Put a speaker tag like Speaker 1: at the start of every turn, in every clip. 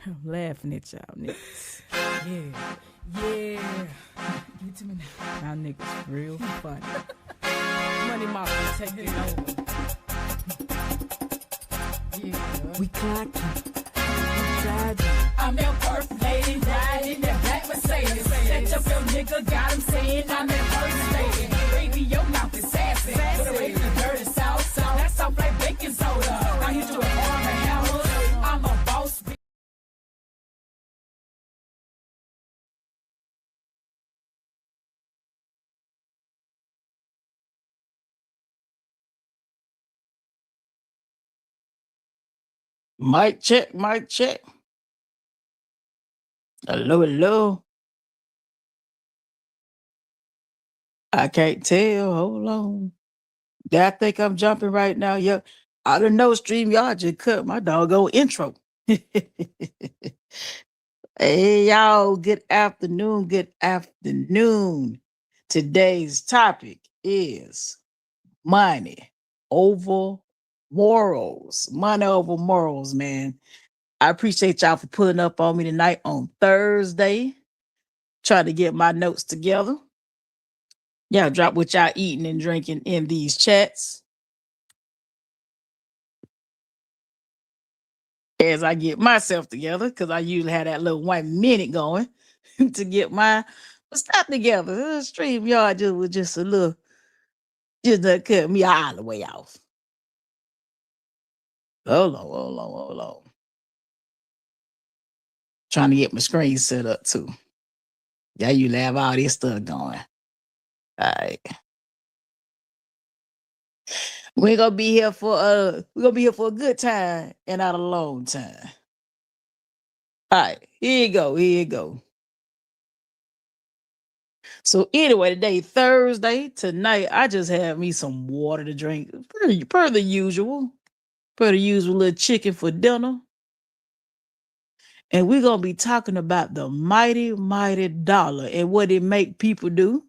Speaker 1: I'm laughing at y'all niggas.
Speaker 2: Yeah. Yeah. Give it to me now.
Speaker 1: Y'all niggas real funny. Money Mafia taking over.
Speaker 2: Yeah.
Speaker 1: We clocking. We dodging.
Speaker 2: I'm your first lady, riding in that black Mercedes. That your real nigga got him saying I'm that first lady. Baby, your mouth is sassy. With a rape and dirty sauce. That's soft like baking soda. I hit you with arm and hammers. I'm a boss.
Speaker 1: Mic check, mic check. Hello, hello. I can't tell. Hold on. I think I'm jumping right now. Yeah. I don't know, StreamYard just cut my doggone intro. Hey, y'all. Good afternoon. Good afternoon. Today's topic is money over morals. Money over morals, man. I appreciate y'all for pulling up on me tonight on Thursday. Trying to get my notes together. Y'all drop what y'all eating and drinking in these chats as I get myself together, because I usually have that little 1 minute going to get my stuff together. StreamYard just was just a little, just to cut me all the way off. Hold on, hold on, hold on. Trying to get my screen set up too. Yeah, you have all this stuff going. All right. We're gonna be here for a good time and not a long time. All right, here you go, here you go. So anyway, today, Thursday, tonight, I just have me some water to drink. Per the usual. Per the usual, little chicken for dinner. And we're gonna be talking about the mighty, mighty dollar and what it make people do.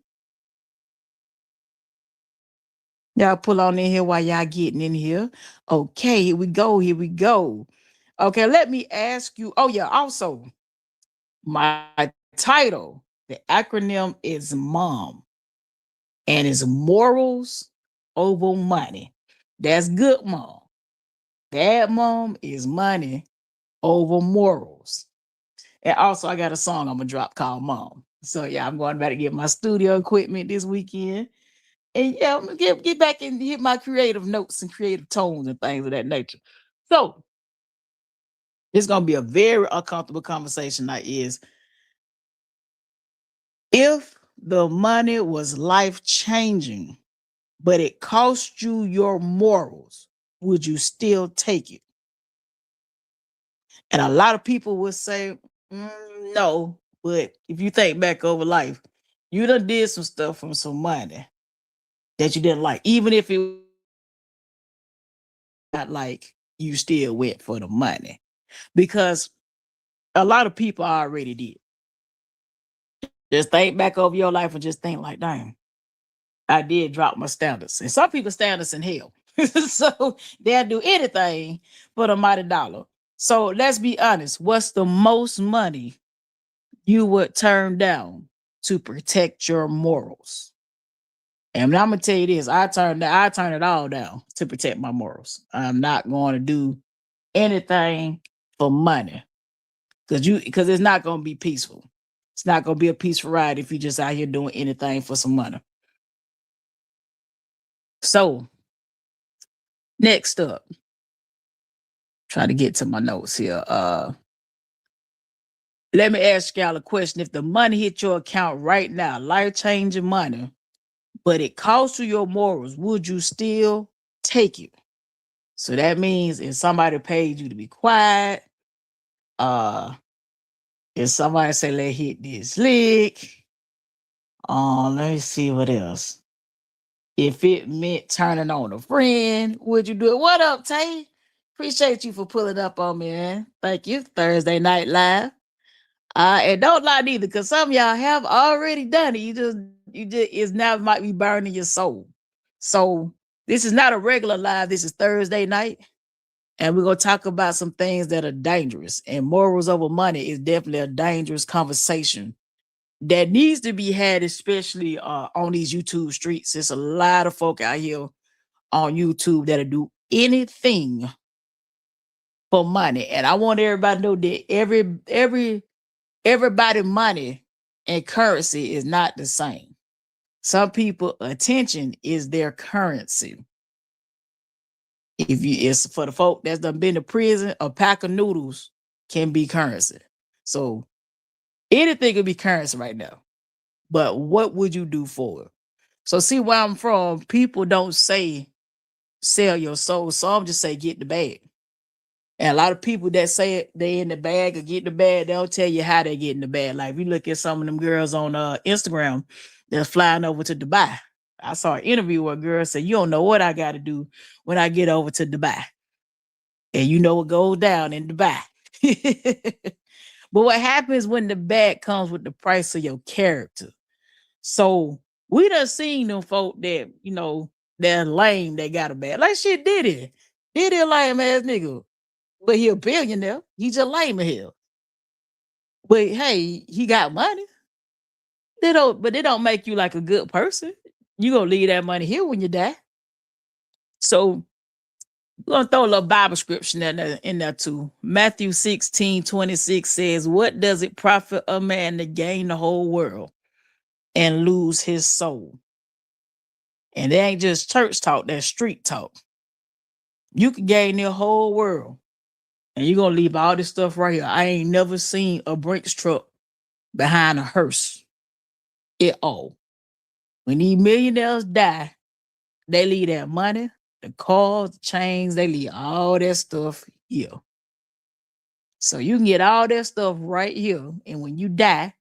Speaker 1: Y'all pull on in here while y'all getting in here. Okay, here we go. Here we go. Okay, let me ask you. Oh, yeah, also, my title, the acronym is M.O.M. And it's morals over money. That's good mom. Bad mom is money over morals. And also, I got a song I'm gonna drop called Mom. So yeah, I'm going back to get my studio equipment this weekend. And yeah, I'm gonna get back and hit my creative notes and creative tones and things of that nature. So it's gonna be a very uncomfortable conversation. That is, if the money was life changing, but it cost you your morals, would you still take it? And a lot of people would say, no. But if you think back over life, you done did some stuff from some money that you didn't like, even if it not like you still went for the money. Because a lot of people already did. Just think back over your life and just think like, dang, I did drop my standards. And some people standards in hell. So they'll do anything for the mighty dollar. So let's be honest. What's the most money you would turn down to protect your morals? And I'm gonna tell you this: I turn it all down to protect my morals. I'm not going to do anything for money because it's not going to be peaceful. It's not going to be a peaceful ride if you're just out here doing anything for some money. So next up, try to get to my notes here. Let me ask y'all a question. If the money hit your account right now, life-changing money, but it costs you your morals, would you still take it? So that means if somebody paid you to be quiet, if somebody say, let's hit this lick, let me see what else. If it meant turning on a friend, would you do it? What up, Tay? Appreciate you for pulling up on me, man. Thank you. Thursday Night Live. And don't lie neither, because some of y'all have already done it. You just it's now might be burning your soul. So this is not a regular live. This is Thursday night. And we're gonna talk about some things that are dangerous. And morals over money is definitely a dangerous conversation that needs to be had, especially on these YouTube streets. There's a lot of folk out here on YouTube that'll do anything for money. And I want everybody to know that everybody money and currency is not the same. Some people attention is their currency. If you it's for the folk that's done been to prison, a pack of noodles can be currency. So anything could be currency right now. But what would you do for it? So see where I'm from, people don't say sell your soul. Some just say get the bag. And a lot of people that say it, they in the bag or get the bag, they'll tell you how they get in the bag. Like if you look at some of them girls on Instagram that's flying over to Dubai. I saw an interview where a girl said, you don't know what I got to do when I get over to Dubai. And you know what goes down in Dubai. But what happens when the bag comes with the price of your character? So we done seen them folk that, they're lame, they got a bag. Like shit, Diddy. Diddy a lame ass nigga. But he a billionaire. He just lame as hell. But hey, he got money. They don't make you like a good person. You gonna leave that money here when you die. So we're gonna throw a little Bible scripture in there too. Matthew 16:26 says, what does it profit a man to gain the whole world and lose his soul? And it ain't just church talk, that's street talk. You can gain the whole world and you're gonna leave all this stuff right here. I ain't never seen a Brinks truck behind a hearse at all. When these millionaires die, they leave their money, the cars, the chains, they leave all that stuff here. So you can get all that stuff right here. And when you die,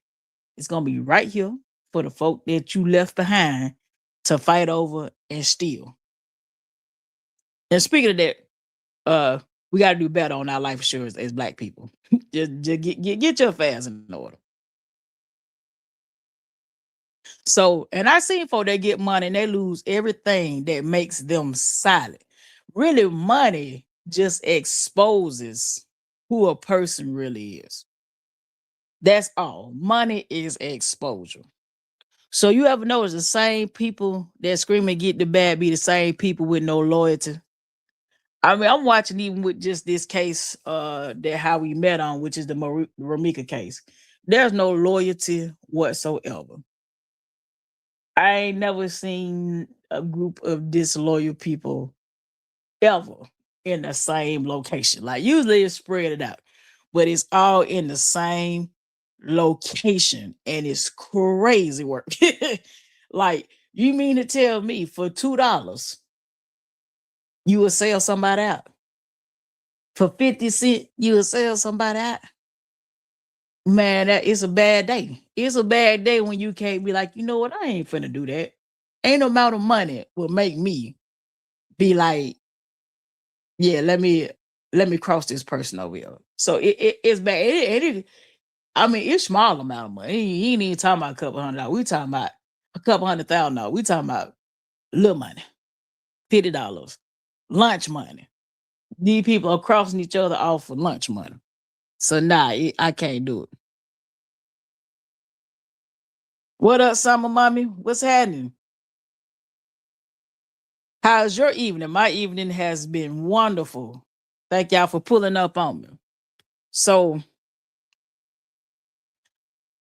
Speaker 1: it's gonna be right here for the folk that you left behind to fight over and steal. And speaking of that, we gotta do better on our life insurance as black people. just get your affairs in order. So, and I seen folk that get money and they lose everything that makes them silent. Really, money just exposes who a person really is. That's all. Money is exposure. So you ever notice the same people that scream and get the bad be the same people with no loyalty? I mean, I'm watching even with just this case that how we met on, which is the Ramika case. There's no loyalty whatsoever. I ain't never seen a group of disloyal people ever in the same location. Like usually it's spread it out, but it's all in the same location and it's crazy work. Like you mean to tell me for $2 you will sell somebody out? For 50 cents you will sell somebody out? Man, that is a bad day. It's a bad day when you can't be like, you know what, I ain't finna do that. Ain't no amount of money will make me be like, yeah, let me cross this person over here. So it's bad. I mean, it's small amount of money. He ain't even talking about a couple $100. We talking about a couple $100,000. We talking about little money, $50, lunch money. These people are crossing each other off for lunch money. So nah, I can't do it. What up, summer mommy? What's happening? How's your evening? My evening has been wonderful. Thank y'all for pulling up on me. So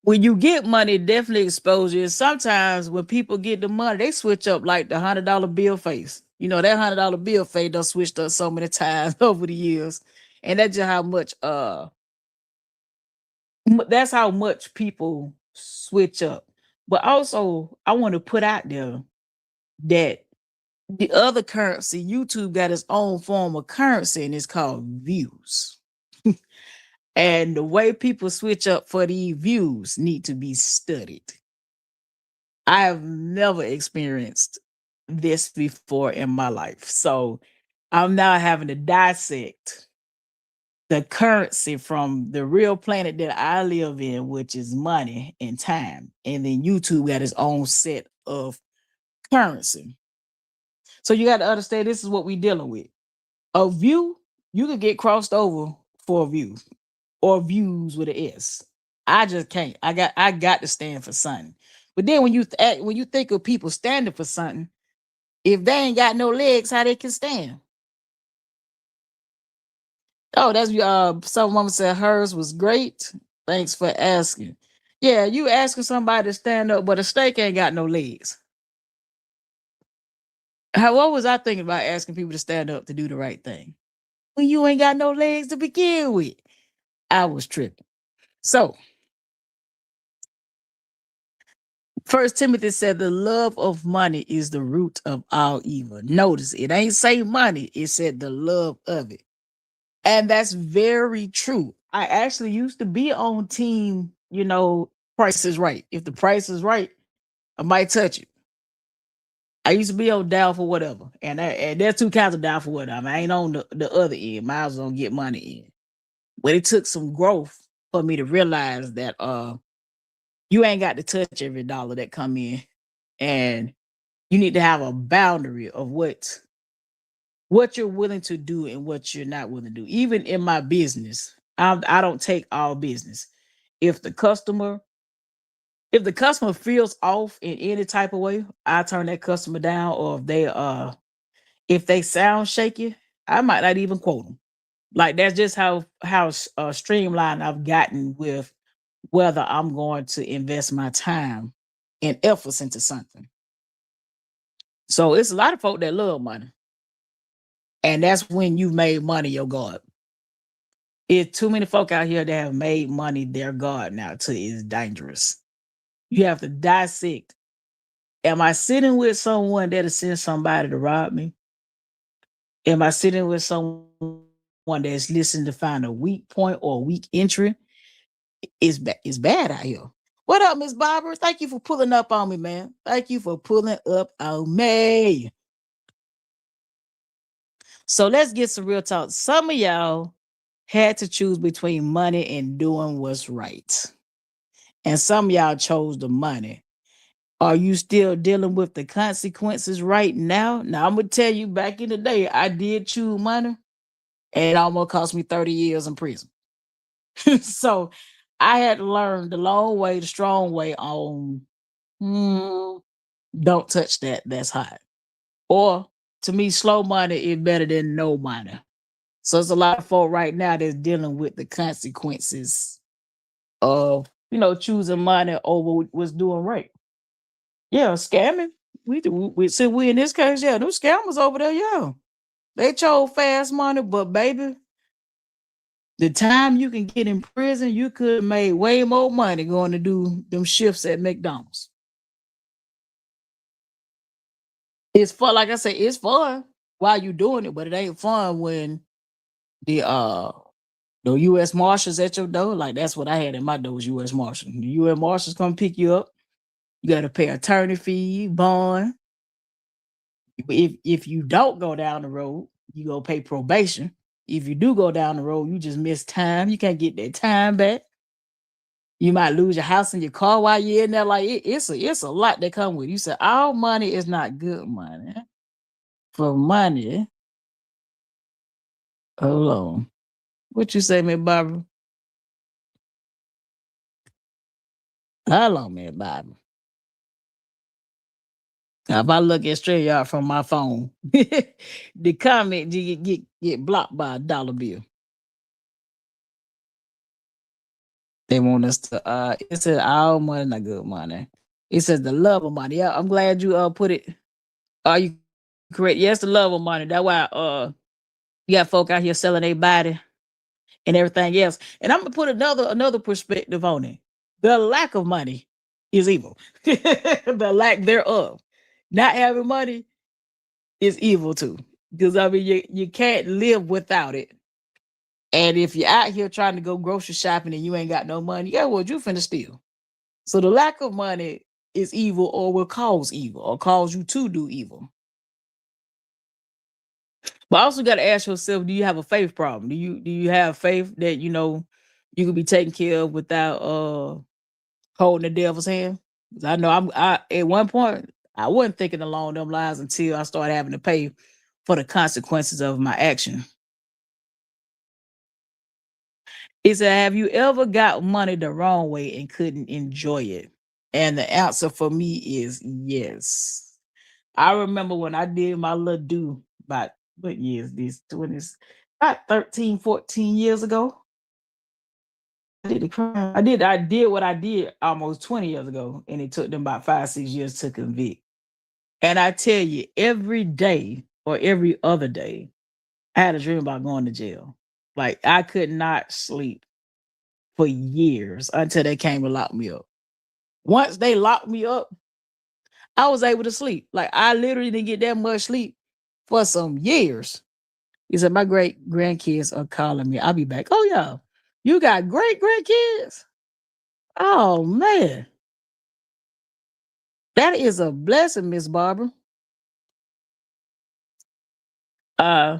Speaker 1: when you get money, it definitely exposes you. Sometimes when people get the money, they switch up like the $100 bill face. You know, that $100 bill face done switched up so many times over the years. And that's just how much that's how much people switch up. But also I want to put out there that the other currency, YouTube got its own form of currency, and it's called views. And the way people switch up for these views need to be studied. I have never experienced this before in my life. So I'm now having to dissect the currency from the real planet that I live in, which is money and time. And then YouTube got its own set of currency. So you got to understand this is what we're dealing with. A view You could get crossed over for a view or views with an S. I just can't. I got to stand for something. But then when you think of people standing for something, if they ain't got no legs, how they can stand? Oh, that's some woman said hers was great. Thanks for asking. Yeah, you asking somebody to stand up, but a snake ain't got no legs. How what was I thinking about asking people to stand up to do the right thing? When you ain't got no legs to begin with. I was tripping. So First Timothy said the love of money is the root of all evil. Notice it ain't say money, it said the love of it. And that's very true. I actually used to be on team, price is right. If the price is right, I might touch it. I used to be on down for whatever. And there's two kinds of down for whatever. I ain't on the other end. Might as well get money in. But it took some growth for me to realize that you ain't got to touch every dollar that come in. And you need to have a boundary of what you're willing to do and what you're not willing to do. Even in my business, I don't take all business. If the customer if the customer feels off in any type of way, I turn that customer down. Or if they sound shaky, I might not even quote them. Like that's just how streamlined I've gotten with whether I'm going to invest my time and efforts into something. So it's a lot of folk that love money. And that's when you've made money your God. It's too many folk out here that have made money their God now to is dangerous. You have to dissect. Am I sitting with someone that'll send somebody to rob me? Am I sitting with someone that's listening to find a weak point or a weak entry? It's bad out here. What up, Miss Barbara? Thank you for pulling up on me, man. Thank you for pulling up on me. So let's get some real talk. Some of y'all had to choose between money and doing what's right. And some of y'all chose the money. Are you still dealing with the consequences right now? Now, I'm going to tell you back in the day, I did choose money and it almost cost me 30 years in prison. So I had to learn the long way, the strong way on don't touch that. That's hot. Or to me, slow money is better than no money. So it's a lot of folk right now that's dealing with the consequences of, choosing money over what's doing right. Yeah, scamming. We in this case, yeah, those scammers over there, yeah. They chose fast money, but baby, the time you can get in prison, you could have made way more money going to do them shifts at McDonald's. It's fun, like I said, it's fun while you doing it, but it ain't fun when the US Marshals at your door. Like that's what I had in my door was US Marshals. The US Marshals come pick you up. You got to pay attorney fee, bond. If you don't go down the road, you go pay probation. If you do go down the road, you just miss time. You can't get that time back. You might lose your house and your car while you're in there. Like it's a lot that come with it. You said all money is not good money. For money, hold on. What you say, man, Barbara? Hold on, man, Barbara. Now, if I look at StreamYard from my phone, the comment get blocked by a bill. They want us to it says all money not good money. It says the love of money. Yeah, I'm glad you put it. Are you correct? Yes, the love of money. That's why you got folk out here selling their body and everything else. And I'm gonna put another perspective on it. The lack of money is evil. The lack thereof. Not having money is evil too. Because I mean you can't live without it. And if you're out here trying to go grocery shopping and you ain't got no money, yeah, well, you finna steal. So the lack of money is evil or will cause evil or cause you to do evil. But also got to ask yourself, do you have a faith problem? Do you have faith that you can be taken care of without holding the devil's hand? 'Cause I know I at one point I wasn't thinking along them lines until I started having to pay for the consequences of my action. He said, "Have you ever got money the wrong way and couldn't enjoy it?" And the answer for me is yes. I remember when I did my little do about what years this 20s about 13, 14 years ago. I did the crime. I did what I did almost 20 years ago, and it took them about 5, 6 years to convict. And I tell you, every day or every other day, I had a dream about going to jail. Like I could not sleep for years until they came and locked me up. Once they locked me up, I was able to sleep. Like I literally didn't get that much sleep for some years. He said, "My great grandkids are calling me. I'll be back." Oh yeah. You got great grandkids? Oh man. That is a blessing, Miss Barbara. Uh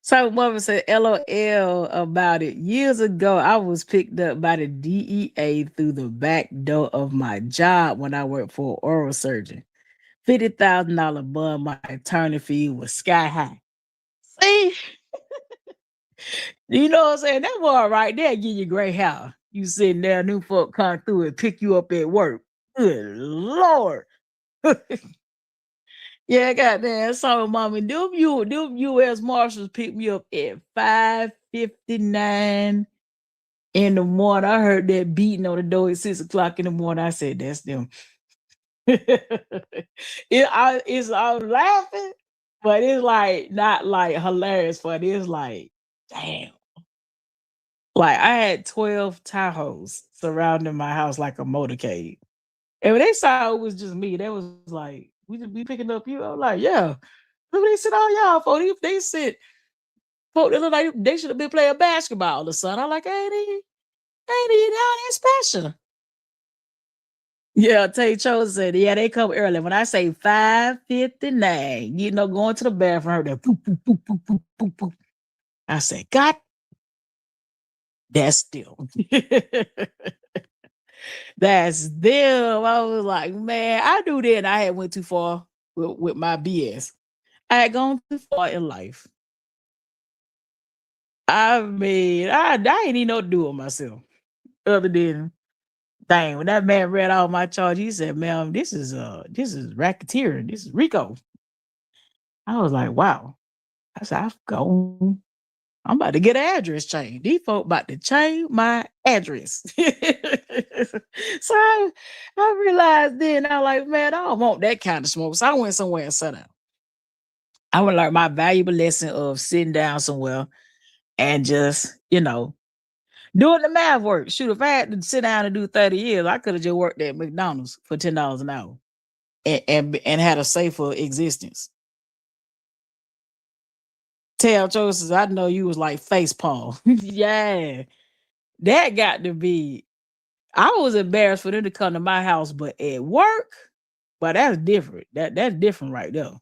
Speaker 1: so mother said LOL about it. Years ago, I was picked up by the DEA through the back door of my job when I worked for an oral surgeon. $50,000 bond, my attorney fee was sky high. See, you know what I'm saying? That boy right there give you great hair. You sitting there, new folk come through and pick you up at work. Good Lord. Yeah, goddamn. So, mommy, them U.S. Marshals picked me up at 5:59 in the morning. I heard that beating on the door at 6 o'clock in the morning. I said, "That's them." I was laughing, but it's like not like hilarious, but it's like, damn. Like I had 12 Tahoes surrounding my house like a motorcade. And when they saw it was just me, they was like, "We just be picking up you." I was like, "Yeah." Look what they sit all y'all for. They sit folk that look like they should have been playing basketball or something. I'm like, ain't even down there special. Yeah, Tay Chose said, yeah, they come early. When I say 5:59, going to the bathroom, heard that poop, poop, poop, poop, poop, poop, poop. I said, God, that's still. That's them. I was like, man, I knew then I had went too far with my BS. I had gone too far in life. I mean, I ain't even know what to do with myself other than dang. When that man read all my charge, he said, "Ma'am, this is racketeering. This is Rico." I was like, wow. I said, I've gone. I'm about to get an address change. These folk about to change my address. So I realized then I was like, man, I don't want that kind of smoke. So I went somewhere and sat down. I would learn my valuable lesson of sitting down somewhere and just, doing the math work. Shoot, if I had to sit down and do 30 years, I could have just worked at McDonald's for $10 an hour and had a safer existence. Tell choices, I know you was like face palm. Yeah. That got to be. I was embarrassed for them to come to my house, but at work, but that's different. That's different right there.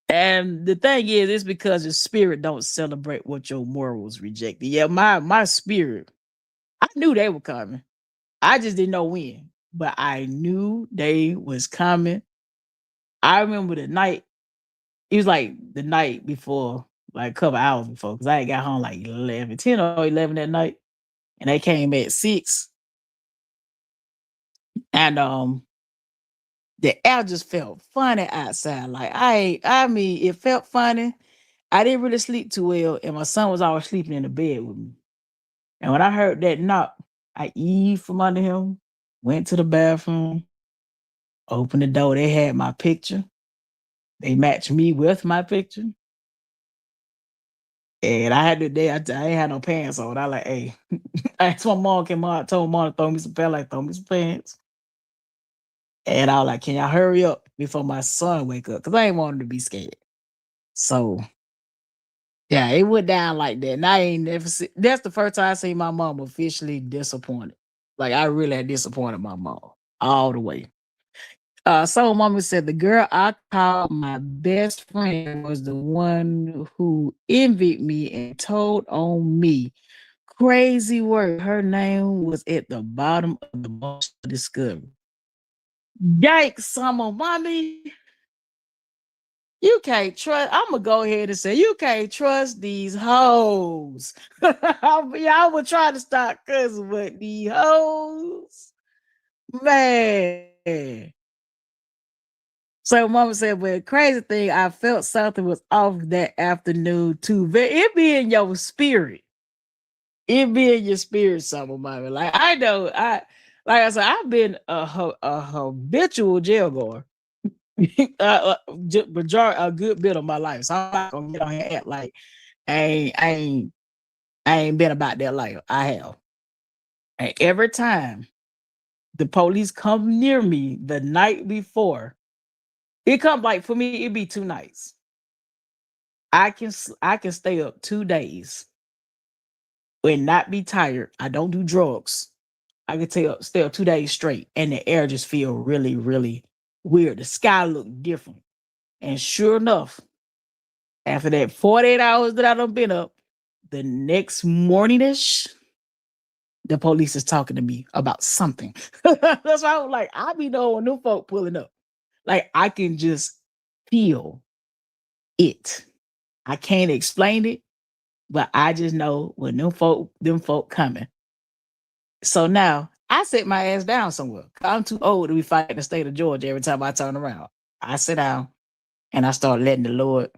Speaker 1: And the thing is, it's because your spirit don't celebrate what your morals rejected. Yeah, my spirit, I knew they were coming. I just didn't know when, but I knew they was coming. I remember the night. It was like the night before, like a couple hours before, because I had got home like 11, 10 or 11 that night, and they came at 6. And the air just felt funny outside. Like I mean, it felt funny. I didn't really sleep too well, and my son was always sleeping in the bed with me. And when I heard that knock, I eased from under him, went to the bathroom, opened the door. They had my picture. They matched me with my picture. And I had to day I ain't had no pants on. I like, hey, I asked my mom, told mom to throw me some pants, like throw me some pants. And I was like, can y'all hurry up before my son wake up? Because I ain't want him to be scared. So yeah, it went down like that. And I ain't never see that's the first time I seen my mom officially disappointed. Like I really had disappointed my mom all the way. So mama said the girl I called my best friend was the one who envied me and told on me. Crazy work. Her name was at the bottom of the most discovery. Yikes, summer mommy. You can't trust. I'm gonna go ahead and say you can't trust these hoes. Y'all were trying to stop cussing, but these hoes, man. So mama said, but crazy thing, I felt something was off that afternoon too. But it be in your spirit. It be in your spirit, summer mommy. Like I know, like I said, I've been a habitual jail goer. Majority a good bit of my life. So I'm not gonna get on here and act like I ain't I ain't I ain't been about that life. I have. And every time the police come near me the night before, it come like for me, it be 2 nights. I can stay up 2 days and not be tired. I don't do drugs. I can stay up 2 days straight, and the air just feel really, really weird. The sky look different. And sure enough, after that 48 hours that I done been up, the next morningish, the police is talking to me about something. That's why I was like, I be knowing new folk pulling up. Like I can just feel it. I can't explain it, but I just know when them folk coming. So now I sit my ass down somewhere. I'm too old to be fighting the state of Georgia every time I turn around. I sit down and I start letting the Lord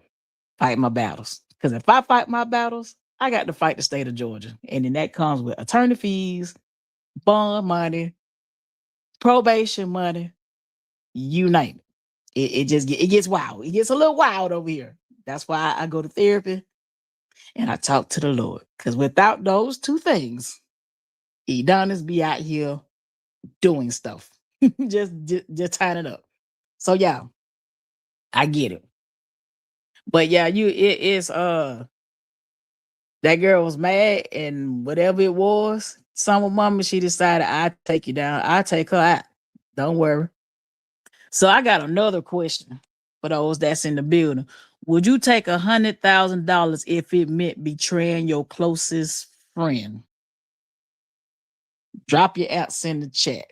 Speaker 1: fight my battles. Because if I fight my battles, I got to fight the state of Georgia. And then that comes with attorney fees, bond money, probation money, you name it. It gets wild. It gets a little wild over here. That's why I go to therapy and I talk to the Lord. Because without those two things, Eddonis be out here doing stuff. just tying it up. So yeah, I get it. But yeah, it is that girl was mad and whatever it was, summer mama, she decided I take you down. I take her out. Don't worry. So I got another question for those that's in the building. Would you take $100,000 if it meant betraying your closest friend? Drop your answers in the chat.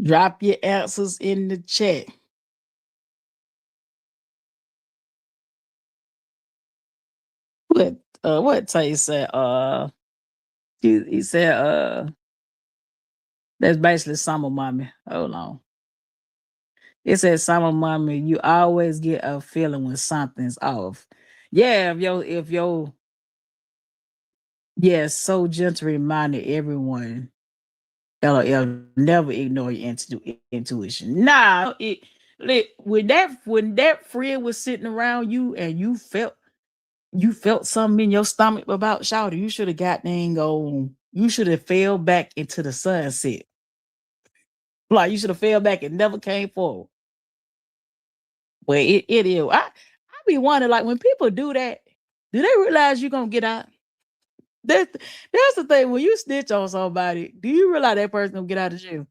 Speaker 1: Drop your answers in the chat. What Tay said? He said that's basically summer mommy. Hold on. It says summer mommy, you always get a feeling when something's off. Yeah, if yo yeah, so gentle reminded everyone. LOL, never ignore your intuition. Nah, when that friend was sitting around you and you felt something in your stomach about Shawty, you should have got dang on. You should have fell back into the sunset. Like you should have fell back and never came forward. But it is. I be wondering, like when people do that, do they realize you're gonna get out? That's the thing. When you snitch on somebody, do you realize that person gonna get out of jail?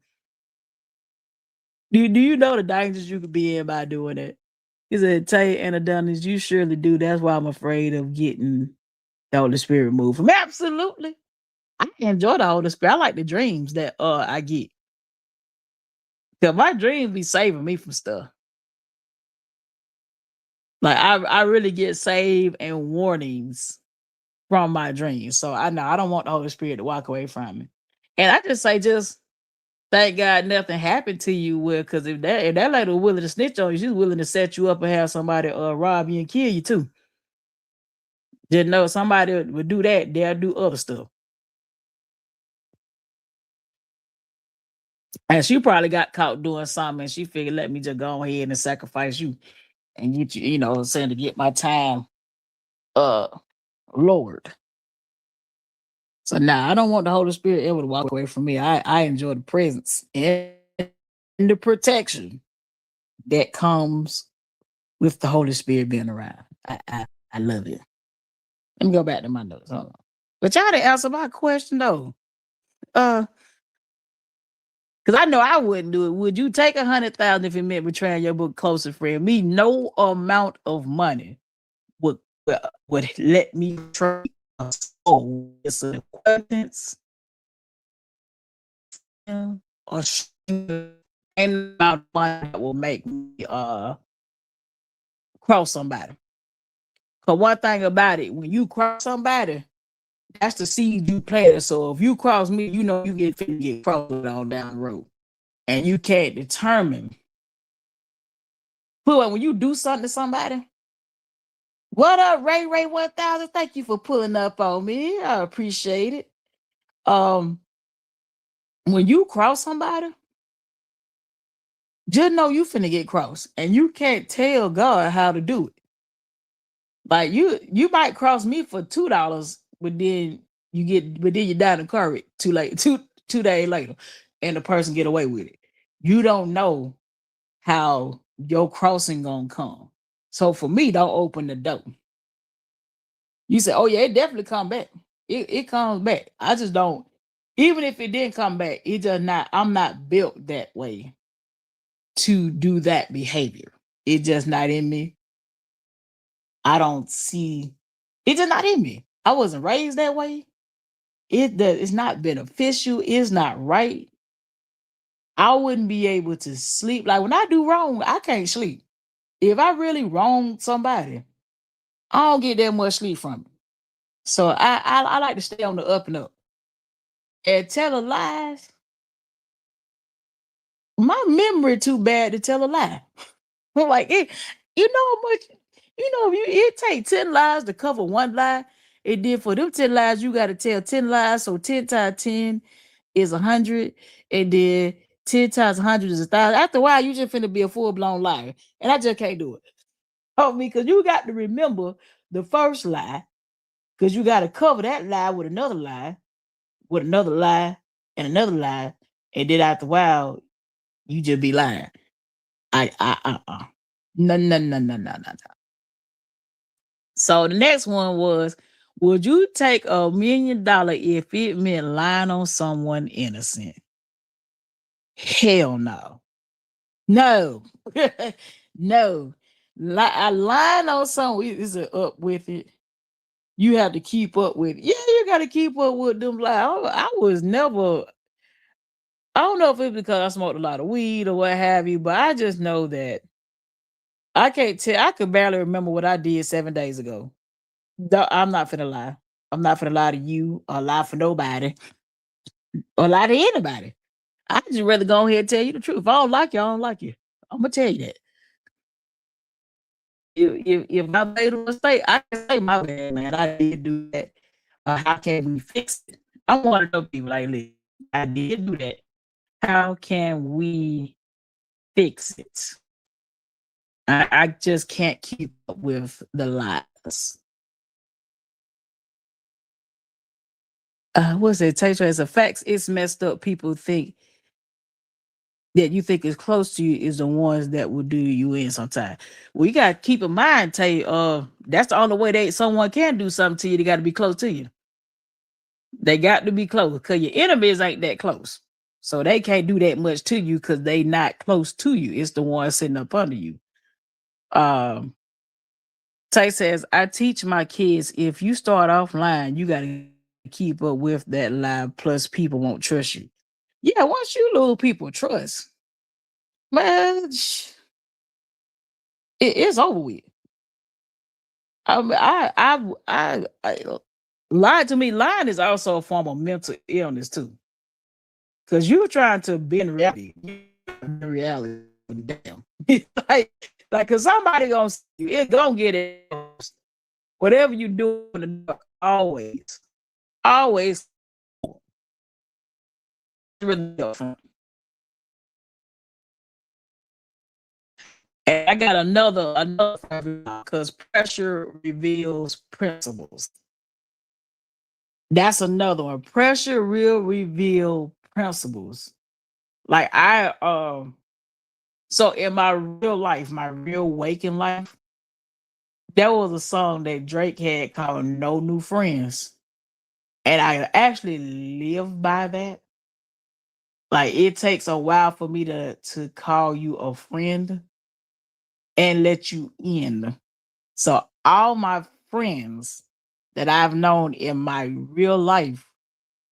Speaker 1: Do you know the dangers you could be in by doing that? He said, Tay and Eddonis, you surely do. That's why I'm afraid of getting the Holy Spirit removed from me. Absolutely. I enjoy the Holy Spirit. I like the dreams that I get. Cause my dreams be saving me from stuff. Like I really get saved and warnings from my dreams. So I know I don't want the Holy Spirit to walk away from me. And I just say just thank God nothing happened to you with because if that lady was willing to snitch on you, she's willing to set you up and have somebody rob you and kill you too. Just know somebody would do that, they'll do other stuff. And she probably got caught doing something and she figured, let me just go ahead and sacrifice you and get you, saying to get my time uh lowered. So now I don't want the Holy Spirit ever to walk away from me. I enjoy the presence and the protection that comes with the Holy Spirit being around. I love it. Let me go back to my notes. Hold on. But y'all didn't answer my question though. Because I know I wouldn't do it. Would you take 100,000 if it meant betraying your book closest friend? Me, no amount of money would would let me trade a soul. It's an acquaintance or any amount of money that will make me cross somebody. Cause one thing about it, when you cross somebody, that's the seed you planted. So if you cross me, you know you get crossed on down the road. And you can't determine. But when you do something to somebody, what up, Ray 1000? Thank you for pulling up on me. I appreciate it. Um, when you cross somebody, just know you finna get crossed. And you can't tell God how to do it. Like you might cross me for $2, but then you die in the car wreck too late, two days later, and the person get away with it. You don't know how your crossing gonna come. So for me, don't open the door. You say, oh yeah, it definitely come back. It comes back. I just don't, even if it didn't come back, it just not, I'm not built that way to do that behavior. It's just not in me. I don't see, it's just not in me. I wasn't raised that way. It's not beneficial, it's not right. I wouldn't be able to sleep. Like when I do wrong, I can't sleep. If I really wrong somebody, I don't get that much sleep from it. So I like to stay on the up and up. And tell a lies, my memory too bad to tell a lie. I'm like it, you know how much, it take 10 lies to cover one lie. It did for them 10 lies, you gotta tell 10 lies. So 10 times 10 is 100, and then 10 times 100 is 1,000. After a while, you just finna be a full-blown liar. And I just can't do it. Oh, because you got to remember the first lie, because you got to cover that lie with another lie, with another lie, and another lie, and then after a while, you just be lying. No, no, no, no, no, no, no. So the next one was, would you take $1 million if it meant lying on someone innocent? Hell no. No. No. Lying on someone is up with it. You have to keep up with it. Yeah, you got to keep up with them lies. I was never, I don't know if it's because I smoked a lot of weed or what have you, but I just know that I can't tell. I could barely remember what I did 7 days ago. I'm not finna lie. I'm not finna lie to you or lie for nobody or lie to anybody. I just rather go ahead and tell you the truth. If I don't like you, I don't like you. I'm gonna tell you that. If I made a mistake, I can say my bad, man. I did do that. How can we fix it? I want to know people like, listen, I did do that. How can we fix it? I just can't keep up with the lies. What's it? Take as a facts. It's messed up. People think that you think is close to you is the ones that will do you in sometime. Well, you gotta keep in mind, Tay, that's the only way someone can do something to you. They gotta be close to you. They got to be close because your enemies ain't that close. So they can't do that much to you because they not close to you. It's the one sitting up under you. Um, Tay says, I teach my kids if you start off lying, you gotta keep up with that lie. Plus, people won't trust you. Yeah, once you lose people trust, man, it's over with. I lying to me. Lying is also a form of mental illness too, because you're trying to bend reality. Reality, damn. like, cause somebody gonna see you. It gonna get it. Whatever you do in the dark, always, really different. And I got another because pressure reveals principles. That's another one. Pressure will reveal principles. Like so in my real life, my real waking life, there was a song that Drake had called No New Friends. And I actually live by that. Like it takes a while for me to call you a friend and let you in. So all my friends that I've known in my real life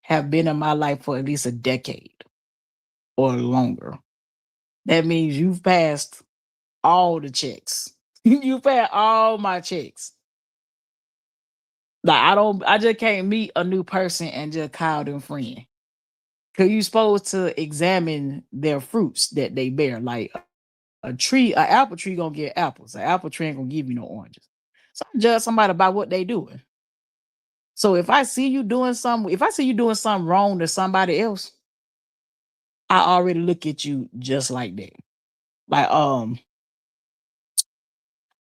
Speaker 1: have been in my life for at least a decade or longer. That means you've passed all the checks. You pay all my checks. Like I just can't meet a new person and just call them friend. Cause you supposed to examine their fruits that they bear. Like an apple tree gonna get apples. An apple tree ain't gonna give you no oranges. So I judge somebody by what they doing. So if I see you doing something wrong to somebody else, I already look at you just like that. Like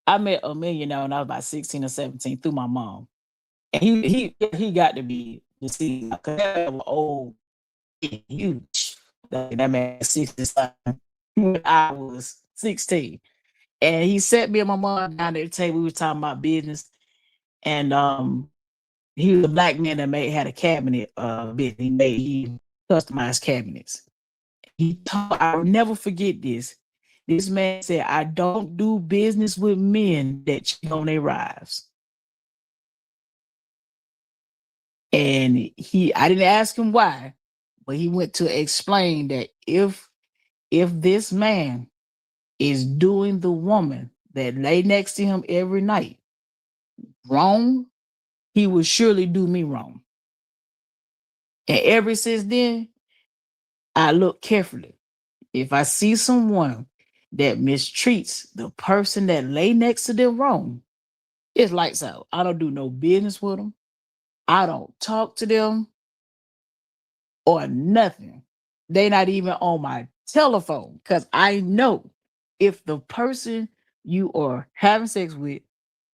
Speaker 1: I met a millionaire when I was about 16 or 17 through my mom. And he got to be deceived because that was old and huge. That man 60 when I was 16. And he set me and my mom down at the table. We were talking about business. And he was a black man that had a cabinet business. He customized cabinets. I'll never forget this. This man said, I don't do business with men that cheat on their wives. And I didn't ask him why, but he went to explain that if this man is doing the woman that lay next to him every night wrong, he would surely do me wrong. And ever since then, I look carefully. If I see someone that mistreats the person that lay next to them wrong, it's lights out. I don't do no business with them. I don't talk to them or nothing. They not even on my telephone because I know if the person you are having sex with,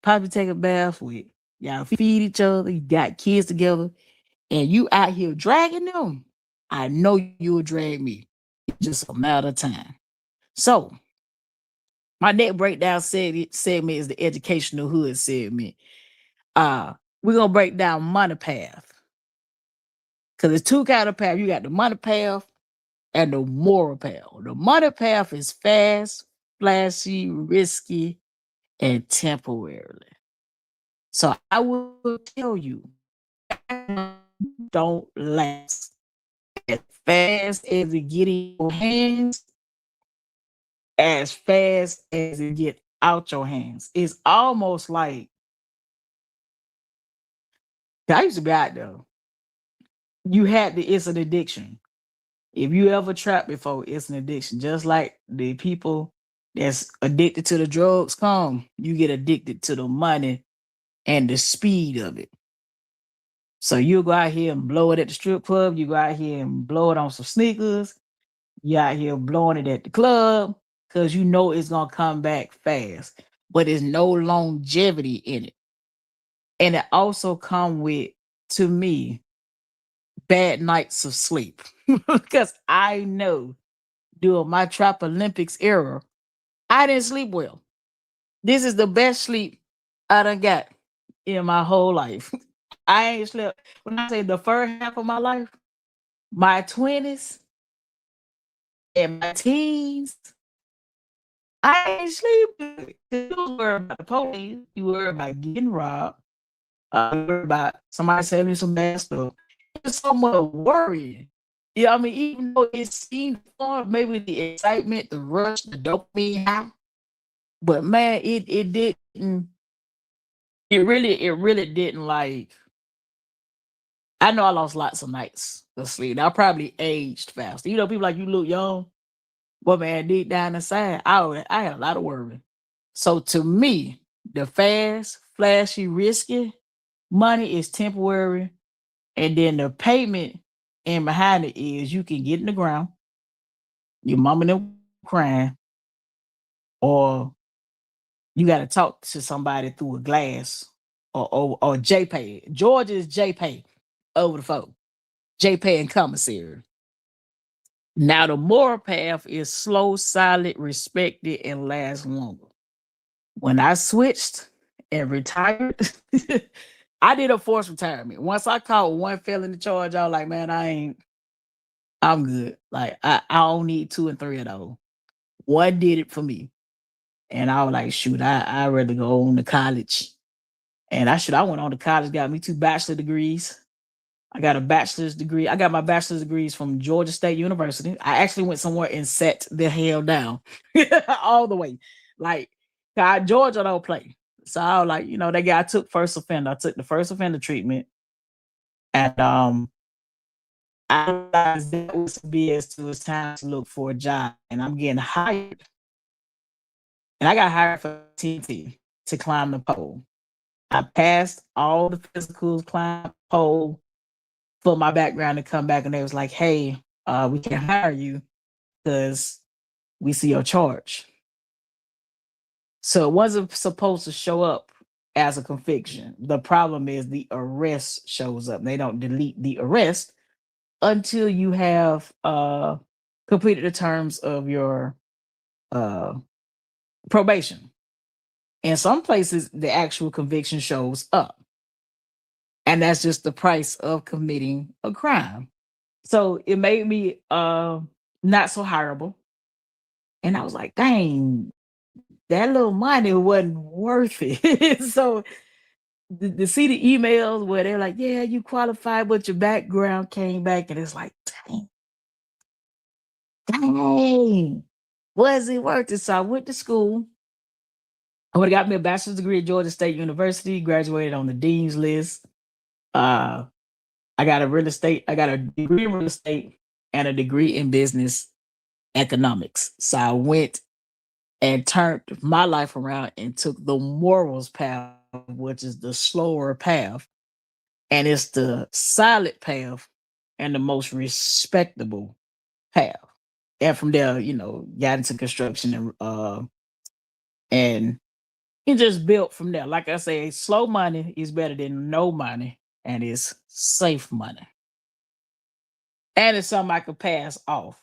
Speaker 1: probably take a bath with, y'all feed each other, you got kids together, and you out here dragging them, I know you'll drag me. It's just a matter of time. So my next breakdown segment is the educational hood segment. We're gonna break down money path. Because there's two kind of path. You got the money path and the moral path. The money path is fast, flashy, risky, and temporarily. So I will tell you, don't last. As fast as it get in your hands, as fast as it get out your hands. It's almost like I used to be out there. It's an addiction. If you ever trapped before, it's an addiction. Just like the people that's addicted to the drugs you get addicted to the money and the speed of it. So you go out here and blow it at the strip club, you go out here and blow it on some sneakers, you out here blowing it at the club, because you know it's gonna come back fast, but there's no longevity in it. And it also come with, to me, bad nights of sleep. Because I know during my Trap Olympics era, I didn't sleep well. This is the best sleep I done got in my whole life. I ain't slept. When I say the first half of my life, my 20s and my teens, I ain't sleep good. You was worried about the police. You worried about getting robbed. You worried about somebody selling you some bad stuff. It's so much worrying. Yeah, I mean, even though it seemed fun, maybe the excitement, the rush, the dopamine high, but man, it didn't. It really didn't like. I know I lost lots of nights of sleep. I probably aged fast. You know, people like you look young, but man, deep down inside, I had a lot of worry. So to me, the fast, flashy, risky money is temporary, and then the payment and behind it is you can get in the ground, your mama them crying, or you got to talk to somebody through a glass or JPay. Georgia is JPay over the phone. JPay and commissary. Now the moral path is slow, silent, respected, and lasts longer. When I switched and retired, I did a forced retirement. Once I caught one felony charge, I was like, man, I'm good. Like I don't need two and three of those. One did it for me. And I was like, shoot, I'd rather go on to college. And I went on to college, got me two bachelor degrees. I got a bachelor's degree. I got my bachelor's degrees from Georgia State University. I actually went somewhere and sat the hell down all the way. Like God, Georgia don't play. So I was like, they got I took first offender. I took the first offender treatment, and I realized that was BS too. It's time to look for a job, and I'm getting hired, and I got hired for TNT to climb the pole. I passed all the physicals, climb pole for my background to come back, and they was like, "Hey, we can hire you because we see your charge." So it wasn't supposed to show up as a conviction. The problem is the arrest shows up. They don't delete the arrest until you have completed the terms of your uh, probation. In some places, the actual conviction shows up, and that's just the price of committing a crime. So it made me not so hireable, and I was like, "Dang, that little money wasn't worth it." So to see the emails where they're like, "Yeah, you qualified, but your background came back," and it's like, "Dang, dang, was it worth it?" So I went to school. I would have got me a bachelor's degree at Georgia State University, graduated on the dean's list. Uh, I got a degree in real estate and a degree in business economics. So I went and turned my life around and took the morals path, which is the slower path. And it's the solid path and the most respectable path. And from there, got into construction and it just built from there. Like I say, slow money is better than no money, and it's safe money. And it's something I could pass off.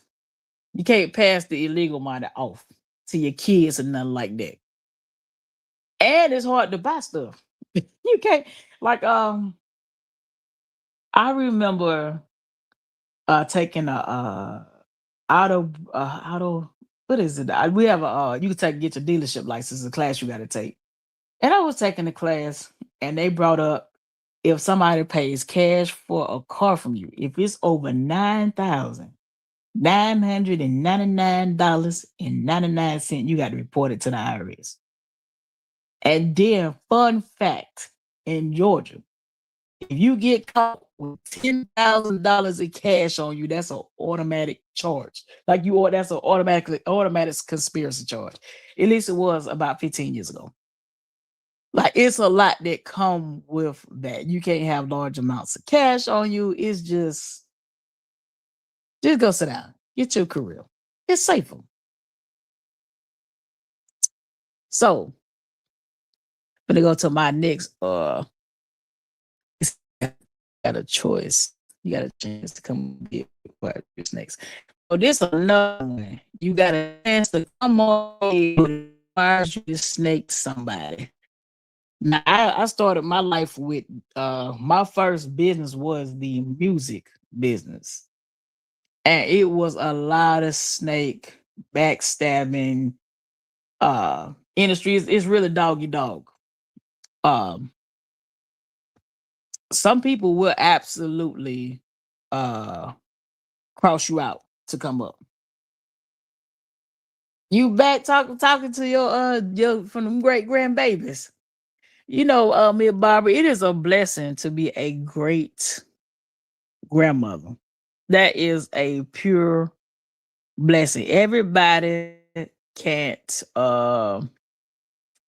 Speaker 1: You can't pass the illegal money off to your kids and nothing like that. And it's hard to buy stuff. You can't like I remember taking a auto what is it? We have a you can get your dealership license, a class you gotta take. And I was taking the class and they brought up if somebody pays cash for a car from you, if it's over $9,999.99, you got to report it to the IRS. And then, fun fact in Georgia, if you get caught with $10,000 in cash on you, that's an automatic charge. Like that's an automatic conspiracy charge. At least it was about 15 years ago. Like it's a lot that come with that. You can't have large amounts of cash on you. It's just go sit down. Get your career. It's safer. So I'm gonna go to my next got a choice. You got a chance to come get what is next. So this another one. You got a chance to come on, but it requires you to snake somebody. Now I started my life with my first business was the music business. And it was a lot of snake backstabbing industry. It's really doggy dog. Um some people will absolutely uh cross you out to come up. You back talking to your from them great grandbabies. Me and Barbara, it is a blessing to be a great grandmother. That is a pure blessing. Everybody can't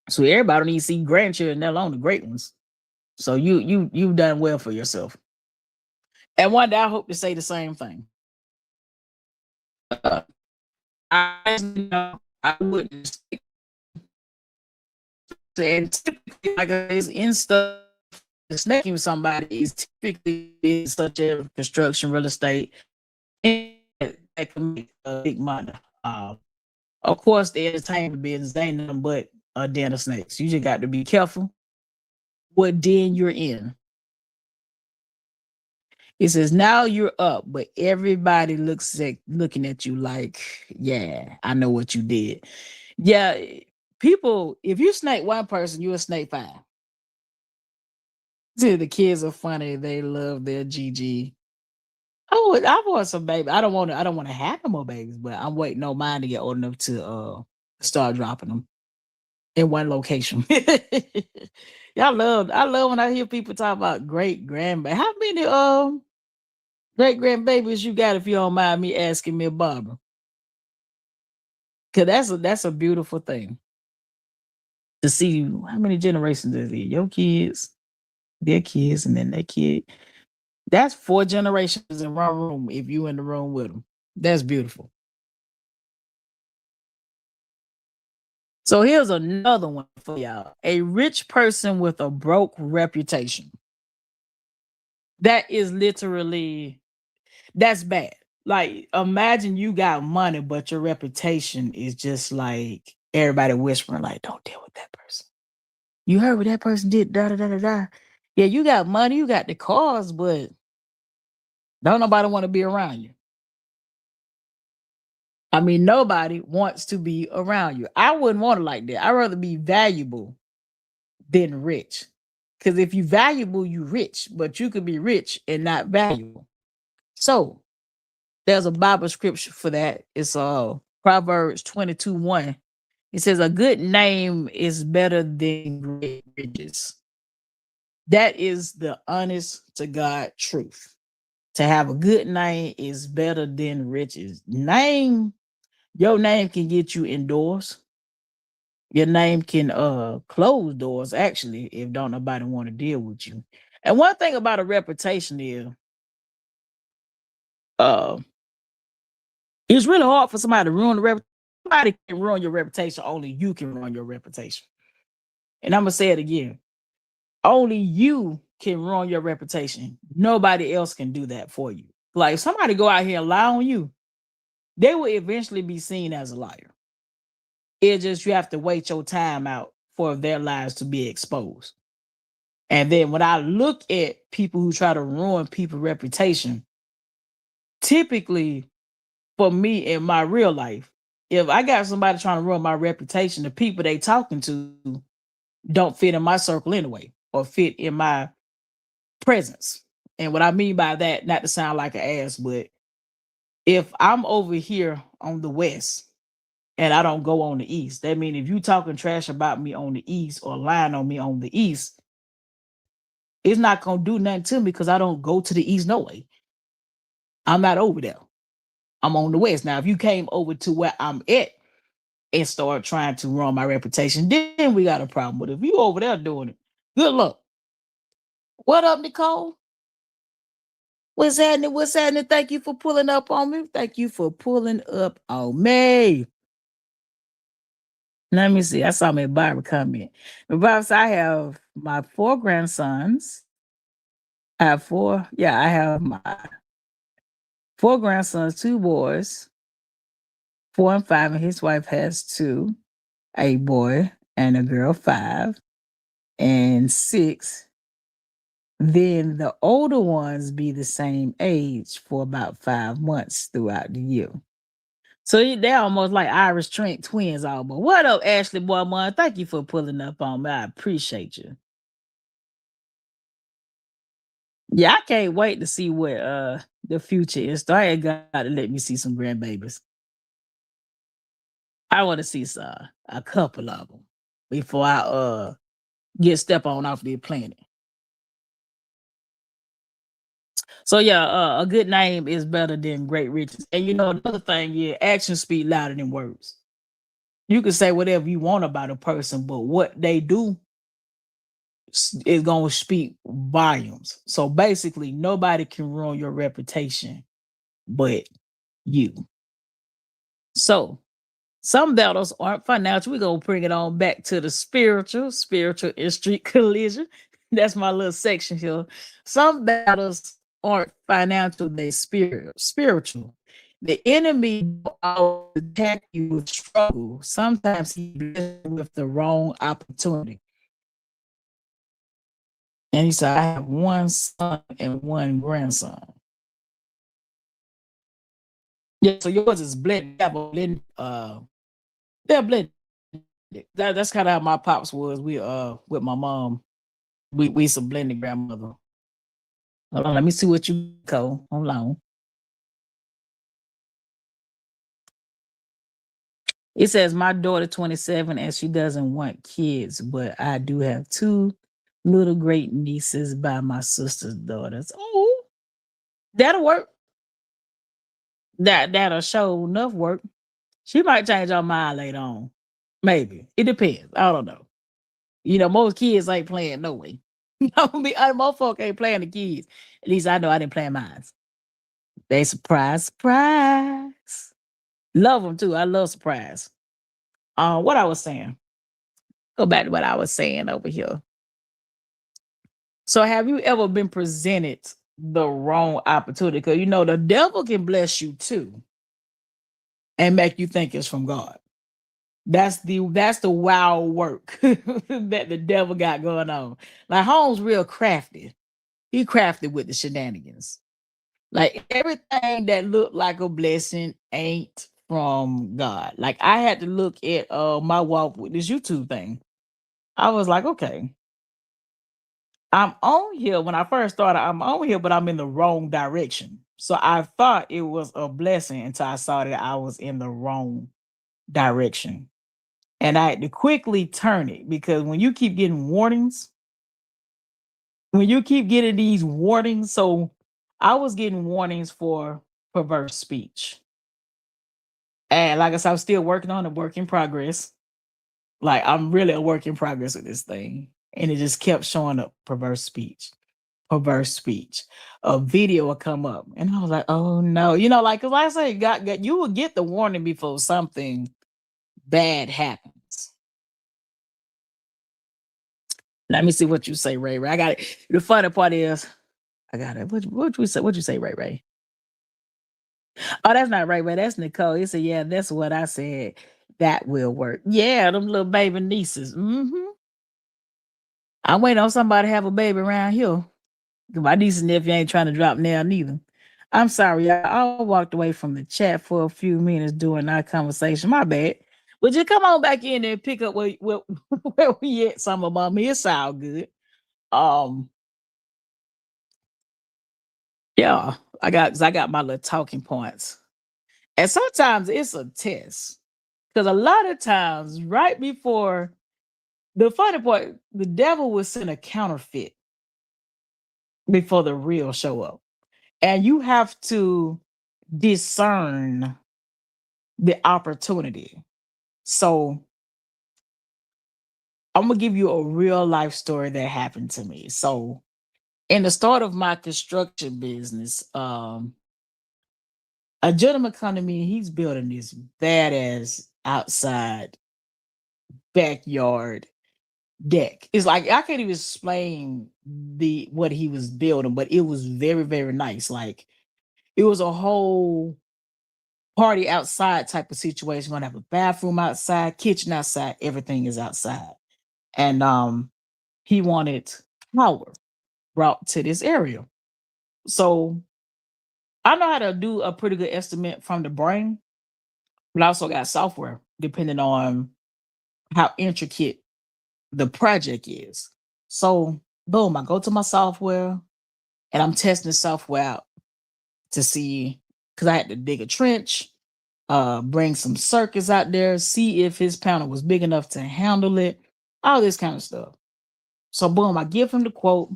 Speaker 1: so everybody don't even see grandchildren, let alone the great ones. So you've done well for yourself. And one day I hope to say the same thing. Uh, I wouldn't say, and typically like it's in stuff snaking with somebody is typically in such as construction, real estate, and that can make big money. Of course, the entertainment business ain't nothing but a den of snakes. You just got to be careful what den you're in. It says now you're up, but everybody looking at you like, yeah, I know what you did. Yeah, people, if you snake one person, you're a snake five. See, the kids are funny. They love their GG. I want some baby. I don't want to have no more babies, but I'm waiting on mine to get old enough to start dropping them. in one location. I love when I hear people talk about great grandbaby. How many great grandbabies you got, if you don't mind me asking, me, Barbara? Cause that's a beautiful thing to see how many generations is it. Your kids, their kids, and then their kid. That's 4 generations in one room if you in the room with them. That's beautiful. So here's another one for y'all. A rich person with a broke reputation. That is literally that's bad. Like imagine you got money, but your reputation is just like everybody whispering, like, don't deal with that person. You heard what that person did, da da da da da. Yeah, you got money, you got the cars, but don't nobody want to be around you. I mean, nobody wants to be around you. I wouldn't want it like that. I'd rather be valuable than rich. Because if you valuable, you rich, but you could be rich and not valuable. So there's a Bible scripture for that. It's Proverbs 22:1. It says, a good name is better than great riches. That is the honest to God truth. To have a good name is better than riches. Your name can get you indoors. Your name can close doors, actually, if don't nobody want to deal with you. And one thing about a reputation is uh it's really hard for somebody to ruin the reputation. Somebody can ruin your reputation, only you can ruin your reputation. And I'm gonna say it again. Only you can ruin your reputation. Nobody else can do that for you. Like if somebody go out here and lie on you, they will eventually be seen as a liar. It's just you have to wait your time out for their lives to be exposed. And then when I look at people who try to ruin people's reputation, typically for me in my real life, if I got somebody trying to ruin my reputation, the people they talking to don't fit in my circle anyway, or fit in my presence. And what I mean by that, not to sound like an ass, but if I'm over here on the west and I don't go on the east, that means if you talking trash about me on the east or lying on me on the east, it's not gonna do nothing to me because I don't go to the east no way. I'm not over there. I'm on the west. Now, if you came over to where I'm at and start trying to ruin my reputation, then we got a problem. But if you over there doing it, good luck. What up, Nicole? What's happening? What's happening? Thank you for pulling up on me. Thank you for pulling up on me. Let me see. I saw my Barbara comment. But Barbara said, I have my 4 grandsons. I have four. Yeah, I have my 4 grandsons, 2 boys, 4 and 5, and his wife has two, a boy and a girl, 5 and 6. Then the older ones be the same age for about 5 months throughout the year. So they're almost like Irish twins almost. What up, Ashley Boymon? Thank you for pulling up on me. I appreciate you. Yeah, I can't wait to see what the future is. So I ain't got to let me see some grandbabies. I want to see a couple of them before I get step on off the planet. So yeah, a good name is better than great riches. And you know another thing, yeah, actions speak louder than words. You can say whatever you want about a person, but what they do is going to speak volumes. So basically, nobody can ruin your reputation but you. So some battles aren't financial. We're going to bring it on back to the spiritual and street collision. That's my little section here. Some battles aren't financial, they spiritual. The enemy will always attack you with struggle. Sometimes he blesses you with the wrong opportunity. And he said, I have 1 son and 1 grandson. Yeah, so yours is blended. They're blended. That's kind of how my pops was. We with my mom. We some blended grandmother. Hold on, let me see what you call. Hold on. It says my daughter 27 and she doesn't want kids, but I do have two little great nieces by my sister's daughters. Oh, that'll work. That'll show enough work. She might change her mind later on. Maybe. It depends. I don't know. You know, most kids ain't playing no way. Most folk ain't playing the kids. At least I know I didn't play mine. They surprise, surprise. Love them too. I love surprise. What I was saying. Go back to what I was saying over here. So, have you ever been presented the wrong opportunity? Because you know the devil can bless you too and make you think it's from God. That's the wild work that the devil got going on. Like Holmes real crafty. He crafty with the shenanigans. Like everything that looked like a blessing ain't from God. Like I had to look at my walk with this YouTube thing. I was like, okay, I'm on here. When I first started, I'm on here, but I'm in the wrong direction. So I thought it was a blessing until I saw that I was in the wrong direction. And I had to quickly turn it because when you keep getting warnings, when you keep getting these warnings, so I was getting warnings for perverse speech. And like I said, I'm still working on a work in progress. Like I'm really a work in progress with this thing. And it just kept showing up perverse speech, perverse speech. A video will come up. And I was like, oh no. You know, like, cause like I say, you will get the warning before something bad happens. Let me see what you say, Ray Ray. I got it. The funny part is, I got it. What you say? What you say, Ray Ray? Oh, that's not Ray Ray. That's Nicole. He said, "Yeah, that's what I said. That will work. Yeah, them little baby nieces. Mm-hmm. I'm waiting on somebody to have a baby around here. 'Cause my niece and nephew ain't trying to drop nail neither. I'm sorry, y'all. I walked away from the chat for a few minutes during our conversation. My bad. Would you come on back in there and pick up where we at? Some of mama. It sound good. Um, yeah, I got my little talking points. And sometimes it's a test. Because a lot of times, right before the funny part, the devil will send a counterfeit before the real show up. And you have to discern the opportunity. So I'm gonna give you a real life story that happened to me. So in the start of my construction business, a gentleman come to me, he's building this badass outside backyard deck. It's like I can't even explain the what he was building, but it was very, very nice. Like it was a whole party outside type of situation. Gonna have a bathroom outside, kitchen outside, everything is outside. And he wanted power brought to this area. So I know how to do a pretty good estimate from the brain, but I also got software depending on how intricate the project is. So boom, I go to my software and I'm testing the software out to see because I had to dig a trench, bring some circuits out there, see if his panel was big enough to handle it, all this kind of stuff. So boom, I give him the quote,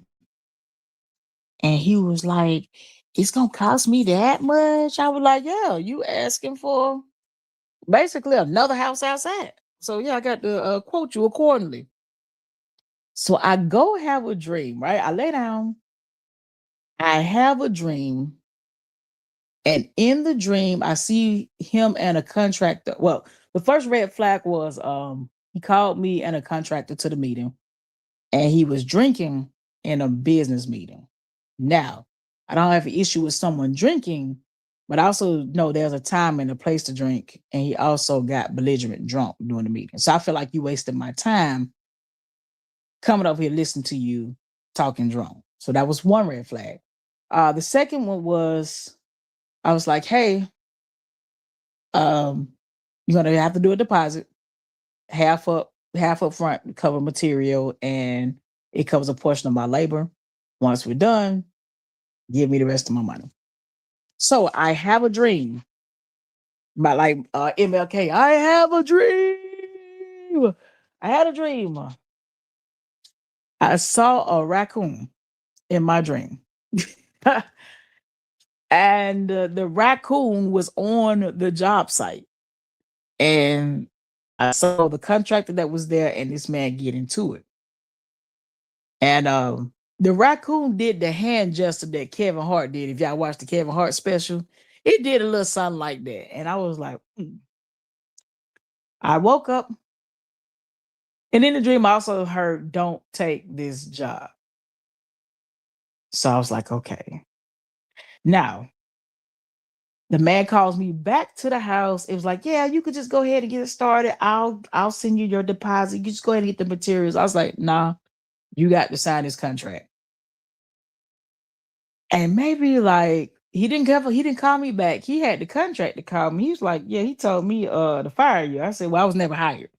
Speaker 1: and he was like, "It's gonna cost me that much." I was like, "Yeah, you asking for basically another house outside." So yeah, I got to quote you accordingly. So I go have a dream, right? I lay down, I have a dream, and in the dream, I see him and a contractor. Well, the first red flag was he called me and a contractor to the meeting, and he was drinking in a business meeting. Now, I don't have an issue with someone drinking, but I also know there's a time and a place to drink, and he also got belligerent drunk during the meeting. So I feel like you wasted my time coming up here listening to you talking drunk. So that was one red flag. The second one was I was like, hey, you're gonna have to do a deposit, half up front to cover material, and it covers a portion of my labor. Once we're done, give me the rest of my money. So I have a dream But like MLK, I have a dream. I had a dream. I saw a raccoon in my dream. And the raccoon was on the job site. And I saw the contractor that was there and this man get into it. And the raccoon did the hand gesture that Kevin Hart did. If y'all watched the Kevin Hart special, it did a little something like that. And I was like, I woke up. And in the dream, I also heard, don't take this job. So I was like, okay. Now, the man calls me back to the house. It was like, yeah, you could just go ahead and get it started. I'll send you your deposit. You just go ahead and get the materials. I was like, nah, you got to sign this contract. And maybe like he didn't call me back. He had the contract to call me. He was like, yeah, he told me to fire you. I said, well, I was never hired.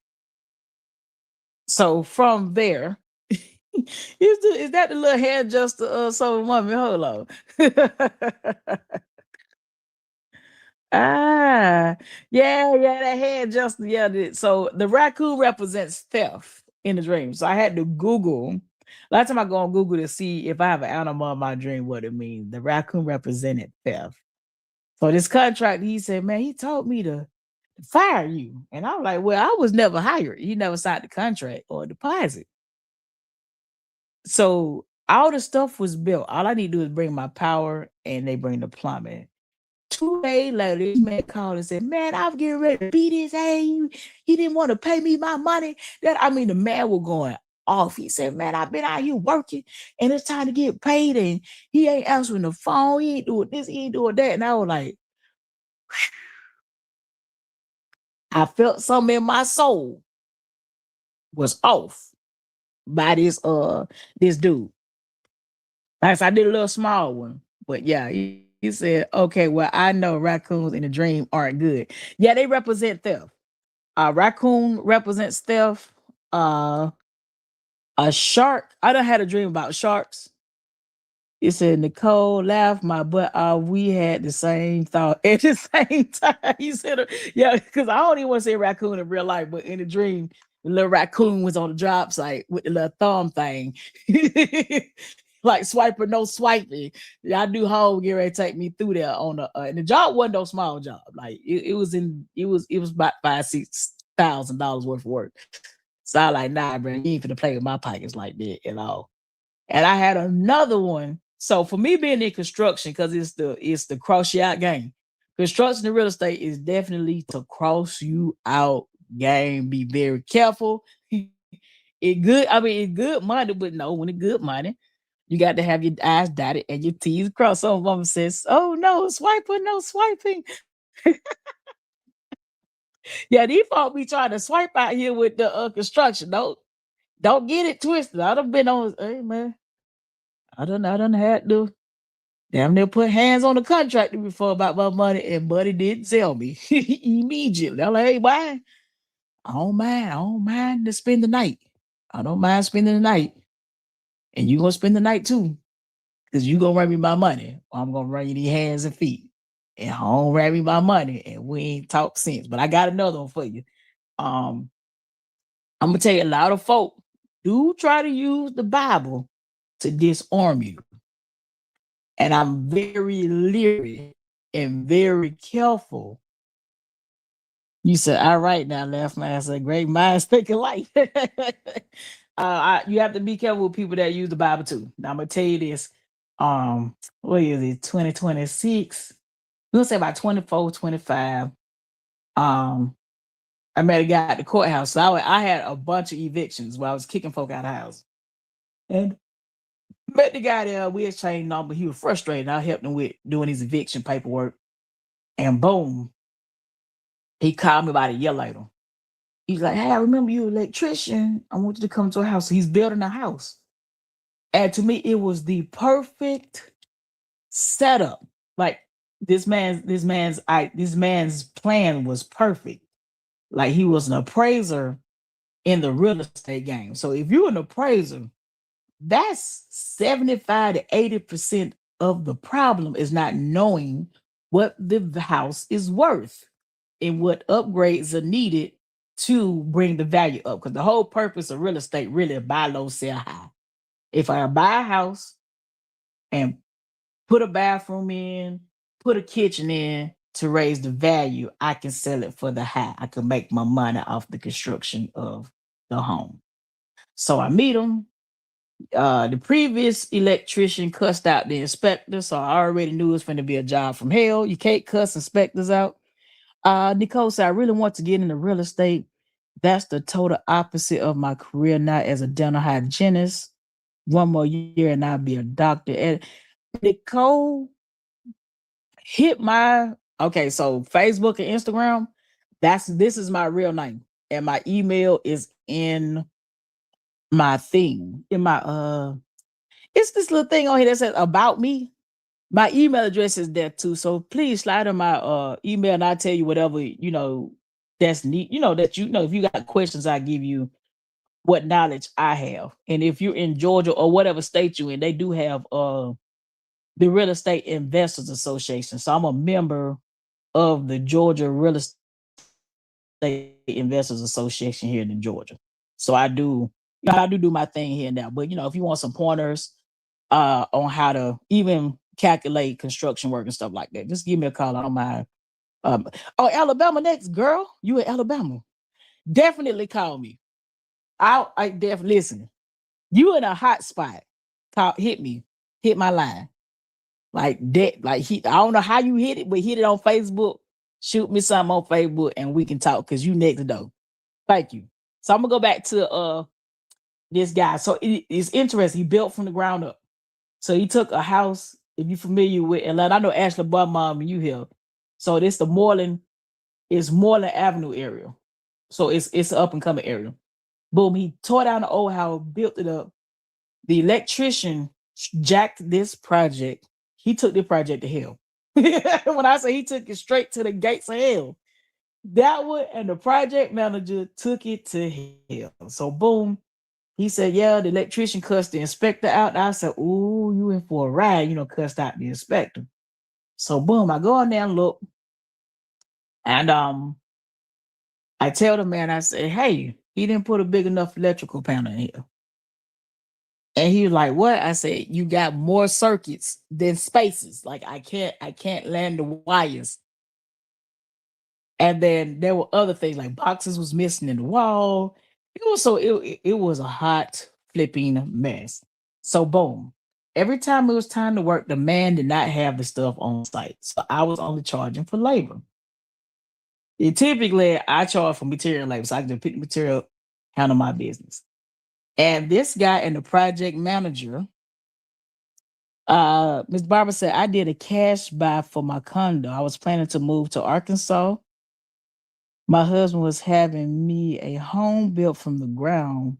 Speaker 1: So from there, is that the little hair just so woman? Hold on. Ah, yeah, that head just so the raccoon represents theft in the dream. So I had to Google. Last time I go on Google to see if I have an animal in my dream, what it means. The raccoon represented theft. So this contract, he said, man, he told me to fire you. And I'm like, well, I was never hired. He never signed the contract or deposit. So all the stuff was built. All I need to do is bring my power and they bring the plumbing. 2 days later, this man called and said, man, I was getting ready to beat his ass. He didn't want to pay me my money. The man was going off. He said, man, I've been out here working and it's time to get paid. And he ain't answering the phone. He ain't doing this, he ain't doing that. And I was like, I felt something in my soul was off by this dude. Like I said, I did a little small one, but yeah, he said, okay, well, I know raccoons in the dream aren't good. Yeah, they represent theft. Raccoon represents theft. Uh, a shark. I done had a dream about sharks. It said Nicole laughed my butt off. We had the same thought at the same time. You said, yeah, because I don't even want to say raccoon in real life, but in the dream, the little raccoon was on the job site with the little thumb thing. Like swiper, no swiping. Yeah, I knew home get ready to take me through there on the and the job wasn't no small job. Like it was about $5,000-6,000 worth of work. So I like, nah, bro, you ain't finna play with my pockets like that at all. And I had another one. So for me being in construction, because it's the cross you out game. Construction and real estate is definitely to cross you out game. Be very careful. It's good money, but no, when it's good money, you got to have your I's dotted and your T's crossed. Some of them says, oh no, swiping, no swiping. Yeah, these folk be trying to swipe out here with the construction. Don't get it twisted. I done been on, hey man, I done had to damn near put hands on the contractor before about my money, and buddy didn't tell me immediately. I'm like, hey, why? I don't mind to spend the night. I don't mind spending the night. And you gonna spend the night too. Because you gonna run me my money. Or I'm gonna run you these hands and feet. And I don't run me my money. And we ain't talk since. But I got another one for you. Um, I'm gonna tell you a lot of folk do try to use the Bible to disarm you. And I'm very leery and very careful. You said, all right now, left man. I said, great minds think alike. You have to be careful with people that use the Bible too. Now I'm gonna tell you this. What is it? 2026. We'll say about 24, 25. I met a guy at the courthouse. So I had a bunch of evictions where I was kicking folk out of the house. And met the guy there. We exchanged number. He was frustrated. I helped him with doing his eviction paperwork. And boom, he called me about a year later. He's like, hey, I remember you, electrician. I want you to come to a house. So he's building a house. And to me, it was the perfect setup. Like this man's plan was perfect. Like he was an appraiser in the real estate game. So if you're an appraiser, that's 75 to 80% of the problem is not knowing what the house is worth. and what upgrades are needed to bring the value up. Because the whole purpose of real estate really is buy low, sell high. If I buy a house and put a bathroom in, put a kitchen in to raise the value, I can sell it for the high. I can make my money off the construction of the home. So I meet them. The previous electrician cussed out the inspector, so I already knew it was going to be a job from hell. You can't cuss inspectors out. Nicole said, I really want to get into real estate. That's the total opposite of my career now as a dental hygienist. One more year and I'll be a doctor. And Nicole hit my okay, so Facebook and Instagram, this is my real name. And my email is in my thing, in my it's this little thing on here that says about me. My email address is there too. So please slide in my email and I'll tell you whatever, that's neat. That if you got questions, I give you what knowledge I have. And if you're in Georgia or whatever state you're in, they do have the Real Estate Investors Association. So I'm a member of the Georgia Real Estate Investors Association here in Georgia. So I do my thing here and there. But if you want some pointers on how to even calculate construction work and stuff like that, just give me a call. I don't mind. Oh, Alabama next, girl. You in Alabama? Definitely call me. I definitely listen. You in a hot spot. Hit me. Hit my line. Like that. I don't know how you hit it, but hit it on Facebook. Shoot me something on Facebook and we can talk because you next door. Thank you. So I'm gonna go back to this guy. So it's interesting. He built from the ground up. So he took a house. If you're familiar with Atlanta, I know Ashley Mom and you here. So this the Moreland, it's Moreland Avenue area. So it's an up and coming area. Boom, he tore down the old house, built it up. The electrician jacked this project. He took the project to hell. When I say he took it straight to the gates of hell, that one and the project manager took it to hell. So boom, he said, yeah, the electrician cussed the inspector out. I said, ooh, you in for a ride, cussed out the inspector. So boom, I go in there and look. And I tell the man, I said, hey, he didn't put a big enough electrical panel in here. And he was like, what? I said, you got more circuits than spaces. Like I can't land the wires. And then there were other things like boxes was missing in the wall. It was a hot flipping mess. So boom. Every time it was time to work, the man did not have the stuff on site. So I was only charging for labor. Typically I charge for material labor. So I can pick the material, handle my business. And this guy and the project manager, Ms. Barbara said, I did a cash buy for my condo. I was planning to move to Arkansas. My husband was having me a home built from the ground,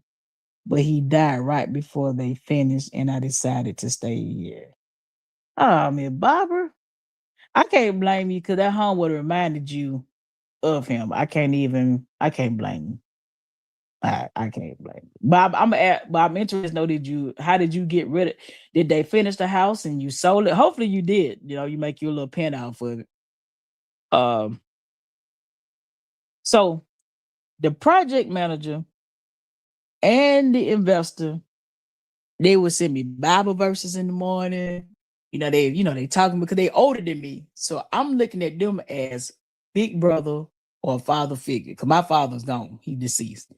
Speaker 1: but he died right before they finished, and I decided to stay here. Oh, Ms. Barbara, I can't blame you because that home would have reminded you of him. I can't blame you. I can't blame you. But I'm interested to know, how did you get rid of, did they finish the house and you sold it? Hopefully you did. You make your little pen out for it. Um, so the project manager and the investor, they would send me Bible verses in the morning. They talking because they older than me. So I'm looking at them as big brother or father figure. Because my father's gone. He deceased.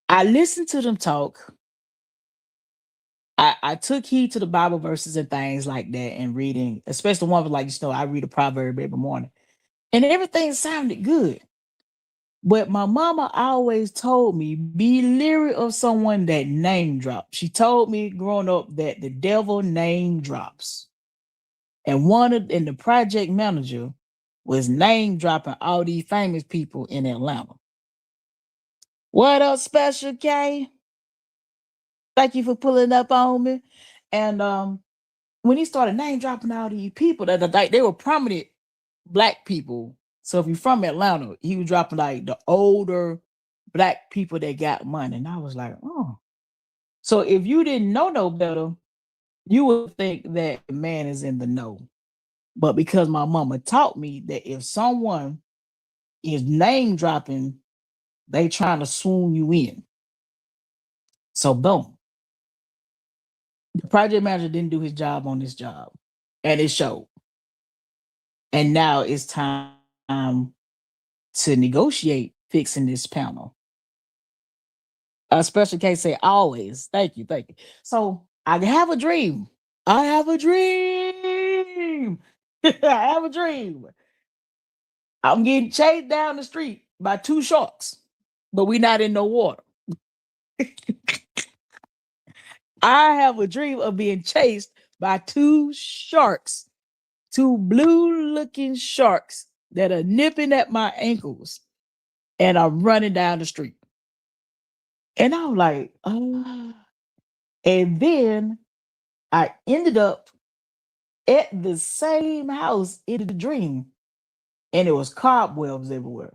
Speaker 1: I listened to them talk. I took heed to the Bible verses and things like that and reading, especially one like, I read a proverb every morning. And everything sounded good. But my mama always told me, be leery of someone that name drops. She told me growing up that the devil name drops. And the project manager was name dropping all these famous people in Atlanta. What up, Special K? Thank you for pulling up on me. And when he started name dropping all these people, that they were prominent Black people. So if you're from Atlanta, he was dropping like the older Black people that got money. And I was like, oh. So if you didn't know no better, you would think that the man is in the know. But because my mama taught me that if someone is name dropping. They trying to swoon you in. So boom, the project manager didn't do his job on this job, and it showed. And now it's time to negotiate fixing this panel. A special case say always. Thank you, thank you. So I have a dream. I have a dream. I have a dream. I'm getting chased down the street by two sharks, but we not in no water. I have a dream of being chased by two sharks, two blue looking sharks that are nipping at my ankles, and I'm running down the street. And I'm like, and then I ended up at the same house in the dream, and it was cobwebs everywhere.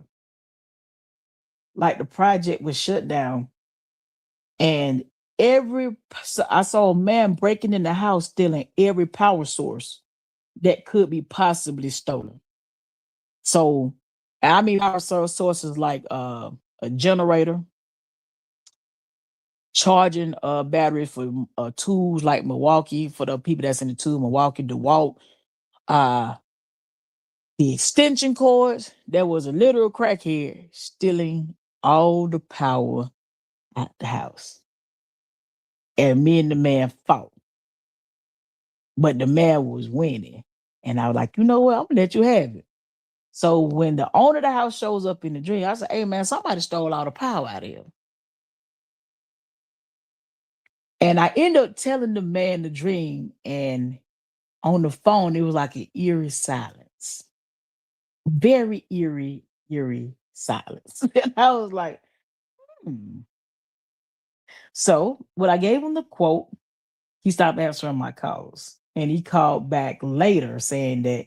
Speaker 1: Like the project was shut down, and so I saw a man breaking in the house, stealing every power source that could be possibly stolen. So, I mean, power sources like a generator, charging batteries for tools like Milwaukee for the people that's in the tool, Milwaukee, DeWalt, uh, the extension cords. There was a literal crackhead stealing all the power at the house. And me and the man fought, but the man was winning. And I was like, you know what? I'm gonna let you have it. So when the owner of the house shows up in the dream, I said, hey man, somebody stole all the power out of here. And I end up telling the man the dream, and on the phone, it was like an eerie silence. Very eerie silence. And I was like, hmm. So when I gave him the quote, he stopped answering my calls. And he called back later saying that,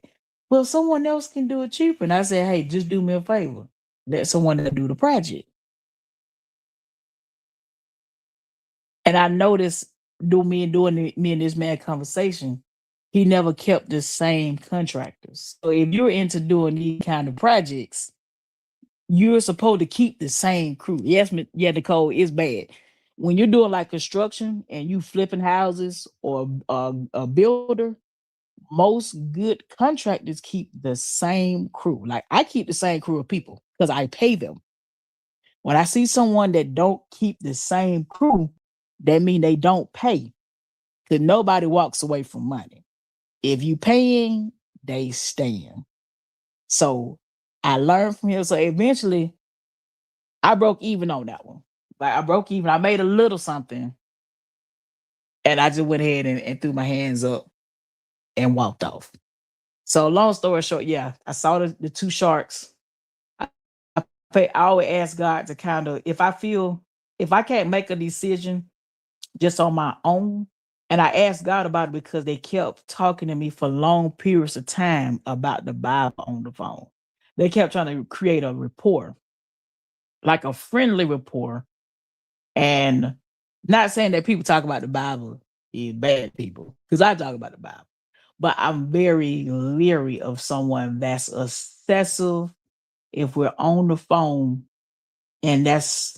Speaker 1: well, someone else can do it cheaper. And I said, hey, just do me a favor. Let someone that do the project. And I noticed me and this man conversation, he never kept the same contractors. So if you're into doing these kind of projects, you're supposed to keep the same crew. Yes, yeah, the code is bad. When you're doing like construction and you flipping houses or a builder, most good contractors keep the same crew. Like I keep the same crew of people because I pay them. When I see someone that don't keep the same crew, that mean they don't pay. Because nobody walks away from money. If you paying, they staying. So I learned from him. So eventually I broke even on that one. Like I broke even. I made a little something. And I just went ahead and threw my hands up and walked off. So long story short, yeah, I saw the two sharks. I, I always ask God to kind of, if I can't make a decision just on my own, and I asked God about it because they kept talking to me for long periods of time about the Bible on the phone. They kept trying to create a rapport, like a friendly rapport. And not saying that people talk about the Bible is bad people, because I talk about the Bible. But I'm very leery of someone that's obsessive if we're on the phone and that's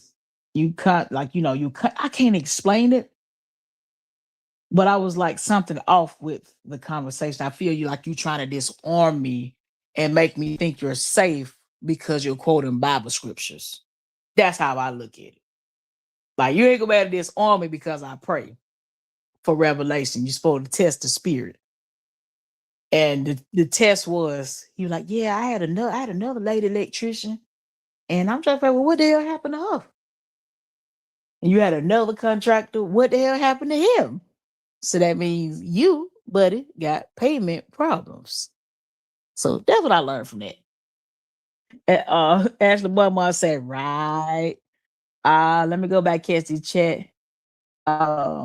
Speaker 1: you cut like you cut. I can't explain it, but I was like something off with the conversation. I feel you like you trying to disarm me and make me think you're safe because you're quoting Bible scriptures. That's how I look at it. Like you ain't gonna be able to disarm me because I pray for revelation. You're supposed to test the spirit. And the test was he was like, yeah, I had another lady electrician, and I'm trying to figure, well, what the hell happened to her? And you had another contractor, what the hell happened to him? So that means you, buddy, got payment problems. So that's what I learned from that. Ashley Bummer said, right. Let me go back catch the chat.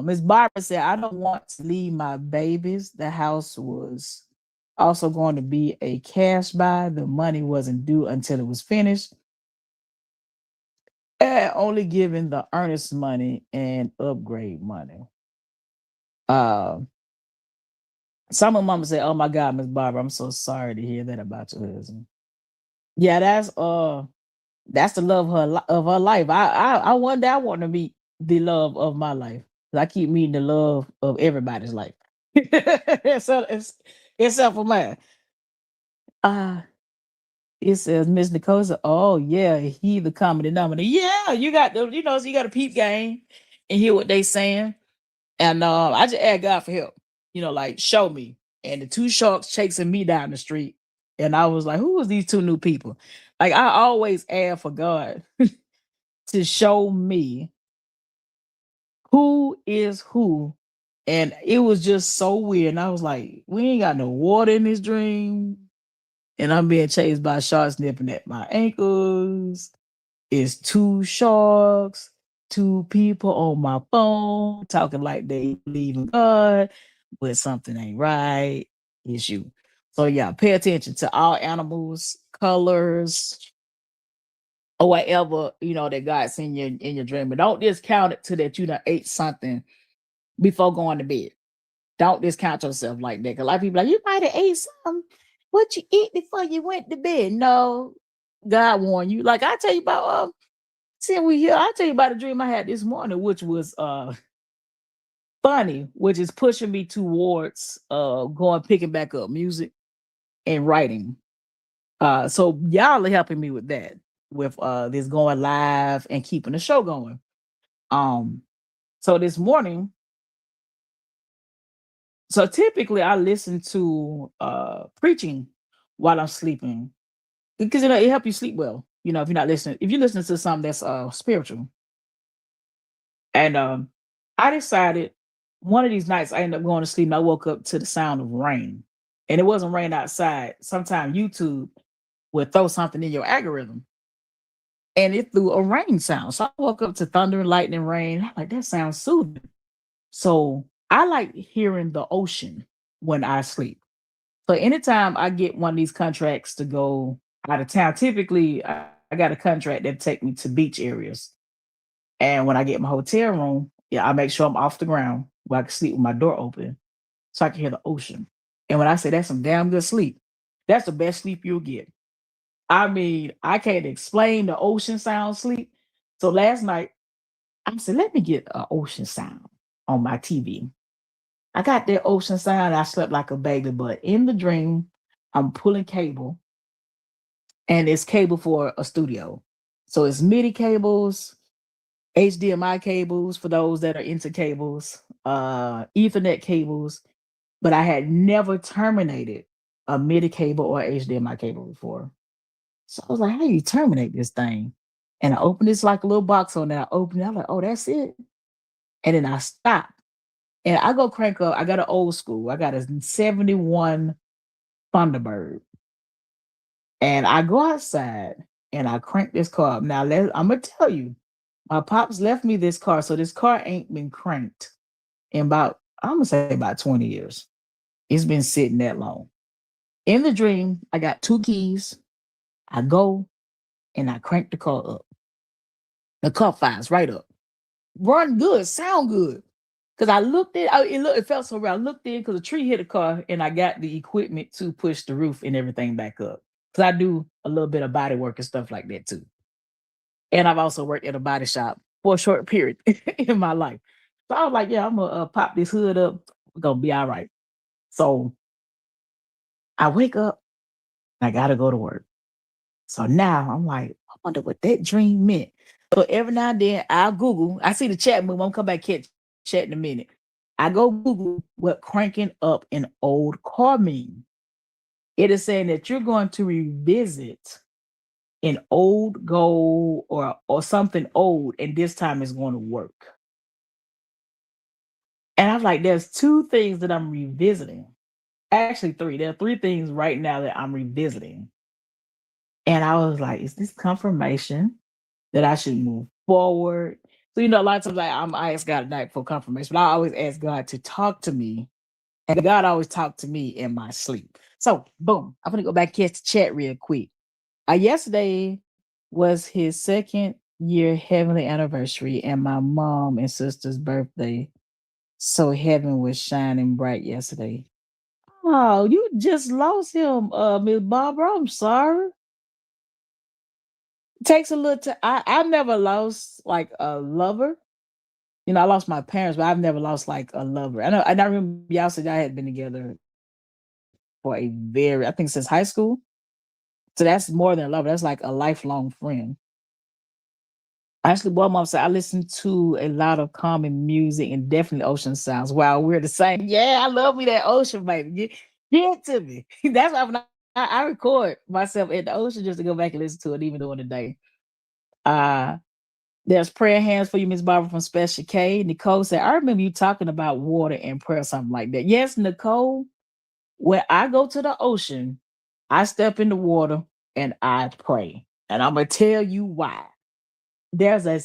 Speaker 1: Miss Barbara said, I don't want to leave my babies. The house was also going to be a cash buy. The money wasn't due until it was finished. And only giving the earnest money and upgrade money. Uh, some of mama said, oh my God, Miss Barbara, I'm so sorry to hear that about your husband. Yeah, that's the love of her life. I one day I want to meet the love of my life. 'Cause I keep meeting the love of everybody's life. Except for mine. Uh it says Miss Nicole said, "Oh yeah, he the common denominator." Yeah, you got the so you got a peep game and hear what they saying. And I just asked God for help. Like show me. And the two sharks chasing me down the street. And I was like, who was these two new people? Like I always ask for God to show me who is who. And it was just so weird. And I was like, we ain't got no water in this dream. And I'm being chased by sharks nipping at my ankles. It's two sharks, two people on my phone talking like they believe in God, but something ain't right. It's you. So yeah, pay attention to all animals, colors, or whatever that God sent you in your dream. But don't discount it to that you done ate something before going to bed. Don't discount yourself like that. Cause a lot of people like, you might have ate something. What you eat before you went to bed? No, God warned you. Like I tell you about see we here. I'll tell you about a dream I had this morning, which was funny, which is pushing me towards going picking back up music and writing. So y'all are helping me with that, with this going live and keeping the show going. Um, so this morning, so typically I listen to preaching while I'm sleeping because it helps you sleep well. If you're not listening, if you listen to something that's spiritual. And I decided one of these nights I ended up going to sleep and I woke up to the sound of rain. And it wasn't rain outside. Sometimes YouTube would throw something in your algorithm and it threw a rain sound. So I woke up to thunder and lightning rain. I'm like, that sounds soothing. So I like hearing the ocean when I sleep. So anytime I get one of these contracts to go out of town, typically I got a contract that take me to beach areas. And when I get my hotel room, yeah, I make sure I'm off the ground where I can sleep with my door open so I can hear the ocean. And when I say that's some damn good sleep, that's the best sleep you'll get. I mean, I can't explain the ocean sound sleep. So last night, I said, let me get an ocean sound on my TV. I got that ocean sound. I slept like a baby, but in the dream, I'm pulling cable and it's cable for a studio. So it's MIDI cables, HDMI cables for those that are into cables, Ethernet cables, but I had never terminated a MIDI cable or HDMI cable before. So I was like, how do you terminate this thing? And I opened this like a little box on there. I opened it. I'm like, oh, that's it. And then I stopped. And I go crank up. I got an old school. I got a 71 Thunderbird. And I go outside and I crank this car up. Now, I'm going to tell you, my pops left me this car. So this car ain't been cranked in about, I'm going to say about 20 years. It's been sitting that long. In the dream, I got two keys. I go and I crank the car up. The car fires right up. Run good, sound good. Cause I looked in, it felt so real. I looked in because a tree hit the car, and I got the equipment to push the roof and everything back up. Cause I do a little bit of body work and stuff like that too. And I've also worked at a body shop for a short period in my life. So I was like, yeah, I'm gonna pop this hood up. We're gonna be all right. So I wake up, and I gotta go to work. So now I'm like, I wonder what that dream meant. So every now and then I'll Google. I see the chat move. I'm gonna come back catch chat in a minute. I go Google what cranking up an old car mean. It is saying that you're going to revisit an old goal or something old, and this time it's going to work. And I'm like, there's two things that I'm revisiting. Actually, three. There are three things right now that I'm revisiting. And I was like, is this confirmation that I should move forward? So, a lot of times I ask God at night for confirmation, but I always ask God to talk to me. And God always talked to me in my sleep. So, boom, I'm going to go back here to chat real quick. Yesterday was his second year heavenly anniversary and my mom and sister's birthday. So, heaven was shining bright yesterday. Oh, you just lost him, Miss Barbara. I'm sorry. Takes a little time. I've never lost like a lover. You know, I lost my parents, but I've never lost like a lover. I know, and I remember y'all said y'all had been together for a very, I think since high school. So that's more than a lover. That's like a lifelong friend. Actually, one mom said I listen to a lot of calming music and definitely ocean sounds. Wow, we're the same. Yeah, I love me that ocean, baby. Get it to me. That's why when I record myself at the ocean just to go back and listen to it, even during the day. Uh, there's prayer hands for you, Miss Barbara from Special K. Nicole said, I remember you talking about water and prayer, something like that. Yes, Nicole, when I go to the ocean, I step in the water and I pray. And I'm gonna tell you why. There's a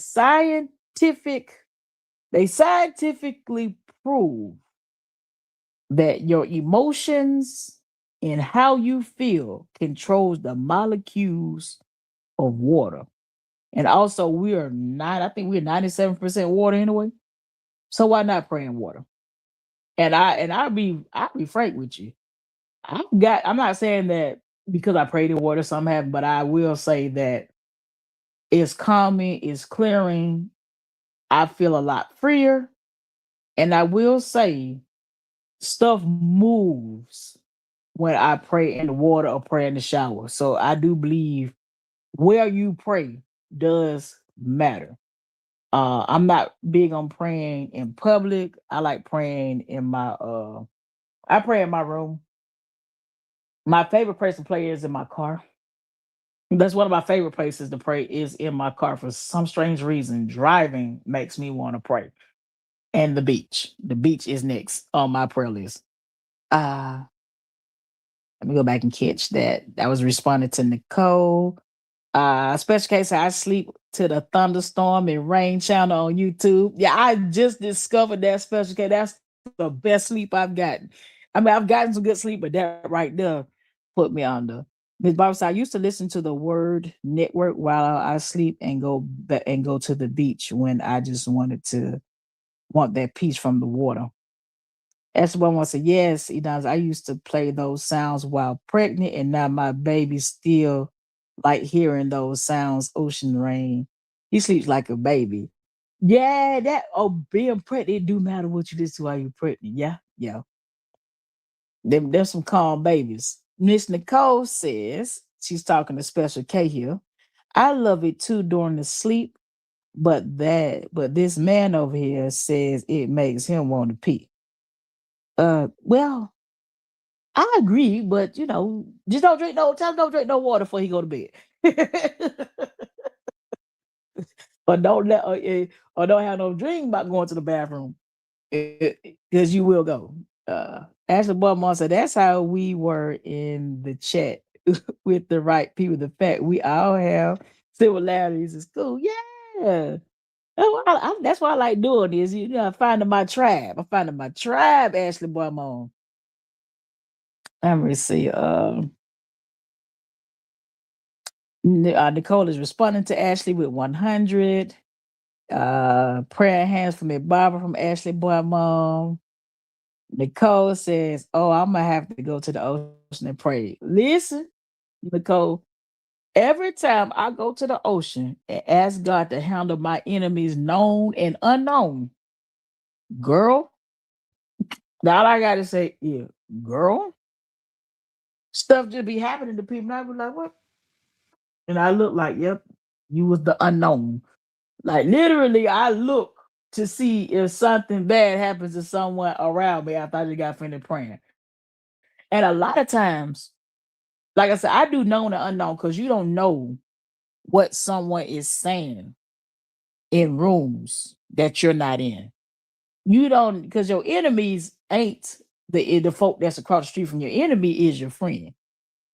Speaker 1: they scientifically prove that your emotions and how you feel controls the molecules of water. And also we are not, I think we're 97% water anyway. So why not pray in water? I'll be frank with you. I'm not saying that because I prayed in water something happened, but I will say that it's calming, it's clearing. I feel a lot freer. And I will say stuff moves when I pray in the water or pray in the shower. So I do believe where you pray does matter. I'm not big on praying in public. I like praying in my I pray in my room. My favorite place to pray is in my car. That's one of my favorite places to pray is in my car for some strange reason. Driving makes me want to pray. And the beach. The beach is next on my prayer list. Uh Let me go back and catch that. That was responding to Nicole. Special case, I sleep to the thunderstorm and rain channel on YouTube. Yeah, I just discovered that special case. That's the best sleep I've gotten. I mean, I've gotten some good sleep, but that right there put me on the. Miss Barbara said, I used to listen to the Word Network while I sleep and go to the beach when I just want that peace from the water. That's one wants to yes, he does. I used to play those sounds while pregnant, and now my baby still like hearing those sounds, ocean rain. He sleeps like a baby. Yeah, that being pregnant, it do matter what you listen to while you're pregnant. Yeah, yeah. There's some calm babies. Miss Nicole says she's talking to Special K here. I love it too during the sleep, but this man over here says it makes him want to pee. Well, I agree, but just don't drink no tell him don't drink no water before he go to bed. or don't let or don't have no dream about going to the bathroom. Because you will go. Ashley Butmore said that's how we were in the chat with the right people. The fact we all have similarities in school. Yeah. That's why I like doing this. Finding my tribe. I'm finding my tribe, Ashley Butmore. Let me see. Nicole is responding to Ashley with 100. Prayer hands from me, Barbara from Ashley Boy Mom. Nicole says, oh, I'm going to have to go to the ocean and pray. Listen, Nicole, every time I go to the ocean and ask God to handle my enemies known and unknown, girl, now all I got to say is, girl, stuff just be happening to people. And I be like, what? And I look like, yep, you was the unknown. Like literally, I look to see if something bad happens to someone around me after I just got finished praying. And a lot of times, like I said, I do known and unknown because you don't know what someone is saying in rooms that you're not in. You don't because your enemies ain't the folk that's across the street from your enemy is your friend.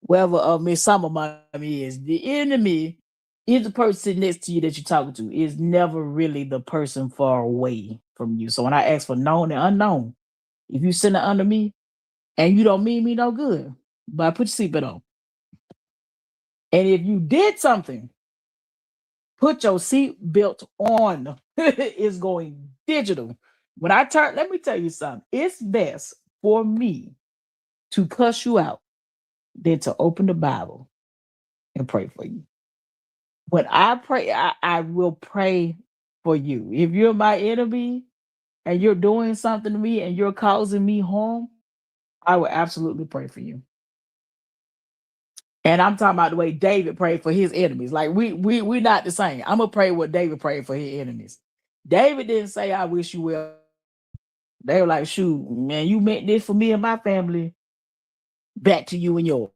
Speaker 1: Whoever Miss Summer Mommy is, the enemy is the person sitting next to you that you're talking to. Is never really the person far away from you. So when I ask for known and unknown, if you sitting under me and you don't mean me no good, but put your seatbelt on. And if you did something, put your seatbelt on. It's going digital. When I turn, let me tell you something. It's best for me to cuss you out than to open the Bible and pray for you. When I pray, I will pray for you. If you're my enemy and you're doing something to me and you're causing me harm, I will absolutely pray for you. And I'm talking about the way David prayed for his enemies. Like we not the same. I'm gonna pray what David prayed for his enemies. David didn't say, "I wish you well." They were like, "Shoot, man, you meant this for me and my family. Back to you and yours."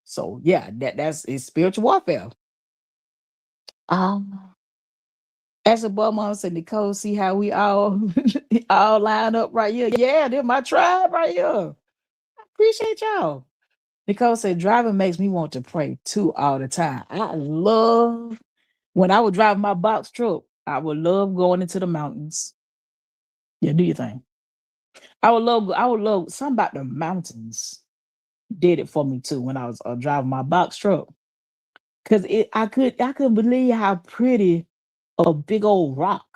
Speaker 1: So yeah, that's it's spiritual warfare. Um, as a Beaumont and Nicole, see how we all all line up right here. Yeah, they're my tribe right here. Appreciate y'all. Nicole said driving makes me want to pray too all the time. I love when I would drive my box truck, I would love going into the mountains. Yeah, do your thing. I would love something about the mountains did it for me too when I was driving my box truck. Cause I couldn't believe how pretty a big old rock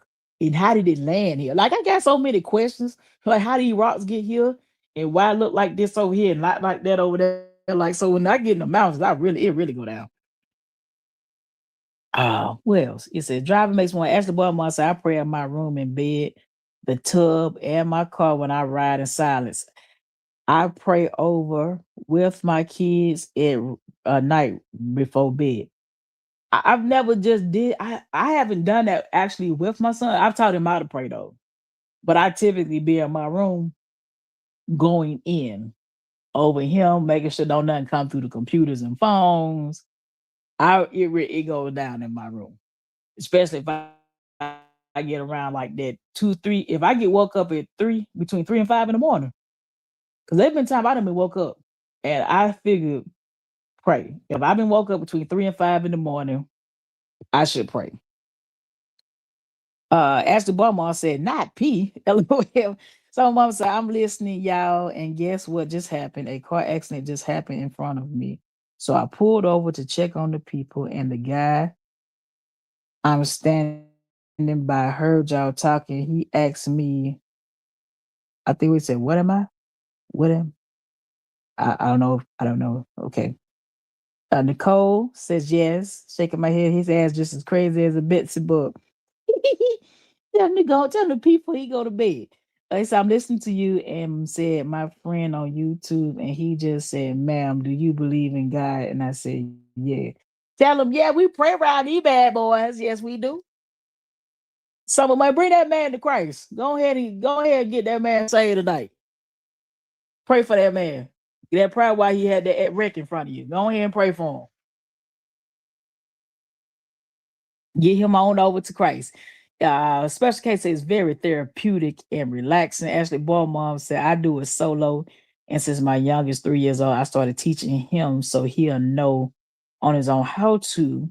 Speaker 1: and how did it land here? Like I got so many questions. Like how these rocks get here and why it look like this over here and not like that over there. Like so when I get in the mountains, it really go down. What else? It said driving makes me want to ask the boy once I pray in my room in bed, the tub, and my car when I ride in silence. I pray over with my kids at night before bed. I've never just did. I haven't done that actually with my son. I've taught him how to pray though, but I typically be in my room going in over him, making sure don't nothing come through the computers and phones. It goes down in my room, especially if I get around like that 2, 3. If I get woke up at 3 between 3 and 5 in the morning, because there's been time I done been woke up, and I figured pray. If I've been woke up between 3 and 5 in the morning, I should pray. Ashley Barmore said, not P. LOL. So mom said, I'm listening, y'all. And guess what just happened? A car accident just happened in front of me. So I pulled over to check on the people, and the guy I'm standing by heard y'all talking. He asked me, I think we said, what am I? What am I don't know. I don't know. Okay. Nicole says yes, shaking my head. His ass just as crazy as a Betsy book. Tell the people he go to bed. I said, I'm listening to you and said my friend on YouTube, and he just said, ma'am, do you believe in God? And I said, yeah. Tell him, yeah, we pray around these bad boys. Yes, we do. Someone might bring that man to Christ. Go ahead and get that man saved tonight. Pray for that man. That prayer why he had that wreck in front of you. Go ahead and pray for him. Get him on over to Christ. Special case is very therapeutic and relaxing. Ashley Boy said, I do it solo. And since my youngest 3 years old, I started teaching him so he'll know on his own how to.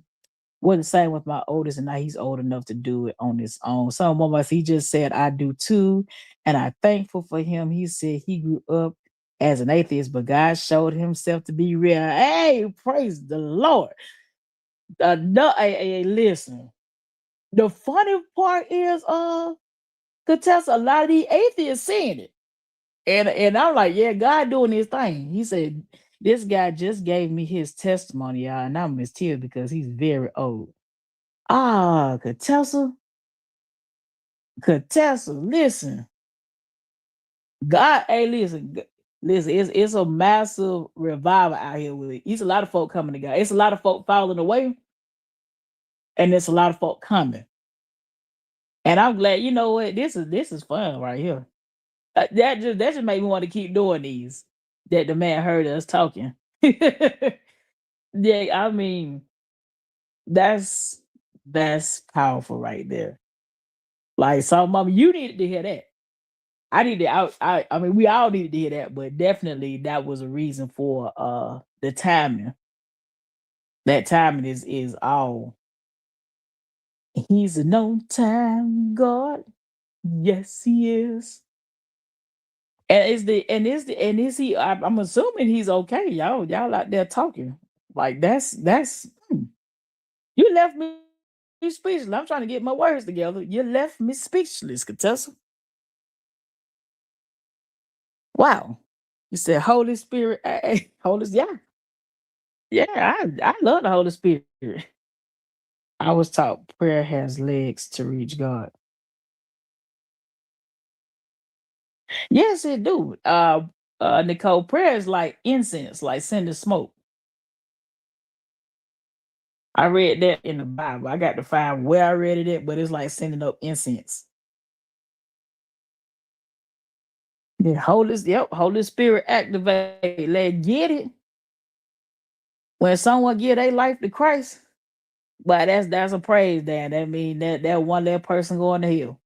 Speaker 1: Wasn't the same with my oldest, and now he's old enough to do it on his own. Some moments he just said, I do too. And I'm thankful for him. He said he grew up as an atheist, but God showed himself to be real. Hey, praise the Lord. No, hey, listen. The funny part is, could tell a lot of these atheists saying it. And I'm like, yeah, God doing his thing. He said, this guy just gave me his testimony, y'all, and I'm his tears because he's very old. Katessa, listen. God, hey, listen, it's a massive revival out here with it. It's a lot of folk coming to God. It's a lot of folk falling away, and it's a lot of folk coming. And I'm glad, you know what? This is fun right here. That just made me want to keep doing these. That the man heard us talking. Yeah, I mean, that's that's powerful right there. Like so, mama, you needed to hear that. I need to. I mean, we all needed to hear that, but definitely that was a reason for the timing. That timing is all. He's a no time God. Yes, he is. And is he? I'm assuming he's okay. Y'all out there talking like that's. You left me speechless. I'm trying to get my words together. You left me speechless, Contessa. Wow. You said Holy Spirit, Holy, yeah. Yeah, I love the Holy Spirit. I was taught prayer has legs to reach God. Yes, it do. Nicole, prayer is like incense, like sending smoke. I read that in the Bible. I got to find where I read it at, but it's like sending up incense. Holy Spirit activate. Let get it. When someone give their life to Christ, but that's a praise, Dan. That mean that one that person going to hell.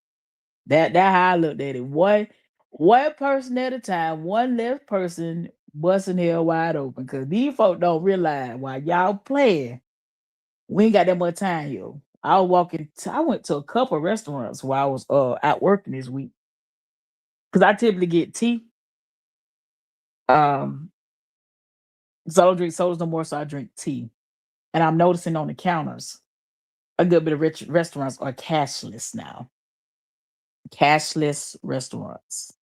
Speaker 1: That how I looked at it. One person at a time, one less person busting hell wide open. Cause these folk don't realize while y'all playing, we ain't got that much time here. I went to a couple of restaurants while I was out working this week. Cause I typically get tea. Um so I don't drink sodas no more, so I drink tea. And I'm noticing on the counters, a good bit of rich restaurants are cashless now. Cashless restaurants.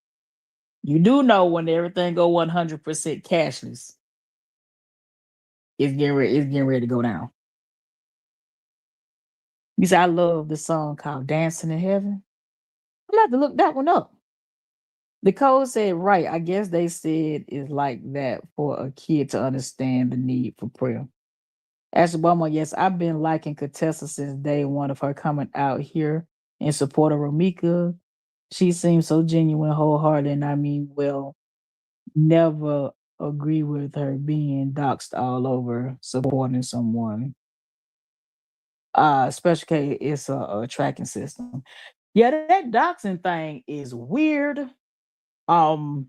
Speaker 1: You do know when everything go 100% cashless, it's getting ready to go down. You say I love the song called Dancing in Heaven. I'm gonna have to look that one up. The code said right. I guess they said it's like that for a kid to understand the need for prayer. Ashley Bowman, yes, I've been liking Contessa since day one of her coming out here in support of Ramika. She seems so genuine, wholehearted, and I mean, well, never agree with her being doxxed all over supporting someone. Special K is a tracking system. Yeah, that doxing thing is weird. Um,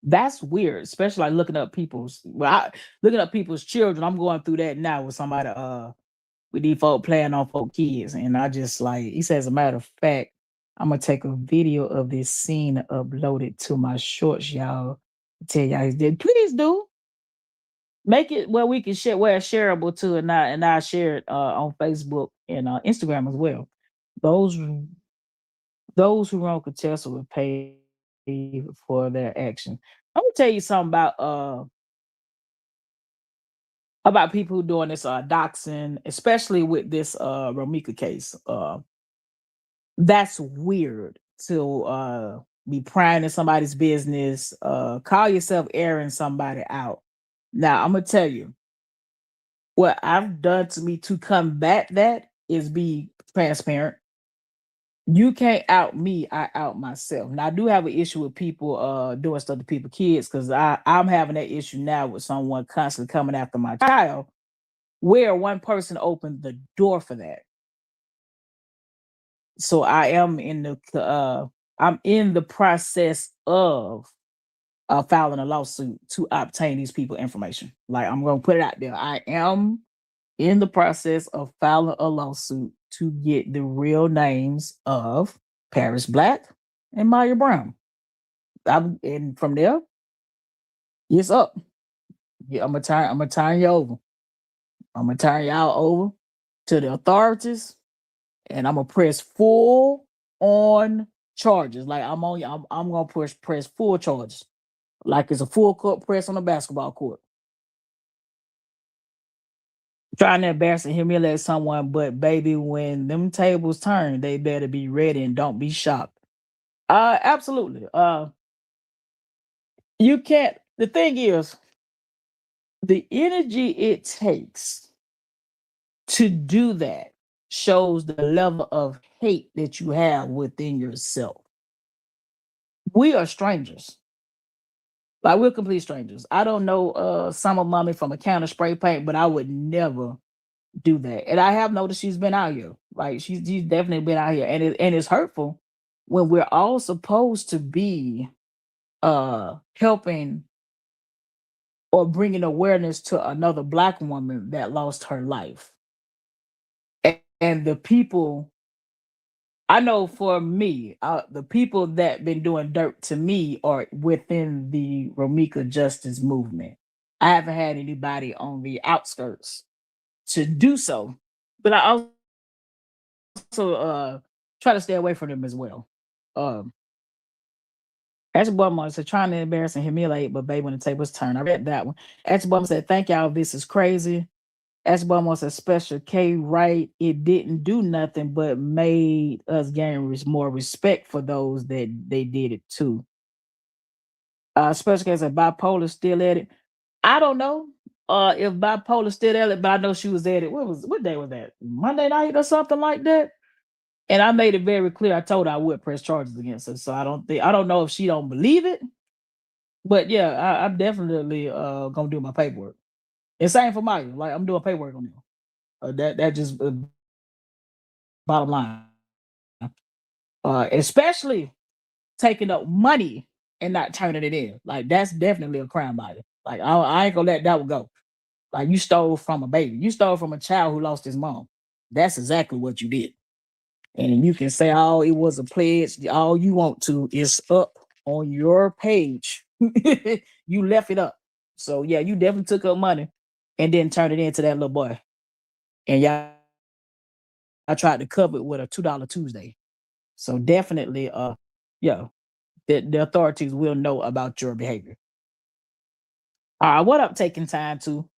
Speaker 1: that's weird, especially like looking up people's children. I'm going through that now with somebody with these folk playing on folk kids. And I just like he says, a matter of fact, I'm gonna take a video of this scene and upload it to my shorts, y'all. Tell y'all he's dead. Please do. Make it where we can share where it's shareable too, and I share it on Facebook and Instagram as well. Those those who wrong contest will pay for their action. I'm gonna tell you something about people who doing this doxing, especially with this Romika case. That's weird to be prying in somebody's business, call yourself airing somebody out. Now I'm gonna tell you what I've done to me to combat that is be transparent. You can't out me, I out myself. Now I do have an issue with people doing stuff to people kids because I'm having that issue now with someone constantly coming after my child, where one person opened the door for that. So I'm in the process of filing a lawsuit to obtain these people information. Like I'm gonna put it out there. I am in the process of filing a lawsuit to get the real names of Paris Black and Maya Brown. And from there, it's up. Yeah, I'm gonna turn you over. I'm gonna turn y'all over to the authorities, and I'm gonna press full on charges. Like I'm gonna press full charges, like it's a full court press on a basketball court. Trying to embarrass and humiliate someone, but baby, when them tables turn, they better be ready and don't be shocked. Absolutely. You can't. The thing is, the energy it takes to do that shows the level of hate that you have within yourself. We are strangers. Like we're complete strangers. I don't know Summer Mommy from a can of spray paint, but I would never do that. And I have noticed she's been out here. Like she's definitely been out here, and it's hurtful when we're all supposed to be helping or bringing awareness to another black woman that lost her life. And the people I know for me, the people that been doing dirt to me are within the Romika justice movement. I haven't had anybody on the outskirts to do so, but I also try to stay away from them as well. Um, Ashley Bournemore said, trying to embarrass and humiliate, but babe, when the tables turn. I read that one. Ashley Bournemore said, thank y'all. This is crazy. Ashley Bournemore said, special K, right? It didn't do nothing, but made us gain more respect for those that they did it too. Special K said, bipolar still at it. I don't know if bipolar still at it, but I know she was at it. What day was that? Monday night or something like that. And I made it very clear. I told her I would press charges against her. So I don't know if she don't believe it. But yeah, I'm definitely gonna do my paperwork. And same for Maya. Like I'm doing paperwork on them. That just bottom line. Especially taking up money and not turning it in. Like that's definitely a crime, Maya. Like I ain't gonna let that one go. Like you stole from a baby. You stole from a child who lost his mom. That's exactly what you did. And you can say, oh, it was a pledge. All you want to is up on your page. You left it up. So yeah, you definitely took up money and then turned it into that little boy. And y'all I tried to cover it with a $2 Tuesday. So definitely yeah, the authorities will know about your behavior. All right, what up taking time to?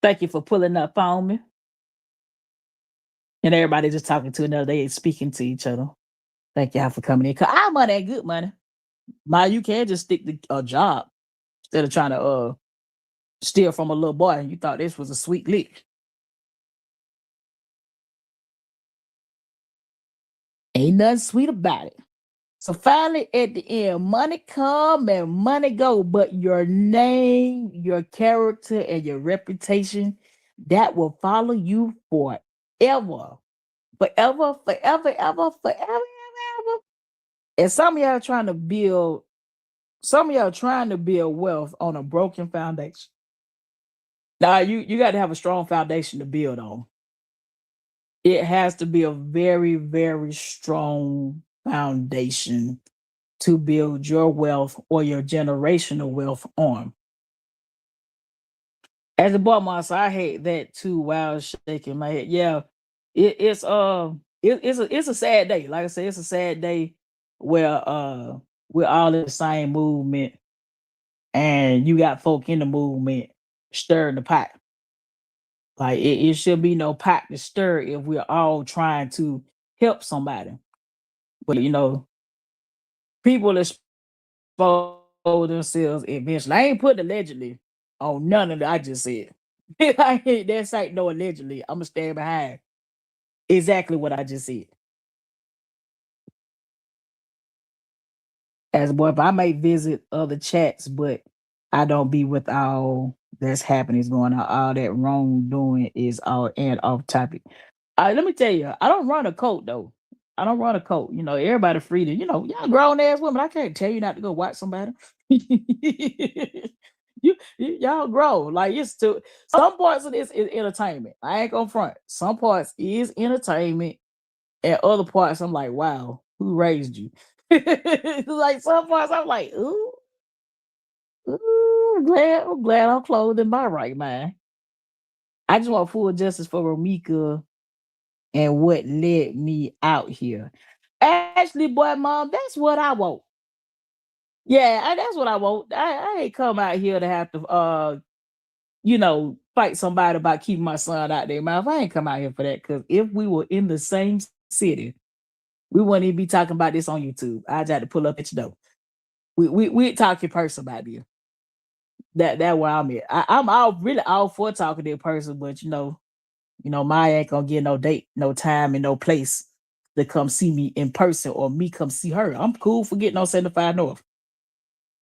Speaker 1: Thank you for pulling up on me. And everybody just talking to another, they ain't speaking to each other. Thank y'all for coming in. Cause our money ain't good money. My, you can just stick to a job instead of trying to steal from a little boy. You thought this was a sweet lick. Ain't nothing sweet about it. So finally, at the end, money come and money go, but your name, your character, and your reputation that will follow you forever, forever, forever, ever, forever, ever. And some of y'all trying to build wealth on a broken foundation. Now you got to have a strong foundation to build on. It has to be a very, very strong foundation to build your wealth or your generational wealth on. As a boy monster, I hate that too. While shaking my head, yeah, it's a sad day. Like I said, it's a sad day where we're all in the same movement, and you got folk in the movement stirring the pot. Like it should be no pot to stir if we're all trying to help somebody. But people expose themselves eventually. I ain't putting allegedly on none of that I just said. That's ain't no allegedly. I'm gonna stand behind exactly what I just said. As a boy, if I may visit other chats, but I don't be with all that's happening is going on. All that wrongdoing is all and off topic. Let me tell you, I don't run a cult though. I don't run a cult. Everybody free to, y'all grown ass women. I can't tell you not to go watch somebody. Y'all grow. Like it's too some parts of this is entertainment. I ain't gonna front. Some parts is entertainment, and other parts I'm like, wow, who raised you? Like some parts I'm like, ooh, I'm glad I'm clothed in my right mind. I just want full justice for Romika and what led me out here. Ashley, boy, mom, that's what I want. Yeah, that's what I want. I ain't come out here to have to fight somebody about keeping my son out their mouth. I ain't come out here for that. Cause if we were in the same city, we wouldn't even be talking about this on YouTube. I just had to pull up at your door. We talk in person about this. That where I'm at. I'm all for talking to a person, but Maya ain't gonna get no date, no time, and no place to come see me in person or me come see her. I'm cool for getting on 75 North.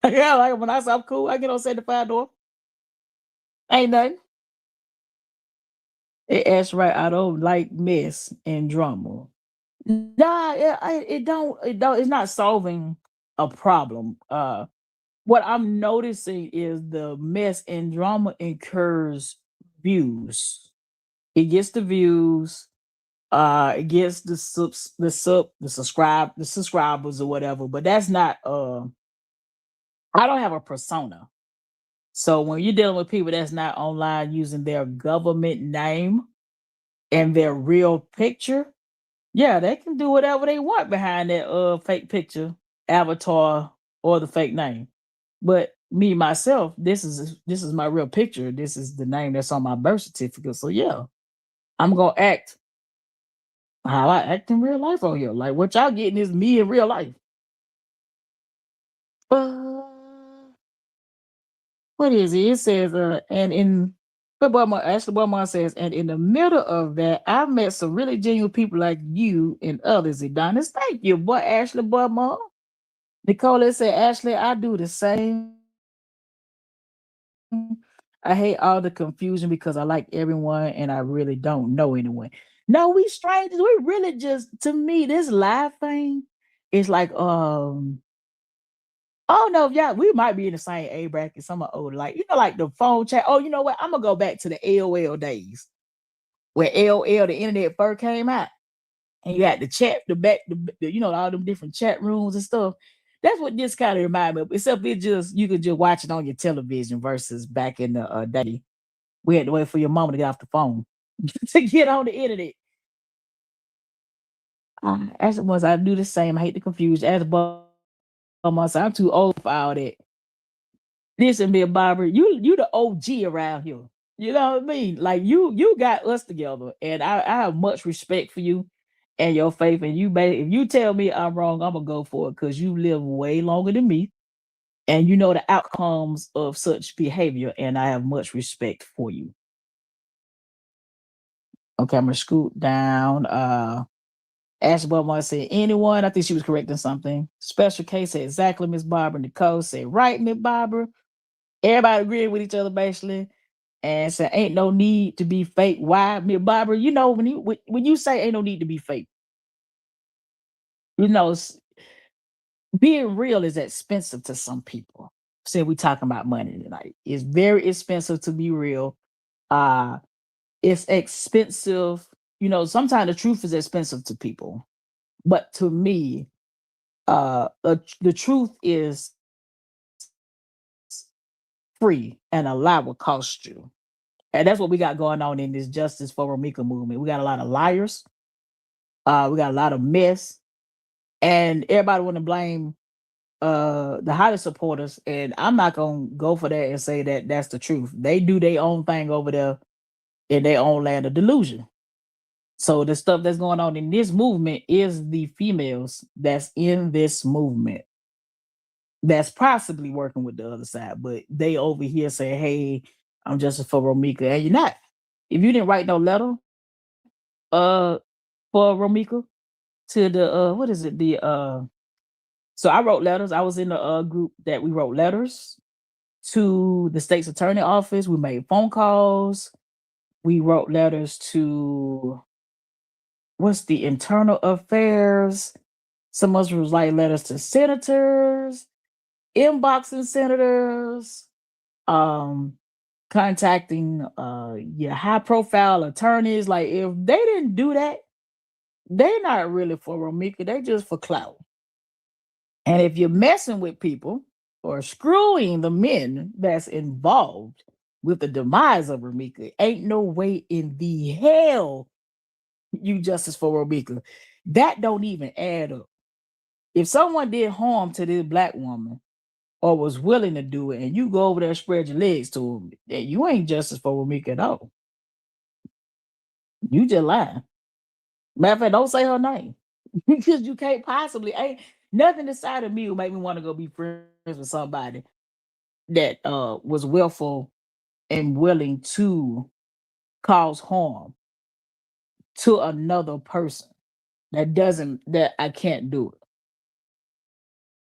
Speaker 1: Yeah, like when I say I'm cool, I get on 75 North. Ain't nothing. That's right. I don't like mess and drama. Nah, it don't. It's not solving a problem. What I'm noticing is the mess and drama incurs views. It gets the views. It gets the subscribers or whatever. But that's not. I don't have a persona. So when you're dealing with people that's not online using their government name and their real picture, yeah, they can do whatever they want behind that fake picture. avatar or the fake name. But me myself, this is my real picture. This is the name that's on my birth certificate. So yeah, I'm gonna act how I act in real life on here. Like what y'all getting is me in real life. Uh, what is it? It says, and in but Ashley Bubba says, and in the middle of that, I've met some really genuine people like you and others, Eddonis. Thank you, boy, Ashley Bubba. Nicole said, Ashley, I do the same. I hate all the confusion because I like everyone and I really don't know anyone. No, we strangers. We really just, to me, this live thing is like, I don't know if y'all, we might be in the same A bracket. Some are older, like like the phone chat. Oh, you know what? I'm gonna go back to the AOL days where AOL, the internet first came out, and you had the chat, all them different chat rooms and stuff. That's what this kind of remind me of. Except it just you could just watch it on your television versus back in the day, we had to wait for your mama to get off the phone to get on the internet. As it was, I do the same. I hate the confusion. As above myself, I'm too old for all that. Listen, Bill Barber, you the OG around here. You know what I mean? Like you got us together, and I have much respect for you and your faith. And if you tell me I'm wrong, I'm gonna go for it because you live way longer than me, and you know the outcomes of such behavior. And I have much respect for you. Okay, I'm gonna scoot down. Ashley Bubba said, anyone? I think she was correcting something. Special case said, exactly, Miss Barbara. Nicole said, right, Miss Barbara. Everybody agreeing with each other, basically. And said, ain't no need to be fake. Why, Miss Barbara? When you say ain't no need to be fake, you know, being real is expensive to some people. Say we talking about money tonight. It's very expensive to be real. Uh, it's expensive. Sometimes the truth is expensive to people. But to me, the truth is free and a lie will cost you. And that's what we got going on in this Justice for Ramika movement. We got a lot of liars. We got a lot of mess. And everybody want to blame the highest supporters. And I'm not gonna go for that and say that that's the truth. They do their own thing over there in their own land of delusion. So the stuff that's going on in this movement is the females that's in this movement that's possibly working with the other side, but they over here say, "Hey, I'm justice for Romika," and you're not. If you didn't write no letter, for Romika to the what is it? So I wrote letters. I was in the group that we wrote letters to the state's attorney office. We made phone calls. We wrote letters to what's the internal affairs. Some of us was like letters to senators, inboxing senators, um contacting your high profile attorneys. Like if they didn't do that, they're not really for Romika, they just for clout. And if you're messing with people or screwing the men that's involved with the demise of Romika, ain't no way in the hell you justice for Romika. That don't even add up. If someone did harm to this black woman or was willing to do it, and you go over there and spread your legs to them, you ain't justice for Ramika at all. You just lying. Matter of fact, don't say her name because you can't possibly ain't nothing inside of me will make me want to go be friends with somebody that was willful and willing to cause harm to another person. That I can't do it.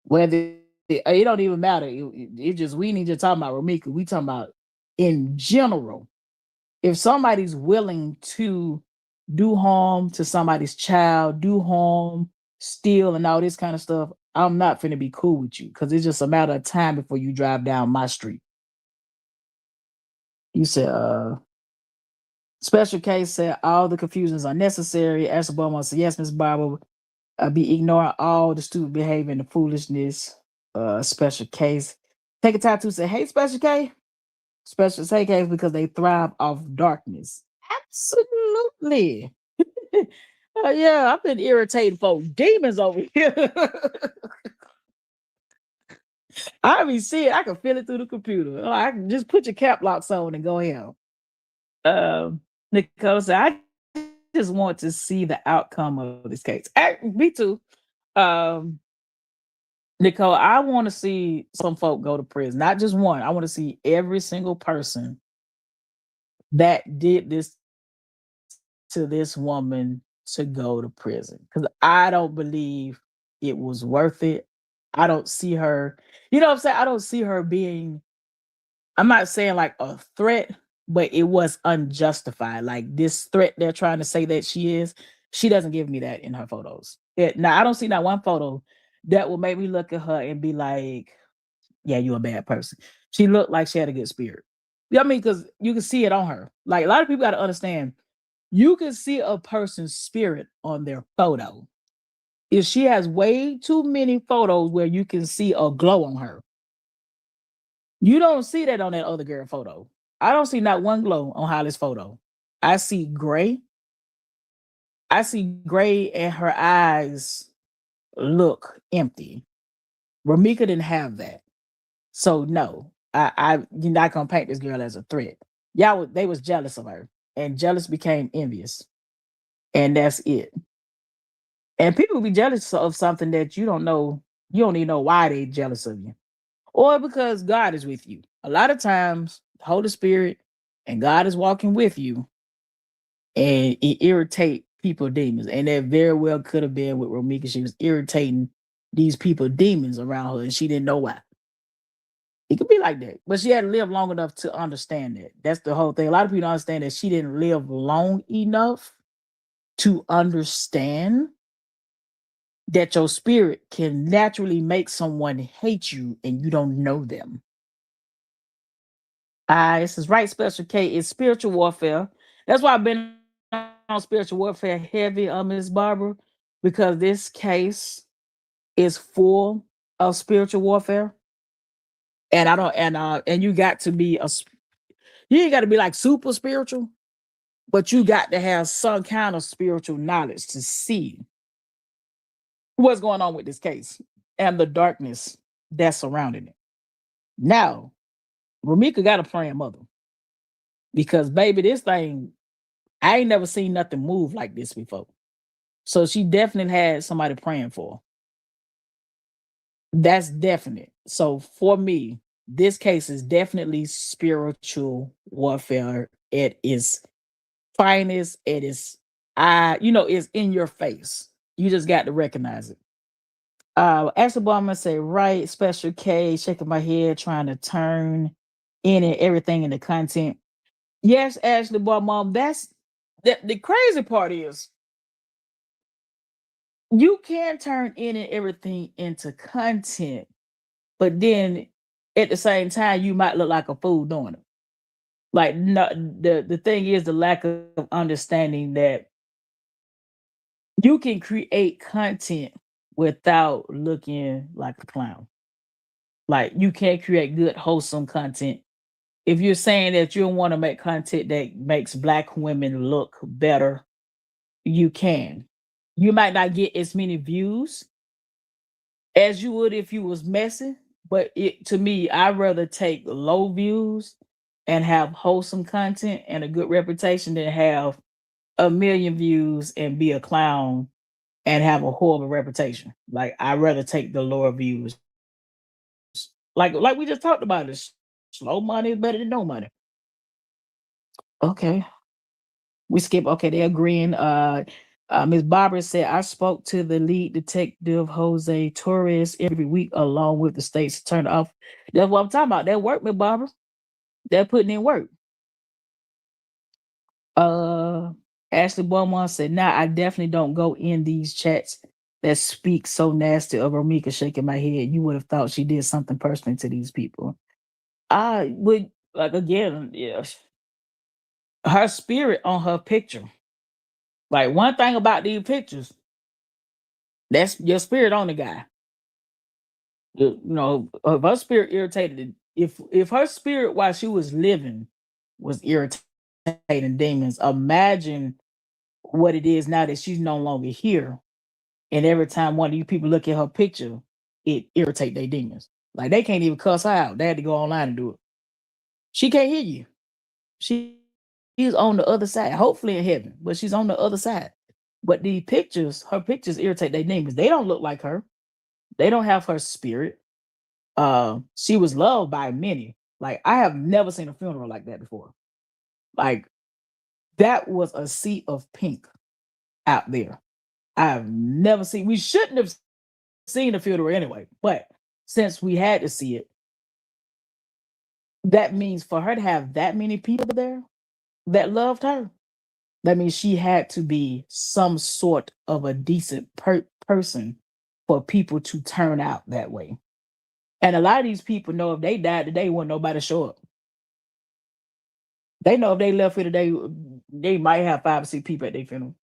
Speaker 1: Whether it don't even matter. It just we need to talk about Ramika. We talking about in general. If somebody's willing to do harm to somebody's child, do harm, steal, and all this kind of stuff, I'm not finna be cool with you because it's just a matter of time before you drive down my street. You said, special case said all the confusions are necessary. As Obama said, yes, Miss Barber, be ignoring all the stupid behavior and the foolishness. Special case. Take a time to say, hey, special K. Special case because they thrive off darkness. Absolutely. Yeah, I've been irritated for demons over here. I be seeing, I can feel it through the computer. Oh, I can just put your cap locks on and go ahead. Nicole said, I just want to see the outcome of this case. Me too. Um, Nicole, I want to see some folk go to prison, not just one. I want to see every single person that did this to this woman to go to prison because I don't believe it was worth it. I don't see her, you know what I'm saying? I don't see her being, I'm not saying like a threat, but it was unjustified. Like this threat they're trying to say that she doesn't give me that in her photos. Now, I don't see not one photo that will make me look at her and be like, yeah, you're a bad person. She looked like she had a good spirit. Yeah, I mean, because you can see it on her. Like a lot of people got to understand, you can see a person's spirit on their photo. If she has way too many photos where you can see a glow on her, you don't see that on that other girl photo. I don't see not one glow on Holly's photo. I see gray. I see gray and her eyes look empty. Ramika didn't have that. So no, you're not gonna paint this girl as a threat. They was jealous of her, and jealous became envious, and that's it. And people be jealous of something that you don't know. You don't even know why they jealous of you, or because God is with you. A lot of times, the Holy Spirit and God is walking with you, and it irritate people demons, and that very well could have been with Romika. She was irritating these people demons around her, and she didn't know why. It could be like that. But she hadn't lived long enough to understand that. That's the whole thing. A lot of people don't understand that she didn't live long enough to understand that your spirit can naturally make someone hate you and you don't know them. This is right, Special K. It's spiritual warfare. That's why I've been on spiritual warfare heavy on Miss Barbara, because this case is full of spiritual warfare. And I don't and you got to be you ain't got to be like super spiritual, but you got to have some kind of spiritual knowledge to see what's going on with this case and the darkness that's surrounding it. Now, Ramika got a praying mother because, baby, this thing, I ain't never seen nothing move like this before. So she definitely had somebody praying for her. That's definite. So for me, this case is definitely spiritual warfare. It is finest. It is, it's in your face. You just got to recognize it. Ashley Bowman say, right, Special K, shaking my head, trying to turn in and everything in the content. Yes, Ashley Bowman, that's the crazy part is you can turn in and everything into content, but then at the same time, you might look like a fool doing it. Like, no, the thing is the lack of understanding that you can create content without looking like a clown. Like you can't create good, wholesome content. If you're saying that you want to make content that makes black women look better, you can. You might not get as many views as you would if you was messy, but to me, I'd rather take low views and have wholesome content and a good reputation than have a million views and be a clown and have a horrible reputation. Like I'd rather take the lower views. Like we just talked about it. Slow money is better than no money. Okay. We skip. Okay, they're agreeing. Miss Barbara said I spoke to the lead detective Jose Torres every week along with the state's attorney off. That's what I'm talking about. That work, Miss Barbara. They're putting in work. Uh Ashley Beaumont said, nah, I definitely don't go in these chats that speak so nasty of Romika shaking my head. You would have thought she did something personally to these people. I would like again, yeah. Her spirit on her picture. Like one thing about these pictures, that's your spirit on the guy. If her spirit irritated, if her spirit while she was living was irritating demons, imagine what it is now that she's no longer here. And every time one of you people look at her picture, it irritate their demons. Like they can't even cuss her out. They had to go online and do it. She can't hear you. She's on the other side, hopefully in heaven, but she's on the other side. But the pictures, her pictures irritate their demons. They don't look like her. They don't have her spirit. She was loved by many. Like I have never seen a funeral like that before. Like that was a sea of pink out there. I've never seen. We shouldn't have seen the funeral anyway, but since we had to see it, that means for her to have that many people there that loved her, that means she had to be some sort of a decent person for people to turn out that way. And a lot of these people know if they died today, wouldn't nobody show up. They know if they left here today, they might have 5 or 6 people at their funeral.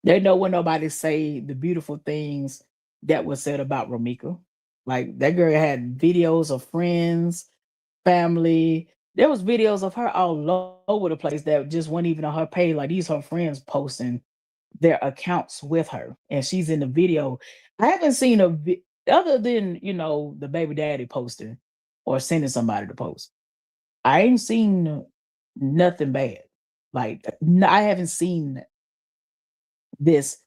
Speaker 1: They know when nobody say the beautiful things that was said about Romika. Like that girl had videos of friends, family. There was videos of her all over the place that just weren't even on her page. Like these her friends posting their accounts with her, and she's in the video. I haven't seen other than the baby daddy posting or sending somebody to post. I ain't seen nothing bad. Like I haven't seen this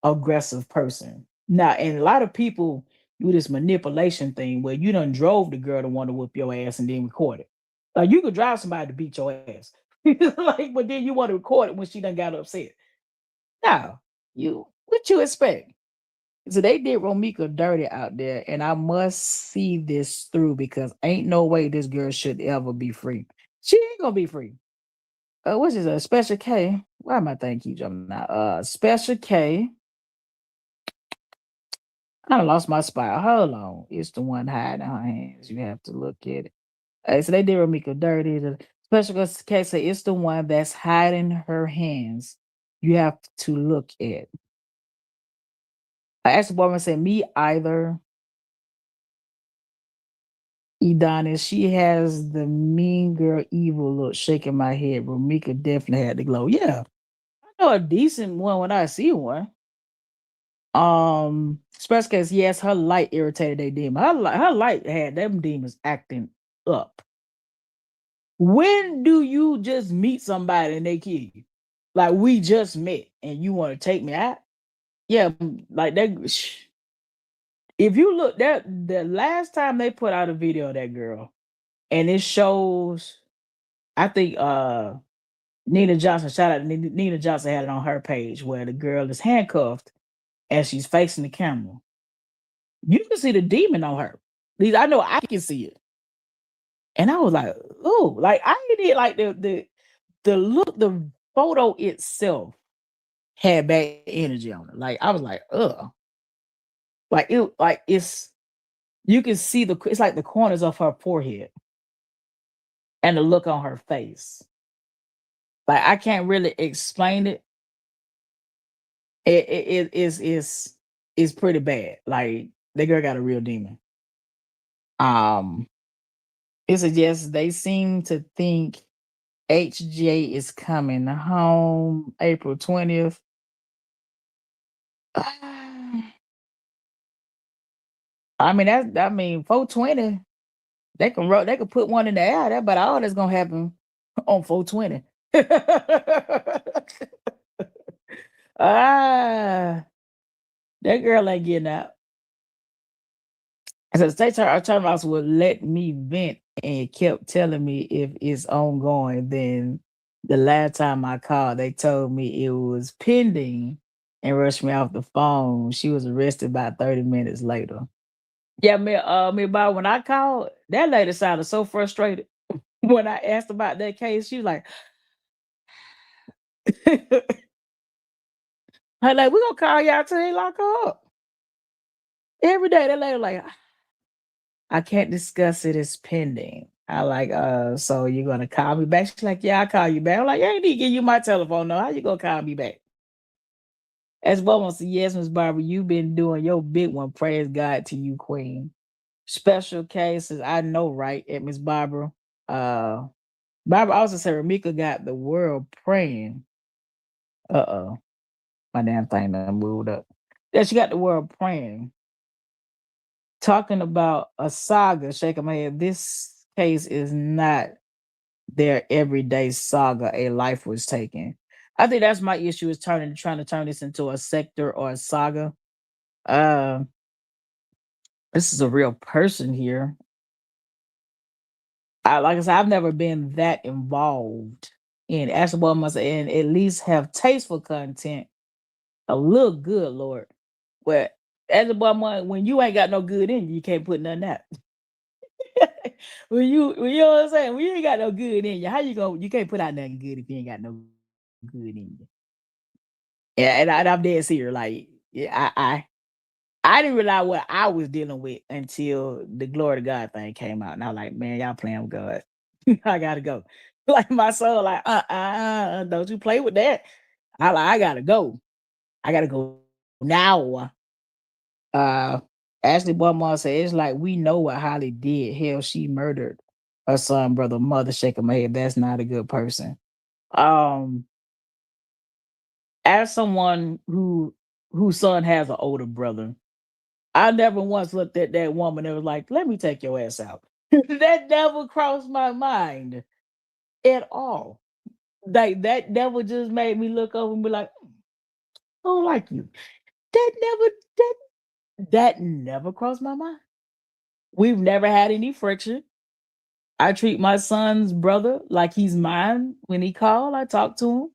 Speaker 1: aggressive person. Now, and a lot of people do this manipulation thing where you done drove the girl to want to whoop your ass and then record it. Like you could drive somebody to beat your ass. Like, but then you want to record it when she done got upset. No, what you expect? So they did Romika dirty out there, and I must see this through because ain't no way this girl should ever be free. She ain't gonna be free. Which is a special K. Why my thing keep jumping out? Special K. I done lost my spot. Hold on. It's the one hiding her hands. You have to look at it. So they did Ramika dirty. The special case say it's the one that's hiding her hands. You have to look at. I asked the woman, said, me either. Eddonis, she has the mean girl evil look shaking my head. Ramika definitely had the glow. Yeah. I know a decent one when I see one. Special case, yes, her light irritated they demon. Her light had them demons acting up. When do you just meet somebody and they kill you? Like we just met and you want to take me out? Yeah, like that. If you look that the last time they put out a video of that girl, and it shows, I think Nina Johnson, shout out to Nina Johnson had it on her page where the girl is handcuffed and she's facing the camera. You can see the demon on her. At least I know I can see it. And I was like, oh, like I did like the look, the photo itself had bad energy on it. Like I was like, ugh. It's you can see it's like the corners of her forehead and the look on her face. Like I can't really explain it. It's pretty bad. Like the girl got a real demon. Um, it suggests they seem to think HJ is coming home April 20th. I mean 420. They can put one in the air. That but all that's gonna happen on 420. Ah, that girl ain't getting out. I said the state attorney officer would let me vent and kept telling me if it's ongoing. Then the last time I called, they told me it was pending and rushed me off the phone. She was arrested about 30 minutes later. Yeah, me about when I called, that lady sounded so frustrated when I asked about that case. She was like, "Hey, like, we gonna call y'all till they lock her up." Every day that lady like, I can't discuss it, it's pending. I like, so you're gonna call me back? She's like, yeah, I'll call you back. I'm like, I ain't need to give you my telephone no. How you gonna call me back? As well said, yes, Miss Barbara, you've been doing your big one. Praise God to you, Queen. Special cases, I know, right? At Miss Barbara. Uh Barbara also said Ramika got the world praying. Uh-oh. My damn thing done moved up. Yeah, she got the world praying. talking about a saga, shaking my head. This case is not their everyday saga. A life was taken. I think that's my issue is trying to turn this into a sector or a saga. Uh, this is a real person here. Like I said, I've never been that involved in Astro must and at least have tasteful content. A little good, Lord. Well, Astro when you ain't got no good in you, you can't put nothing out. When you know what I'm saying, when you ain't got no good in you, how you go? You can't put out nothing good if you ain't got no good in you. Yeah, and I'm dead serious. Like, yeah, I didn't realize what I was dealing with until the glory to God thing came out, and I was like, man, y'all playing with God. I gotta go. Like my soul, like, don't you play with that. I gotta go. I gotta go now. Uh Ashley Barmore said it's like we know what Holly did. Hell, she murdered her son, brother, mother, shaking my head. That's not a good person. Um, as someone whose son has an older brother, I never once looked at that woman and was like, let me take your ass out. That never crossed my mind at all. Like that never just made me look over and be like, I don't like you. That never that that never crossed my mind. We've never had any friction. I treat my son's brother like he's mine. When he called, I talk to him.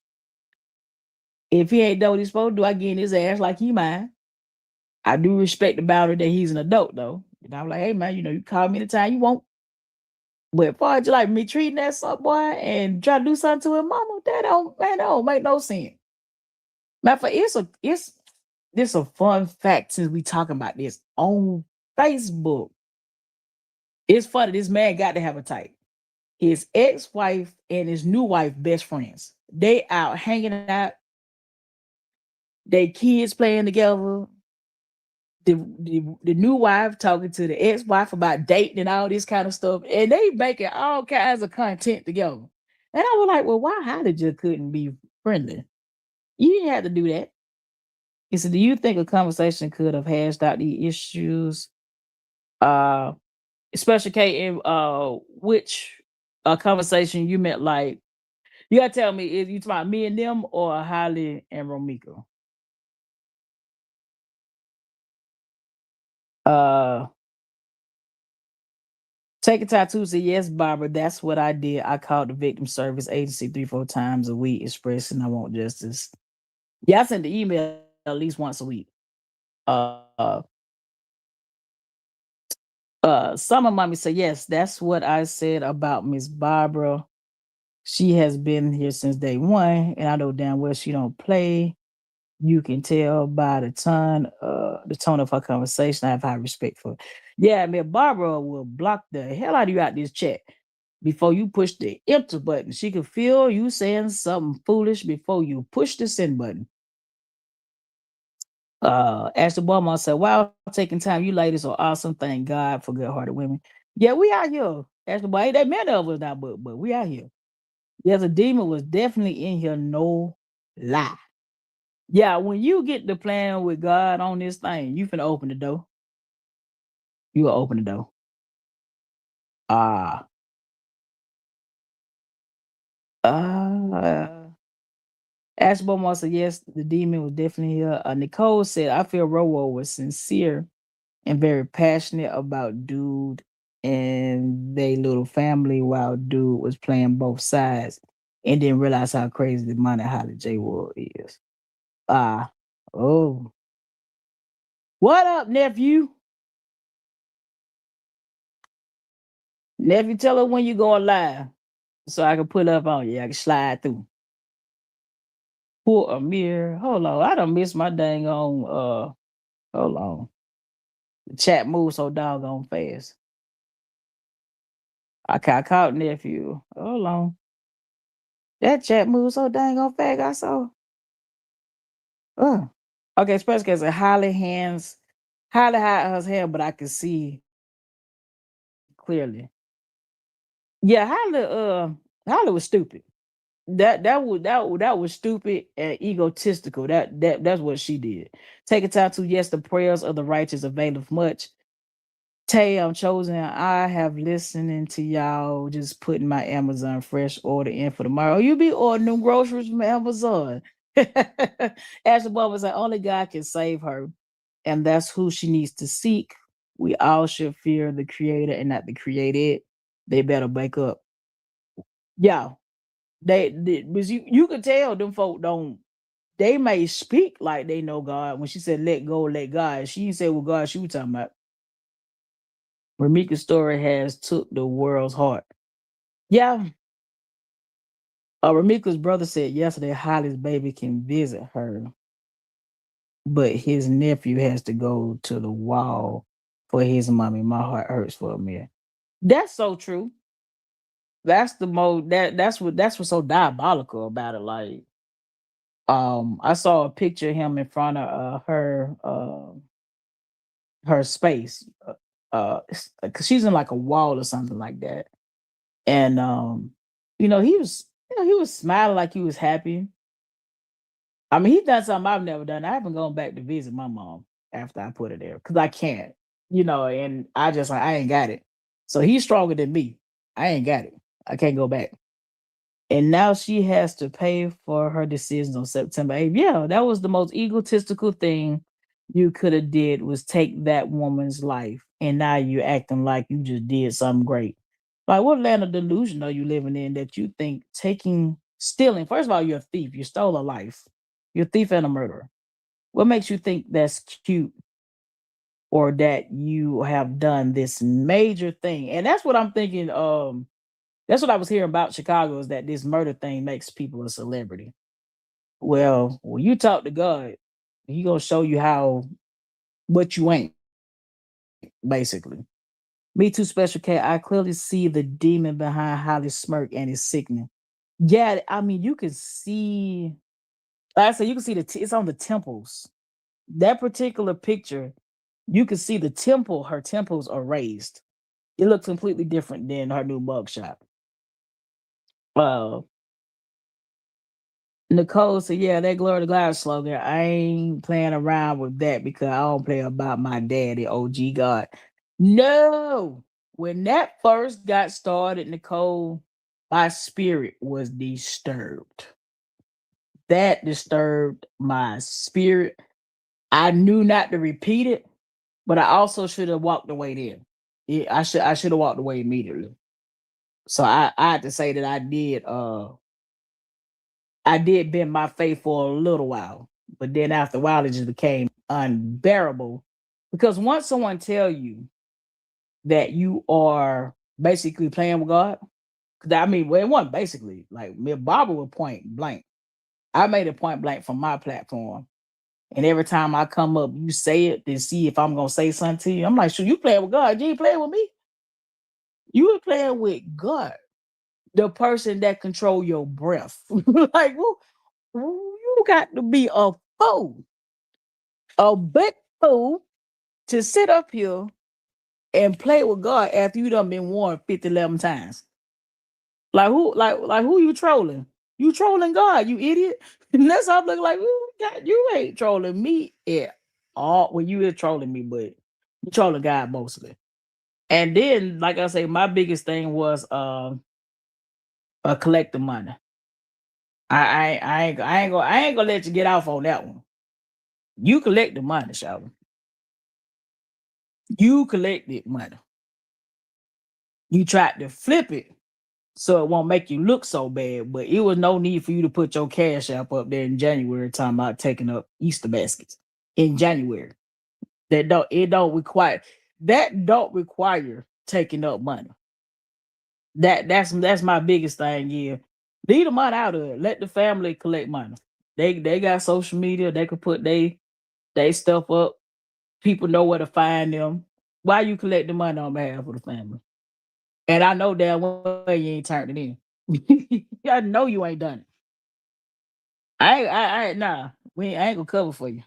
Speaker 1: If he ain't done what he's supposed to do, I get in his ass like he mine. I do respect the boundary that he's an adult though. And I'm like, hey man, you call me anytime you want. But as far as like me treating that son boy and try to do something to his mama, that don't make no sense. Matter of fact, it's this a fun fact since we talking about this on Facebook. It's funny, this man got to have a type. His ex-wife and his new wife best friends. They out hanging out, they kids playing together. The new wife talking to the ex-wife about dating and all this kind of stuff, and they making all kinds of content together. And I was like, well, why Holly just couldn't be friendly? You didn't have to do that. He said, do you think a conversation could have hashed out the issues? Uh Especially Kate, in which conversation you meant like you gotta tell me is you talking about me and them or Holly and Romiko? Uh Take a tattoo say yes, Barbara. That's what I did. I called the victim service agency 3, 4 times a week, expressing I want justice. Yeah, I sent the email at least once a week. Uh Summer mommy said, yes, that's what I said about Miss Barbara. She has been here since day one, and I know damn well she don't play. You can tell by the tone of her conversation. I have high respect for. Yeah, man, Barbara will block the hell out of you out this chat before you push the enter button. She can feel you saying something foolish before you push the send button. Ashley Beaumont said, wow, taking time. You ladies are awesome. Thank God for good hearted women. Yeah, we out here. Ashley Boy, ain't that many of us now, but we out here. Yeah, the demon was definitely in here, no lie. Yeah, when you get the plan with God on this thing, you finna open the door. You will open the door. Ah, uh, Ash Beaumont said, yes, the demon was definitely here. Nicole said, I feel Rowo was sincere and very passionate about dude and they little family while dude was playing both sides and didn't realize how crazy the money Holly J Ward is. Ah, oh. What up, nephew? Nephew, tell her when you going live so I can put up on you. I can slide through. Poor Amir. Hold on. I don't miss my dang on hold on. The chat moves so doggone fast. I caught nephew. Hold on. That chat moves so dang on fast. I saw. Uh. Okay, especially because it highly hide her hair, but I can see clearly. Yeah, Holly was stupid. That was stupid and egotistical. That's what she did. Take a time to yes, the prayers of the righteous availeth much. Tay, I'm chosen. I have listening to y'all just putting my Amazon fresh order in for tomorrow. You be ordering them groceries from Amazon. Ashley Bob was like, only God can save her. And that's who she needs to seek. We all should fear the creator and not the created. They better wake up. Yeah. They because you could tell them folk don't they may speak like they know God. When she said let go, let God, she didn't say what God she was talking about. Ramika's story has took the world's heart. Yeah. Ramika's brother said yesterday Holly's baby can visit her, but his nephew has to go to the wall for his mommy. My heart hurts for a man. That's so true. That's the most that's what's so diabolical about it. Like, I saw a picture of him in front of her space. Cause she's in like a wall or something like that. And he was smiling like he was happy. I mean, he done something I've never done. I haven't gone back to visit my mom after I put her there because I can't, and I just like I ain't got it. So he's stronger than me. I ain't got it. I can't go back. And now she has to pay for her decisions on September 8th. Yeah, that was the most egotistical thing you could have did was take that woman's life. And now you're acting like you just did something great. Like what land of delusion are you living in that you think stealing, first of all, you're a thief. You stole a life. You're a thief and a murderer. What makes you think that's cute or that you have done this major thing? And that's what I'm thinking. That's what I was hearing about Chicago is that this murder thing makes people a celebrity. Well, when you talk to God, He gonna show you how what you ain't, basically. Me too, Special K. I clearly see the demon behind Holly's smirk and his sickening. Yeah, I mean, you can see. Like I said, you can see it's on the temples. That particular picture, you can see the temple. Her temples are raised. It looks completely different than her new mugshot. Uh, Nicole said, "Yeah, that Glory to God slogan. I ain't playing around with that because I don't play about my daddy, OG God." No, when that first got started, Nicole, my spirit was disturbed. That disturbed my spirit. I knew not to repeat it, but I also should have walked away then. Yeah, I should have walked away immediately. So I had to say that I did bend my faith for a little while, but then after a while, it just became unbearable. Because once someone tell you that you are basically playing with God, 'cause I mean, well, it wasn't basically like me, and Barbara was point blank. I made it point blank from my platform, and every time I come up, you say it to see if I'm gonna say something to you. I'm like, sure, you playing with God? You ain't playing with me. You were playing with God, the person that control your breath. Like, you got to be a big fool to sit up here and play with God after you done been warned 50, 11 times. Like who you trolling? You trolling God, you idiot. And that's how I'm looking like, God, you ain't trolling me at all. Well, you is trolling me, but you trolling God mostly. And then, like I say, my biggest thing was collect the money. I ain't gonna let you get off on that one. You collect the money, Sheldon. You collected money. You tried to flip it so it won't make you look so bad, but it was no need for you to put your cash app up there in January talking about taking up Easter baskets in January. That don't require taking up money. That's my biggest thing. Yeah, leave the money out of it. Let the family collect money. They got social media. They could put they stuff up. People know where to find them. Why you collect the money on behalf of the family? And I know damn well you ain't turned it in. I know you ain't done it. Nah. I ain't gonna cover for you.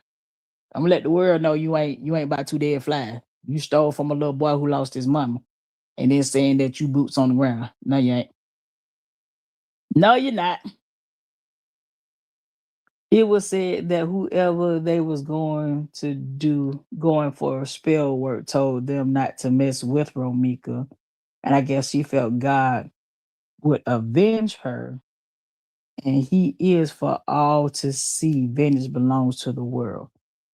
Speaker 1: I'm gonna let the world know you ain't about too dead fly. You stole from a little boy who lost his mama, and then saying that you boots on the ground. No, you ain't. No, you're not. It was said that whoever they was going for spell work told them not to mess with Romika, and I guess she felt God would avenge her, and He is for all to see. Vengeance belongs to the world.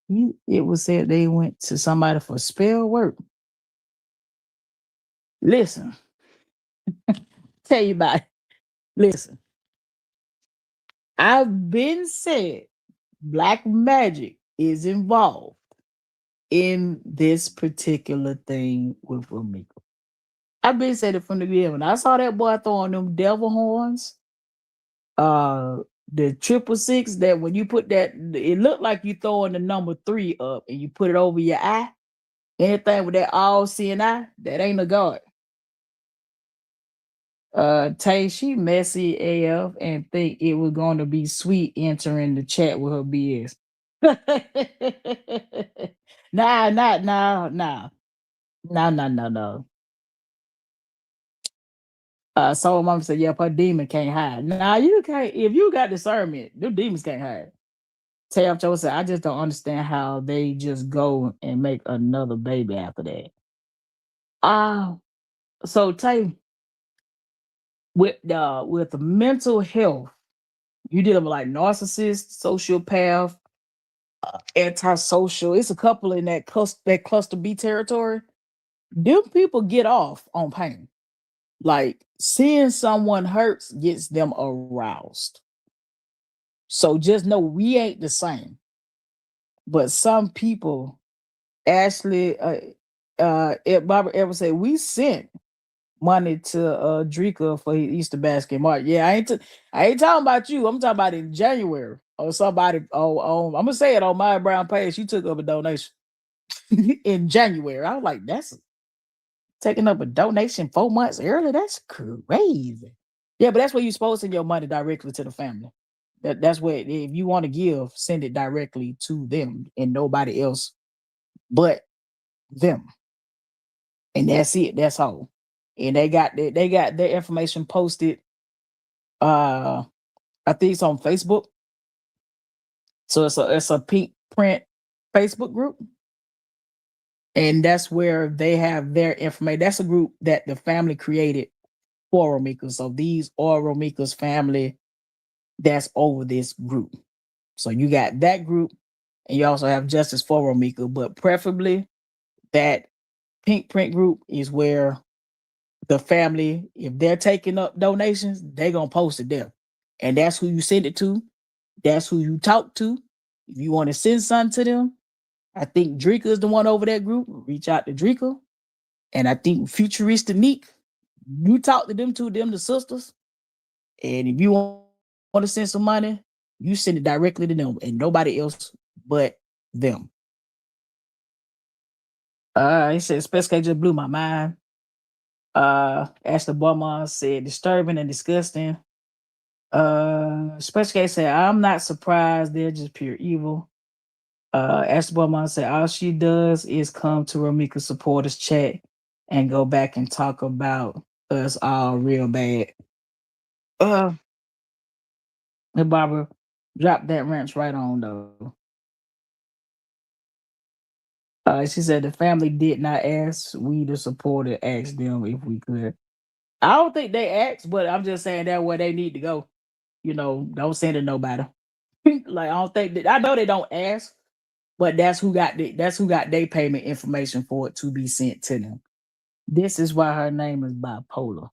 Speaker 1: It was said they went to somebody for spell work. Listen, tell you about it. Listen, I've been said black magic is involved in this particular thing with Romika. I've been saying it from the beginning. When I saw that boy throwing them devil horns, uh, the 666, that when you put that, it looked like you throwing the number three up and you put it over your eye. Anything with that all seeing eye, that ain't a god. Tay, she messy AF and think it was going to be sweet entering the chat with her BS. Nah, not nah, nah, nah, nah, nah, no. So mom said, "Yep, her demon can't hide." Nah, you can't. If you got discernment, them demons can't hide. Tam Cho said, "I just don't understand how they just go and make another baby after that." Ah, so Tay, with the mental health, you dealing with like narcissist, sociopath, antisocial. It's a couple in that cluster B territory. Them people get off on pain. Like seeing someone hurts gets them aroused. So just know we ain't the same. But some people actually, Barbara ever say we sent money to Drika for his Easter basket. Mark, yeah, I ain't talking about you. I'm talking about in January or somebody. Oh, I'm gonna say it on my brown page. She took up a donation in January. I was like, that's taking up a donation 4 months early. That's crazy. Yeah, but that's where you're supposed to send your money directly to the family. That's where if you want to give, send it directly to them and nobody else but them. And that's it. That's all. And they got their information posted. Uh I think it's on Facebook. So it's a pink print Facebook group. And that's where they have their information. That's a group that the family created for Romika. So these are Romika's family that's over this group. So you got that group, and you also have Justice for Romika, but preferably that pink print group is where the family, if they're taking up donations, they're gonna post it there. And that's who you send it to. That's who you talk to. If you want to send something to them, I think Drika is the one over that group. Reach out to Drika. And I think Futuristic Meek, you talk to them too, them the sisters. And if you want to send some money, you send it directly to them and nobody else but them. He said, Space Cake just blew my mind. Ashley Beaumont said, disturbing and disgusting. Space Cake said, I'm not surprised. They're just pure evil. Ashley Beaumont said, all she does is come to Ramika supporters chat and go back and talk about us all real bad. Uh, and Barbara dropped that wrench right on though. She said the family did not ask. We, the supporter, asked them if we could. I don't think they asked, but I'm just saying that where they need to go. Don't send it nobody. Like I don't think that I know they don't ask, but that's who got their payment information for it to be sent to them. This is why her name is bipolar.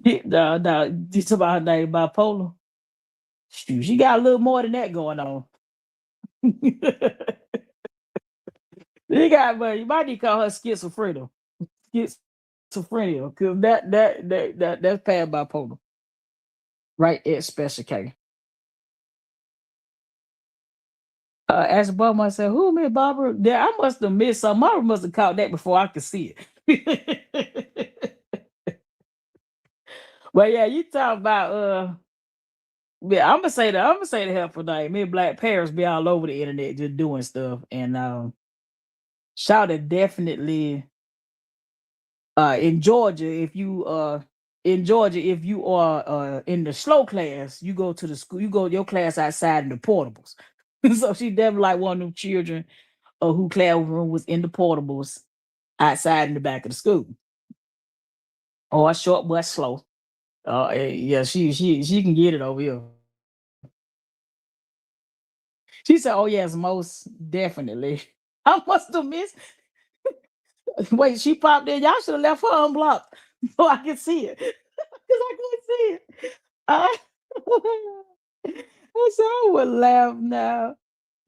Speaker 1: This about her name bipolar. Shoot, she got a little more than that going on. But you might need to call her schizophrenia. Schizophrenia, because that's past bipolar. Right at Special K. As above myself, who me, Barbara? Yeah, I must have missed something. Barbara must have caught that before I could see it. But yeah, you talk about yeah, I'm gonna say the helpful name. Me and Black Paris be all over the internet just doing stuff. And shout out definitely in Georgia, if you in Georgia, if you are in the slow class, you go to the school, you go your class outside in the portables. So she definitely like one of them children who classroom was in the portables outside in the back of the school. Or a short but slow. Yeah, she can get it over here. She said, "Oh yes, most definitely." I must have missed. Wait, she popped in. Y'all should have left her unblocked so I could see it because I couldn't see it. I, I said I would laugh now,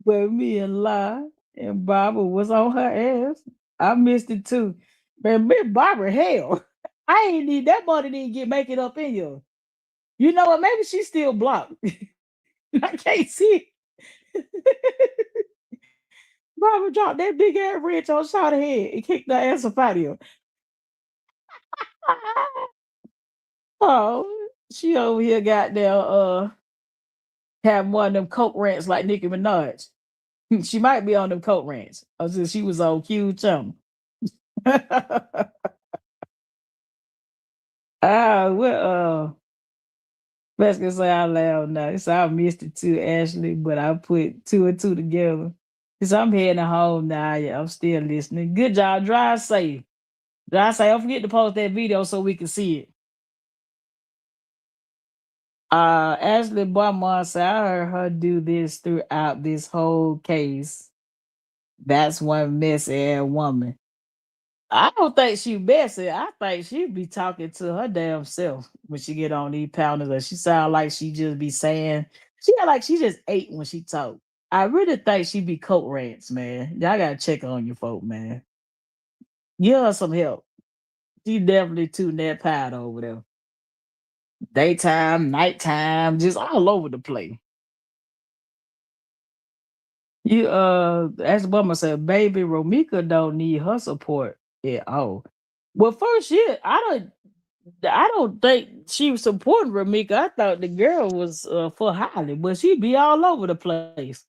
Speaker 1: but me and La and Barbara was on her ass. I missed it too. Man, me and Barbara, hell, I ain't need that money didn't get make it up in you. You know what? Maybe she's still blocked. I can't see it. Barbara dropped that big ass wrench on shot of head and kicked the ass up out of here. Oh, she over here got there having one of them coke rants like Nicki Minaj. She might be on them coke rants. I said she was on Q chum. Well, let's get say out loud now. So I missed it too, Ashley, but I put two and two together. Cause I'm heading home now. Yeah, I'm still listening. Good job. Drive safe. Drive safe. Don't forget to post that video so we can see it. Ashley Beaumont said I heard her do this throughout this whole case. That's one messy ass woman. I don't think she messy. I think she be talking to her damn self when she get on these panels. And she sound like she just be saying she act like she just ate when she talk. I really think she be coat rants, man. Y'all gotta check on your folk, man. Give her some help. She definitely too that powder over there. Daytime, nighttime, just all over the place. You as the woman said, baby Romika don't need her support at all. Well, first year, I don't think she was supporting Ramika. I thought the girl was for Holly, but she be all over the place.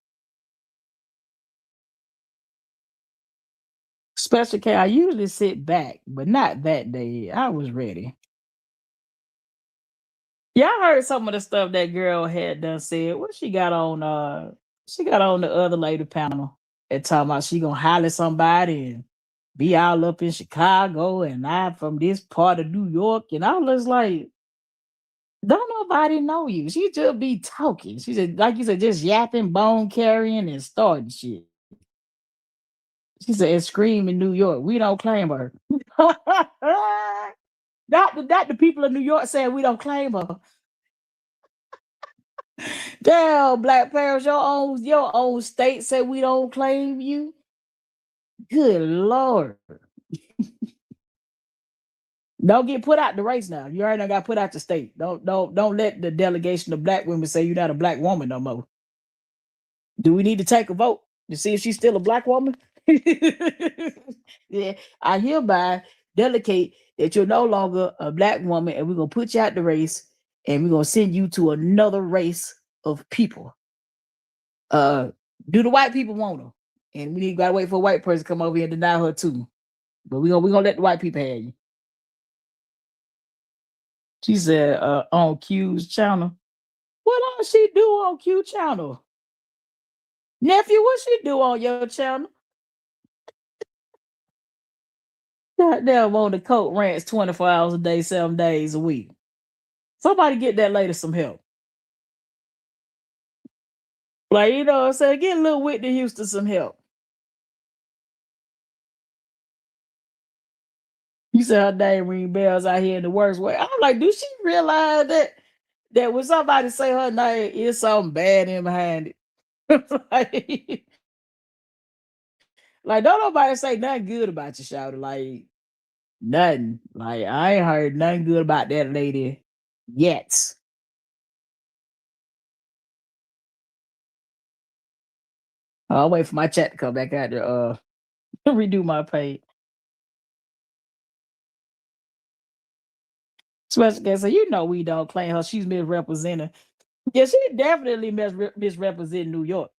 Speaker 1: Special K, I usually sit back, but not that day. I was ready. Yeah, I heard some of the stuff that girl had done said. What she got on the other lady panel and talking about she gonna holler somebody and be all up in Chicago and I from this part of New York. And I was like, don't nobody know you. She just be talking. She said, like you said, just yapping, bone carrying, and starting shit. She said, and scream in New York. We don't claim her. Not the people of New York saying we don't claim her. Damn, Black Parents, your own state said we don't claim you. Good Lord. Don't get put out the race now. You already got put out the state. Don't let the delegation of black women say you're not a black woman no more. Do we need to take a vote to see if she's still a black woman? Yeah, I hereby delegate that you're no longer a black woman, and we're gonna put you out the race, and we're gonna send you to another race of people. Uh, do the white people want her? And we need gotta wait for a white person to come over here and deny her too. But we gonna let the white people have you. She said on Q's channel. What else she do on Q channel? Nephew, what she do on your channel? Goddamn on the coat rants 24 hours a day, 7 days a week. Somebody get that lady some help. Like, you know what I'm saying? Get little Whitney Houston some help. You said her name ring bells out here in the worst way. I'm like, do she realize that when somebody say her name, is something bad in behind it? like, don't nobody say nothing good about you, shout like nothing. Like, I ain't heard nothing good about that lady yet. I'll wait for my chat to come back out to redo my page. Special guest, so you know we don't claim her. She's misrepresenting. Yeah, she definitely misrepresenting New York.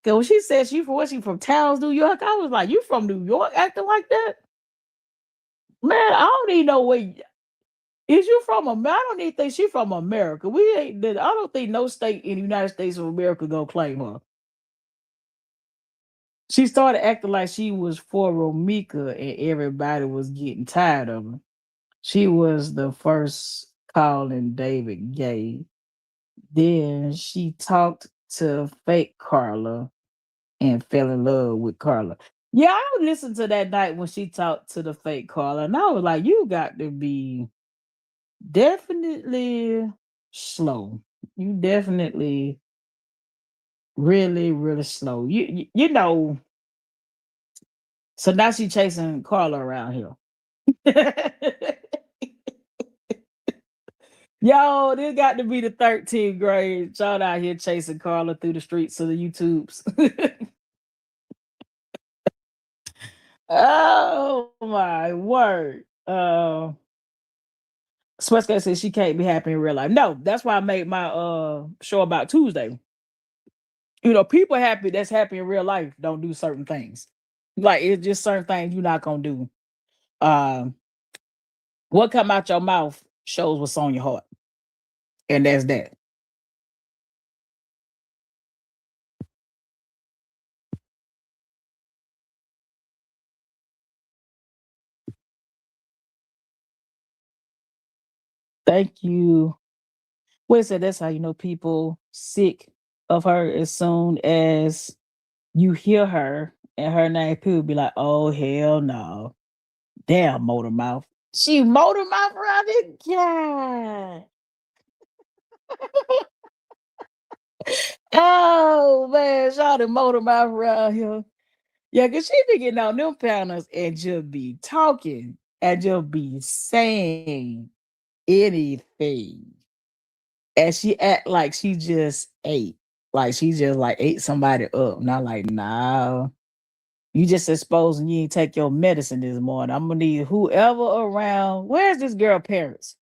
Speaker 1: Cause when she said she from Towns, New York, I was like, you from New York acting like that? Man, I don't even know where. Is you from America? I don't even think she from America. We ain't. I don't think no state in the United States of America gonna claim her. She started acting like she was for Romika, and everybody was getting tired of her. She was the first calling David gay. Then she talked to fake Carla and fell in love with Carla. Yeah, I listened to that night when she talked to the fake Carla, and I was like, you got to be definitely slow. You definitely really, really slow. You know, so now she chasing Carla around here. Yo, this got to be the 13th grade. Y'all out here chasing Carla through the streets of the YouTubes. Oh my word. Sweatskate says she can't be happy in real life. No, that's why I made my show about Tuesday. You know, people happy that's happy in real life don't do certain things. Like it's just certain things you're not gonna do. Um, what come out your mouth shows what's on your heart. And that's that. Thank you. Well, said that's how you know people sick of her as soon as you hear her and her name, people be like, oh hell no. Damn motor mouth. She motor mouth around it? Yeah. Oh man, shout the motor mouth around here. Yeah, cause she be getting on them panels and just be talking and just be saying anything. And she act like she just ate. Like she just like ate somebody up. Not like, nah. You just exposing you ain't take your medicine this morning. I'm gonna need whoever around. Where's this girl parents?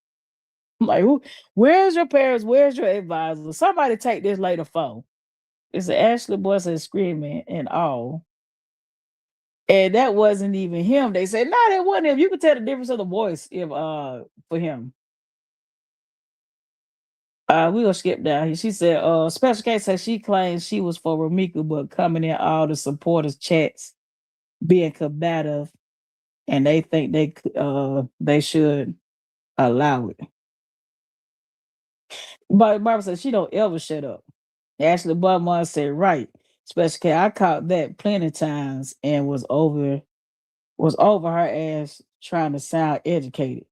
Speaker 1: I'm like, who where's your parents? Where's your advisor? Somebody take this later phone. It's an Ashley boy said screaming and all. And that wasn't even him. They said, no, that wasn't him. You could tell the difference of the voice if for him. We gonna skip down here. She said, Special K said she claims she was for Ramika, but coming in all the supporters chats being combative and they think they should allow it. But Barbara said she don't ever shut up. Ashley Butmore said, right. Special K, I caught that plenty times and was over her ass trying to sound educated.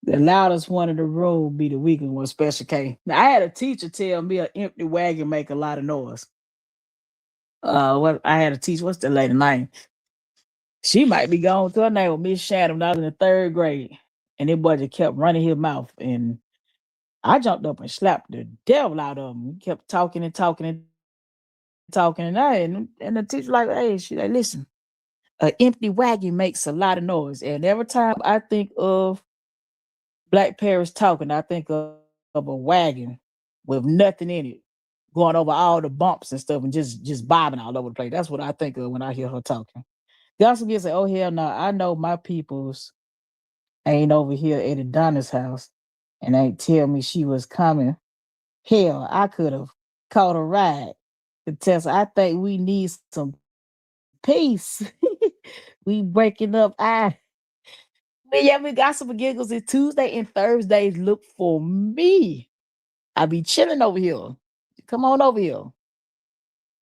Speaker 1: The loudest one in the room be the weakest one, Special K. Now, I had a teacher tell me an empty wagon make a lot of noise. What I had a teacher, what's the lady name? She might be gone to her name with Miss Shannon when I was in the third grade. And that boy just kept running his mouth. And I jumped up and slapped the devil out of him. He kept talking and talking and talking. And the teacher like, hey, she like, listen, an empty wagon makes a lot of noise. And every time I think of Black Paris talking, I think of a wagon with nothing in it, going over all the bumps and stuff and just bobbing all over the place. That's what I think of when I hear her talking. Gossip gets say, oh hell no, I know my peoples ain't over here at Eddonis house and ain't tell me she was coming. Hell, I could have caught a ride. To test, I think we need some peace. We breaking up. Yeah, we got some giggles. It's Tuesday and Thursdays. Look for me. I be chilling over here. Come on over here.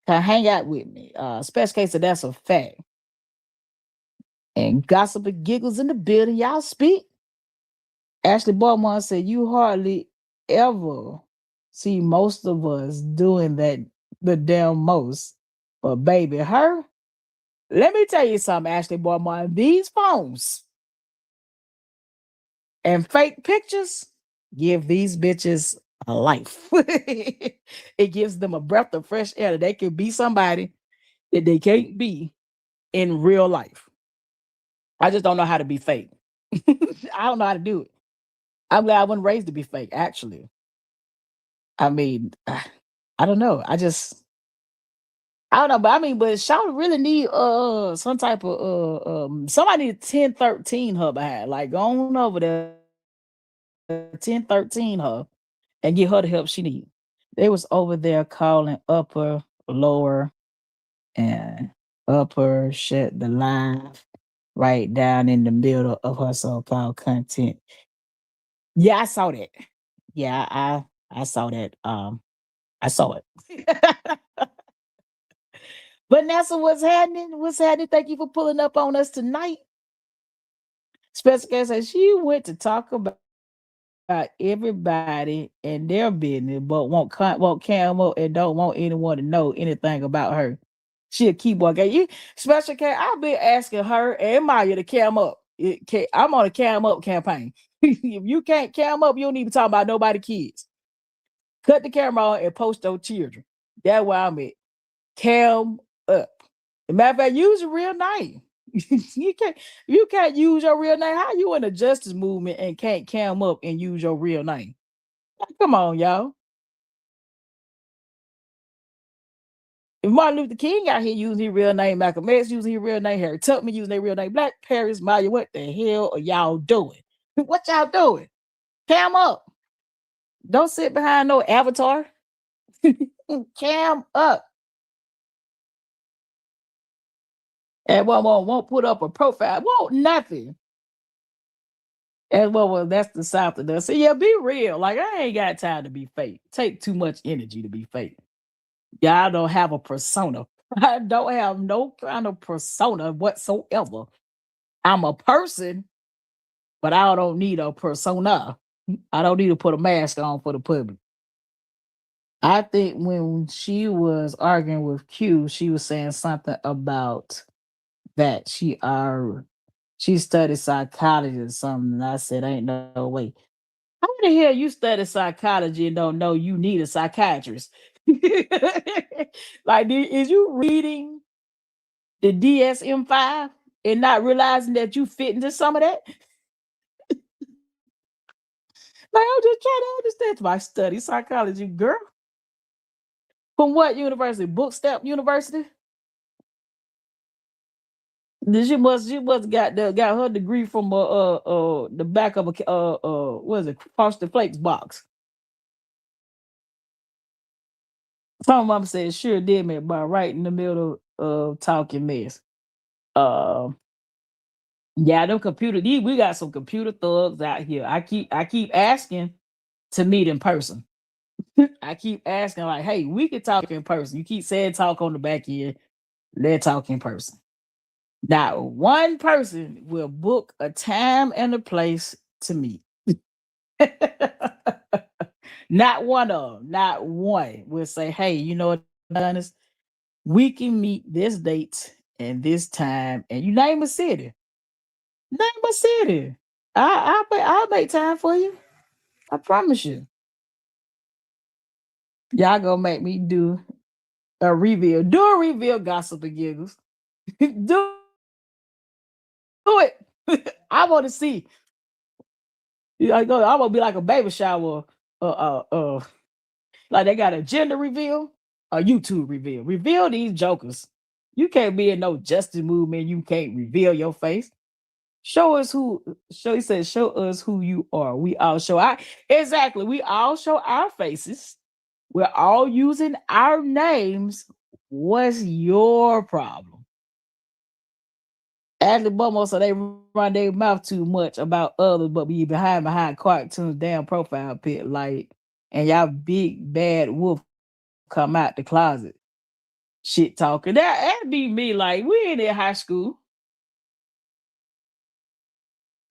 Speaker 1: Come hang out with me. Special case of that's a fact. And gossip and giggles in the building. Y'all speak. Ashley Baltimore said, you hardly ever see most of us doing that the damn most. But baby, her, let me tell you something, Ashley Baltimore. These phones and fake pictures give these bitches a life. It gives them a breath of fresh air that they can be somebody that they can't be in real life. I just don't know how to be fake. I don't know how to do it. I'm glad I wasn't raised to be fake, actually. I mean, I don't know. I don't know, but I mean, but Shaw really need some type of somebody need 1013 her behind. Like go on over there 1013 her and get her the help she needs. They was over there calling upper, lower, and upper shut the live right down in the middle of her so-called content. Yeah, I saw that. Yeah, I saw that. I saw it. But Nessa, what's happening? What's happening? Thank you for pulling up on us tonight. Special guest says she went to talk about everybody and their business, but won't cam up and don't want anyone to know anything about her. She'll keep walking. You special K, I've been asking her and Maya to cam up. I'm on a cam up campaign. If you can't cam up, you don't even talk about nobody kids. Cut the camera on and post those children. That's where I'm at. Cam up. As a matter of fact, use your real name. you can't use your real name. How you in the justice movement and can't cam up and use your real name? Come on, y'all. If Martin Luther King out here using his real name, Malcolm X using his real name, Harry Tubman using their real name, Black Paris Maya, what the hell are y'all doing? What y'all doing? Cam up. Don't sit behind no avatar. Cam up. And won't put up a profile. Won't nothing. And well, that's the South of us. So yeah, be real. Like I ain't got time to be fake. Take too much energy to be fake. Y'all don't have a persona. I don't have no kind of persona whatsoever. I'm a person, but I don't need a persona. I don't need to put a mask on for the public. I think when she was arguing with Q, she was saying something about that she studied psychology or something. And I said, ain't no way. How the hell you study psychology and don't know you need a psychiatrist? Like, is you reading the DSM-5 and not realizing that you fit into some of that? Like, I'm just trying to understand. My study psychology, girl. From what university? Bookstep University? She must got her degree from the back of a what is it, Frosted Flakes box. Some of them said sure did me by right in the middle of talking mess. Uh, yeah, them computer. We got some computer thugs out here. I keep asking to meet in person. I keep asking like, hey, we can talk in person. You keep saying talk on the back end. Let's talk in person. Not one person will book a time and a place to meet. Not one of them. Not one will say, hey, you know what, honest, we can meet this date and this time, and you name a city. Name a city. I'll make time for you. I promise you. Y'all gonna make me do a reveal. Do a reveal, gossip and giggles. Do it. I want to see. I go. I want to be like a baby shower. Like they got a gender reveal, a YouTube reveal. Reveal these jokers. You can't be in no justice movement. You can't reveal your face. Show us who. Show he said, show us who you are. We all show our exactly. We all show our faces. We're all using our names. What's your problem? Ashley Bummo, so they run their mouth too much about others, but be behind cartoons, damn profile pic, like, and y'all big bad wolf come out the closet, shit talking. That'd be me. Like we ain't in high school.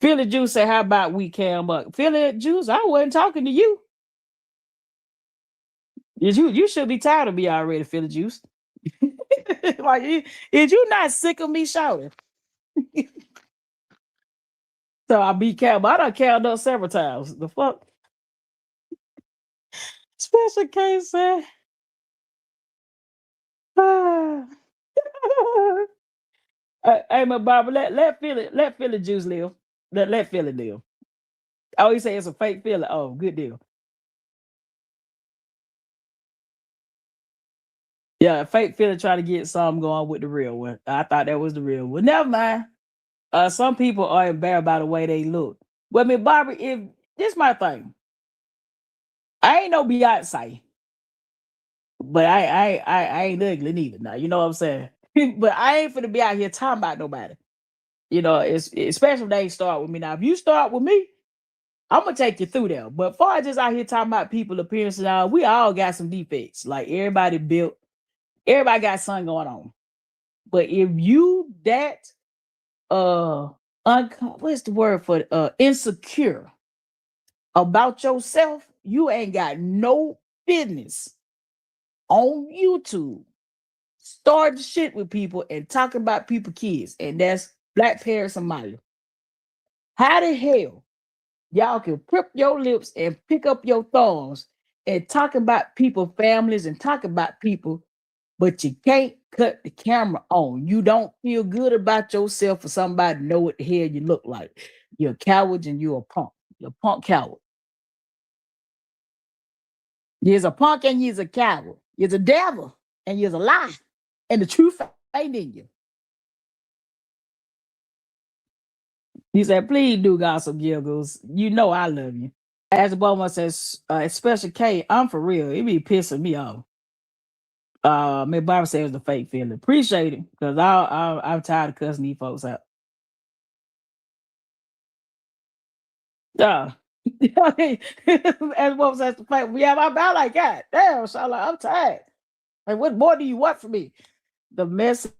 Speaker 1: Philly Juice said, "How about we cam up?" Philly Juice, I wasn't talking to you. You should be tired of me already, Philly Juice. Like, is you not sick of me shouting? So I be cam. I done cammed up several times. The fuck. Special case said. Hey, my Barbara, let Philly Juice live. Let Philly live. Oh, he say it's a fake Philly. Oh, good deal. Yeah, fake Philly try to get something going with the real one. I thought that was the real one. Never mind. Some people are embarrassed by the way they look. Well, I mean, Barbara, This my thing. I ain't no Beyonce, but I ain't ugly neither. Now you know what I'm saying. But I ain't finna be out here talking about nobody. You know, it's especially if they start with me. Now, if you start with me, I'm gonna take you through there. But far as just out here talking about people appearances, we all got some defects. Like everybody built, everybody got something going on. But if you that what's the word for insecure about yourself, you ain't got no business on YouTube starting shit with people and talking about people kids, and that's black parents and Maya. How the hell y'all can prip your lips and pick up your thumbs and talk about people families and talk about people, but you can't cut the camera on. You don't feel good about yourself for somebody to know what the hell you look like. You're a coward and you're a punk. You're a punk coward. You're a punk and you're a coward. You're a devil and you're a lie. And the truth ain't in you. He said, please do gossip giggles. You know I love you. As the one says, especially K, I'm for real. It be pissing me off. Miss Barbara says the fake feeling. Appreciate it, because I'm tired of cussing these folks out. Yeah. As one says the fake, yeah, my bad like that. Damn, so I'm tired. Like, what more do you want from me? The messy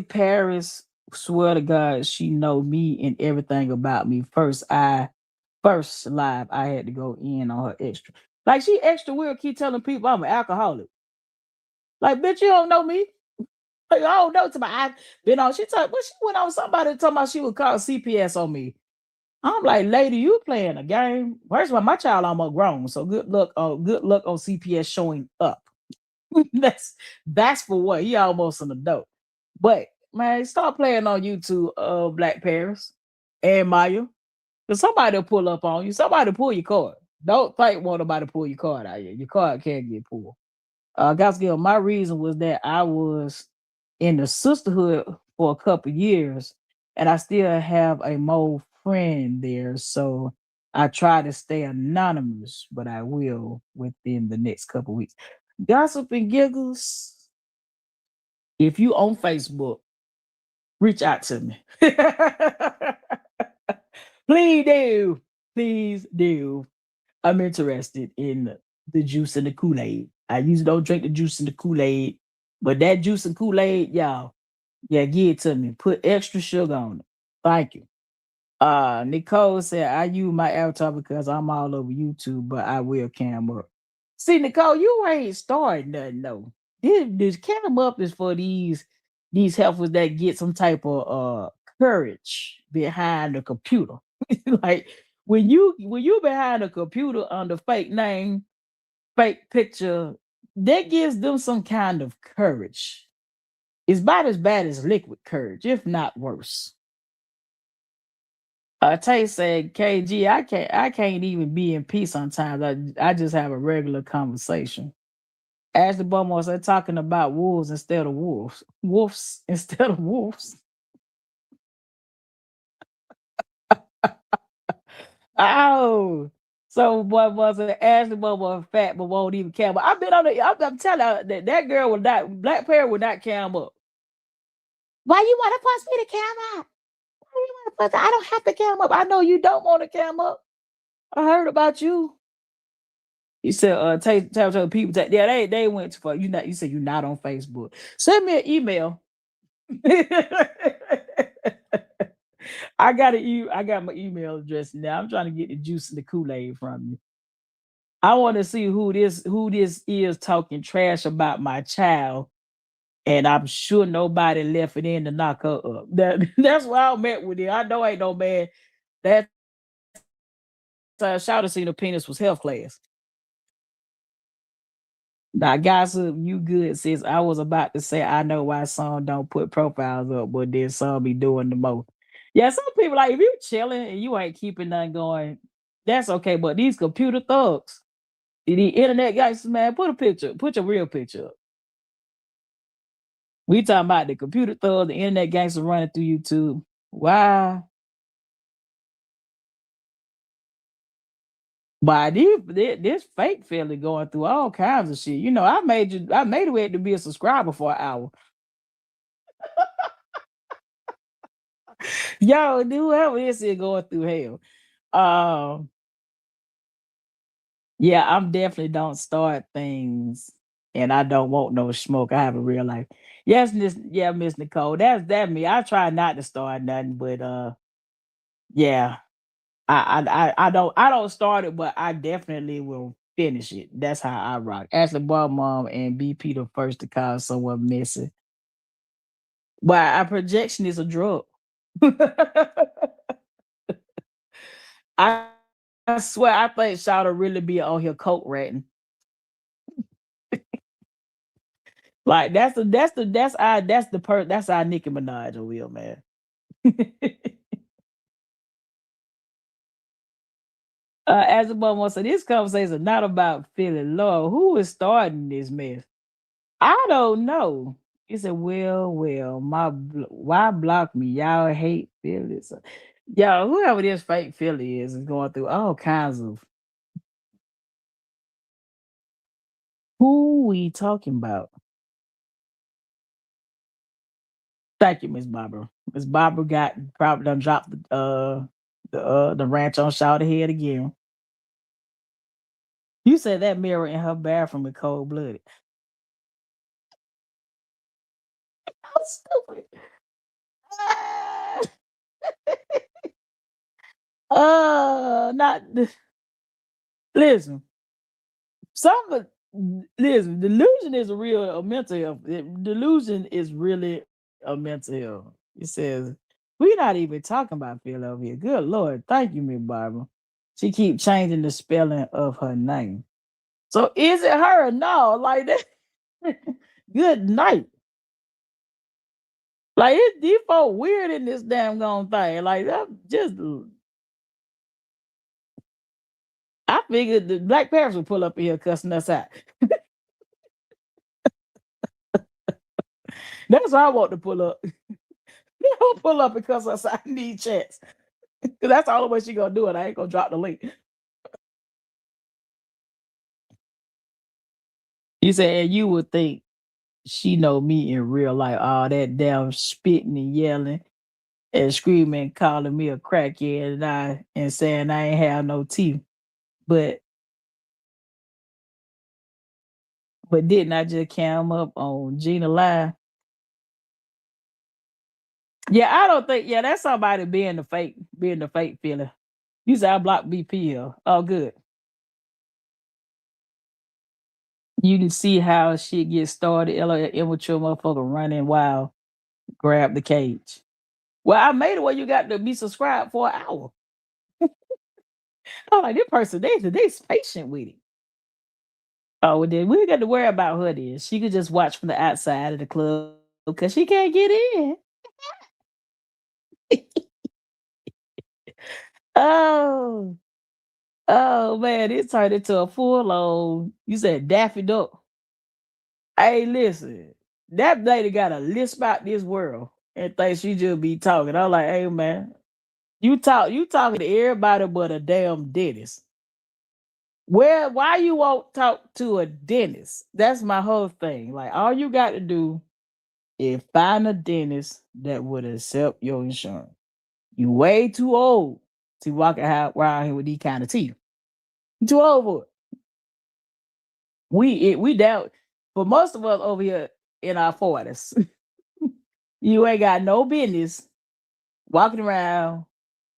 Speaker 1: Paris, swear to God, she know me and everything about me. First live, I had to go in on her extra. Like she extra weird, keep telling people I'm an alcoholic. Like, bitch, you don't know me. Like, I don't know to my I been on. She told when she went on somebody talking about she would call CPS on me. I'm like, lady, you playing a game. First of all, my child almost grown. So good luck on CPS showing up. That's for what he almost an adult. But man, stop playing on YouTube, Black Paris and Maya. Cause somebody will pull up on you. Somebody will pull your card. Don't think want nobody to pull your card out here. Your card can't get pulled. Gospel, my reason was that I was in the sisterhood for a couple years, and I still have a mole friend there. So I try to stay anonymous, but I will within the next couple weeks. Gossip and giggles. If you on Facebook, reach out to me. Please do. Please do. I'm interested in the juice and the Kool-Aid. I usually don't drink the juice and the Kool-Aid, but that juice and Kool-Aid, y'all, yeah, give it to me. Put extra sugar on it. Thank you. Nicole said, I use my avatar because I'm all over YouTube, but I will cam up. See, Nicole, you ain't starting nothing though. This cam up is for these helpers that get some type of courage behind the computer. Like when you behind a computer under fake name, fake picture, that gives them some kind of courage. It's about as bad as liquid courage, if not worse. Tay said, KG, I can't even be in peace sometimes. I just have a regular conversation. Ashley Bowman said talking about wolves instead of wolves. Wolves instead of wolves. Oh. So what was it? Ashley Bowman fat but won't even cam up. I've been on the I'm telling her that girl would not Black Parrot would not cam up. Why you want to force me to cam up? Why you want to force I don't have to cam up. I know you don't want to cam up. I heard about you. You said, tell people that yeah, they went for you. Not you said you're not on Facebook. Send me an email. I got my email address now. I'm trying to get the juice and the Kool-Aid from you. I want to see who this is talking trash about my child, and I'm sure nobody left it in to knock her up. That's why I met with it. I know ain't no man. That shout have seen the penis was health class. Now, gossip, you good, sis. I was about to say I know why some don't put profiles up, but then some be doing the most. Yeah, some people like if you chilling and you ain't keeping nothing going, that's okay. But these computer thugs, the internet guys, man, put your real picture up. We talking about the computer thugs, the internet gangsters running through YouTube. Why? But this fake feeling going through all kinds of shit. I made it way to be a subscriber for an hour. Yo, dude, whoever this is going through hell. Um, yeah, I'm definitely don't start things, and I don't want no smoke. I have a real life. Yes, Miss Nicole. That me. I try not to start nothing, but yeah. I don't start it, but I definitely will finish it. That's how I rock. Ashley Bar Mom and BP the first to call someone missing. But our projection is a drug. I, I swear, I think Shaw'll really be on here coke ratting. Like that's our Nicki Minaj over here, man. As the mom said, this conversation is not about feeling low. Who is starting this mess? I don't know. He said, well, why block me? Y'all hate Philly. Y'all, whoever this fake Philly is going through all kinds of who we talking about. Thank you, Miss Barbara. Miss Barbara got probably done dropped the ranch on Shawty head again. You said that mirror in her bathroom is cold blooded. How stupid. Ah, not listen. Some of listen, delusion is a real a mental health. Delusion is really a mental health. It says we're not even talking about Phil over here. Good Lord, thank you, Miss Barbara. She keep changing the spelling of her name. So is it her? No, like that. Good night. Like it's default weird in this damn gone thing. Like that just I figured the Black Parents would pull up in here cussing us out. That's why I want to pull up. Don't pull up because I need chats. Cause that's the only way she gonna do it. I ain't gonna drop the link. You said and you would think she know me in real life. All that damn spitting and yelling and screaming, calling me a crackhead and saying I ain't have no teeth. But didn't I just cam up on Gina Live? Yeah, I don't think. Yeah, that's somebody being the fake feeling. You said I blocked BP here. Oh, good. You can see how shit gets started. Immature motherfucker running wild. Grab the cage. Well, I made it where you got to be subscribed for an hour. I'm like, this person, they's patient with it. Oh, well, then we got to worry about her then. She could just watch from the outside of the club because she can't get in. Oh, oh man, it turned into a full on. You said Daffy Duck. Hey, listen, that lady got a lisp out this world and thinks she just be talking. I'm like, hey man, you talking to everybody but a damn dentist. Why you won't talk to a dentist? That's my whole thing. Like all you got to do is find a dentist that would accept your insurance. You way too old to walk around here with these kind of teeth. You too old for it. We down for most of us over here in our 40s. You ain't got no business walking around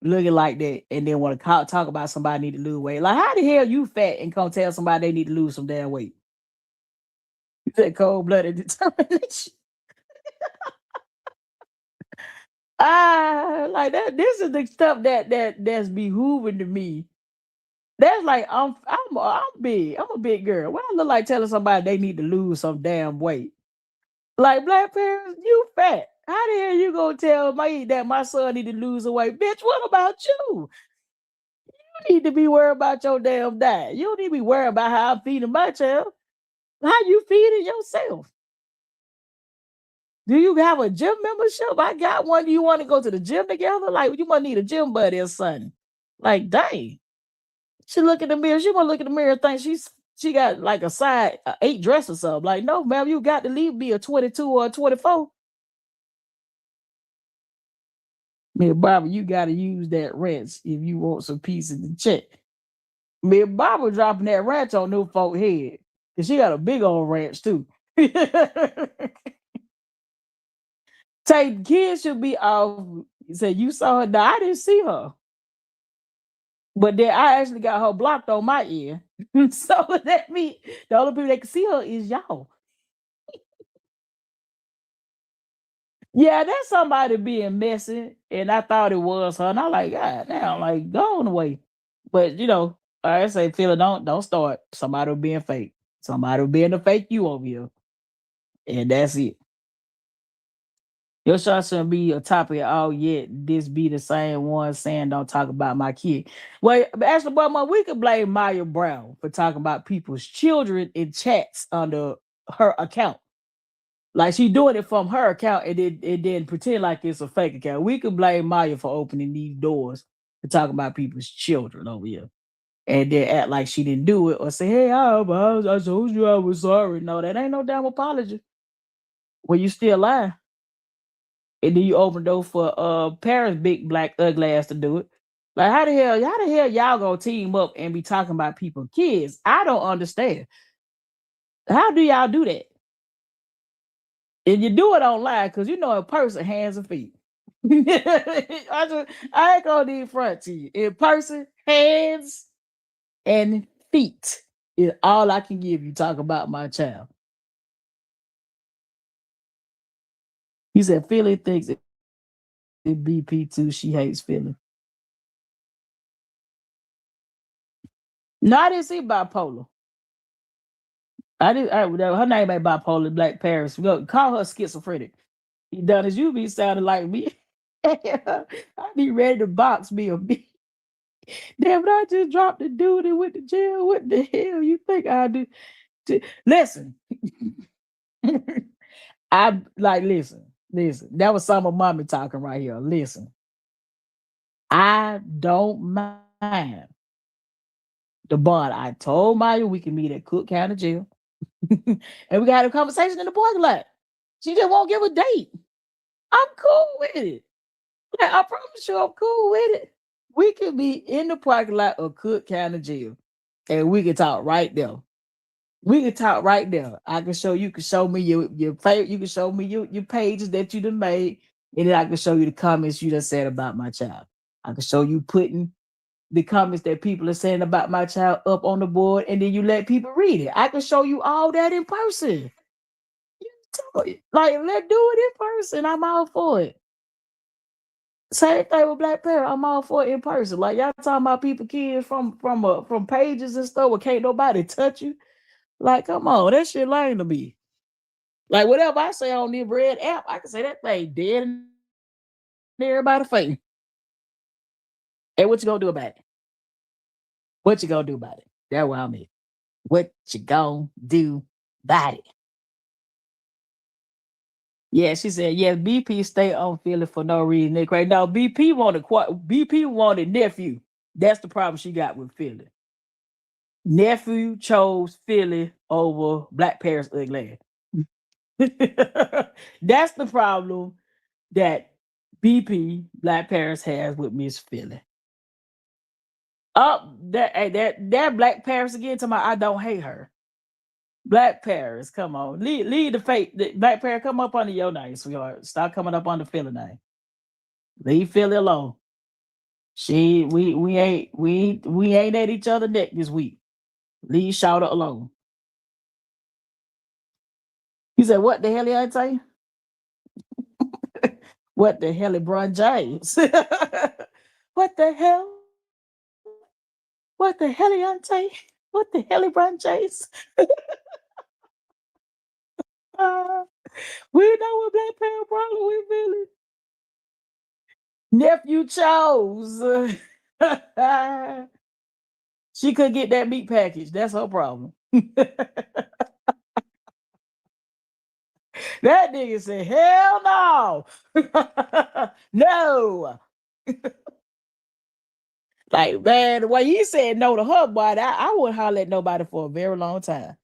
Speaker 1: looking like that and then want to talk about somebody need to lose weight. Like, how the hell you fat and come tell somebody they need to lose some damn weight? You said cold blooded determination. Like that. This is the stuff that's behooving to me. That's like I'm big. I'm a big girl. What I look like telling somebody they need to lose some damn weight? Like black parents, you fat. How the hell you gonna tell me that my son need to lose a weight? Bitch, what about you? You need to be worried about your damn diet. You don't need to be worried about how I'm feeding my child. How you feeding yourself? Do you have a gym membership? I got one. Do you want to go to the gym together? Like you might need a gym buddy or something. Like, dang. She look in the mirror. She want to look in the mirror and think she got like a size 8 dress or something. Like, no, ma'am, you got to leave me a 22 or a 24. Man, Barbara, you got to use that wrench if you want some peace in the check. Man, Barbara dropping that ranch on new folk head. Cause she got a big old ranch too. Say kids should be off. Say you saw her. No, I didn't see her. But then I actually got her blocked on my end. So that mean the only people that can see her is y'all. Yeah, that's somebody being messy. And I thought it was her. And I like, God damn, like go on away. But I say, Philly, don't start. Somebody will being fake. Somebody will being a fake you over here. And that's it. Your shot shouldn't be a topic at all yet. This be the same one saying don't talk about my kid. Well, actually, boy, we could blame Maya Brown for talking about people's children in chats under her account. Like she doing it from her account and then pretend like it's a fake account. We could blame Maya for opening these doors to talk about people's children over here. And then act like she didn't do it or say, hey, I told you I was sorry. No, that ain't no damn apology. When you still lie. And then you open the door for Paris big black ugly ass to do it. Like how the hell y'all gonna team up and be talking about people kids? I don't understand. How do y'all do that? And you do it online because you know a person hands and feet. I ain't gonna need front to you. In person, hands and feet is all I can give you. Talk about my child. He said Philly thinks it BP too. She hates Philly. No, I didn't see bipolar. I did. Her name ain't bipolar. Black Paris. Look, call her schizophrenic. Eddonis, you be sounding like me. I be ready to box me a beat. Damn, I just dropped the dude and went to jail. What the hell you think I do? Listen, listen. That was some of mommy talking right here. Listen, I don't mind the bond. I told Maya we can meet at Cook County Jail, and we got a conversation in the parking lot. She just won't give a date. I'm cool with it. Like, I promise you, I'm cool with it. We could be in the parking lot of Cook County Jail, and we can talk right there. We can talk right there. I can show you can show me your favorite. You can show me your pages that you done made, and then I can show you the comments you done said about my child. I can show you putting the comments that people are saying about my child up on the board, and then you let people read it. I can show you all that in person. Like, let's do it in person. I'm all for it. Same thing with Black Parrot. I'm all for it in person. Like y'all talking about people, kids from pages and stuff where can't nobody touch you. Like, come on, that shit lame to me. Like whatever I say on the red app, I can say that thing dead and everybody face. Hey, what you gonna do about it? What you gonna do about it? That's what I mean. What you gonna do about it? Yeah, she said, yeah, BP stay on Philly for no reason. Nick, right now, BP wanted nephew. That's the problem she got with Philly. Nephew chose Philly over Black Paris ugly. That's the problem that BP Black Paris has with Miss Philly. Oh, that Black Paris again to my I don't hate her. Black Paris, come on. Lead the fate. Black Paris, come up under your name, sweetheart. Stop coming up under Philly name. Leave Philly alone. We ain't at each other neck this week. Leave Shouter alone. He said, what the hell did I tell you? What the hell, LeBron James? What the hell? What the hell, Leontay? What the hell, LeBron James? Uh, we know what Black Panther problem with Billy. Nephew chose. She could get that meat package. That's her problem. That nigga said, hell no. No. Like, man, the way you said no to her, boy, I wouldn't holler at nobody for a very long time.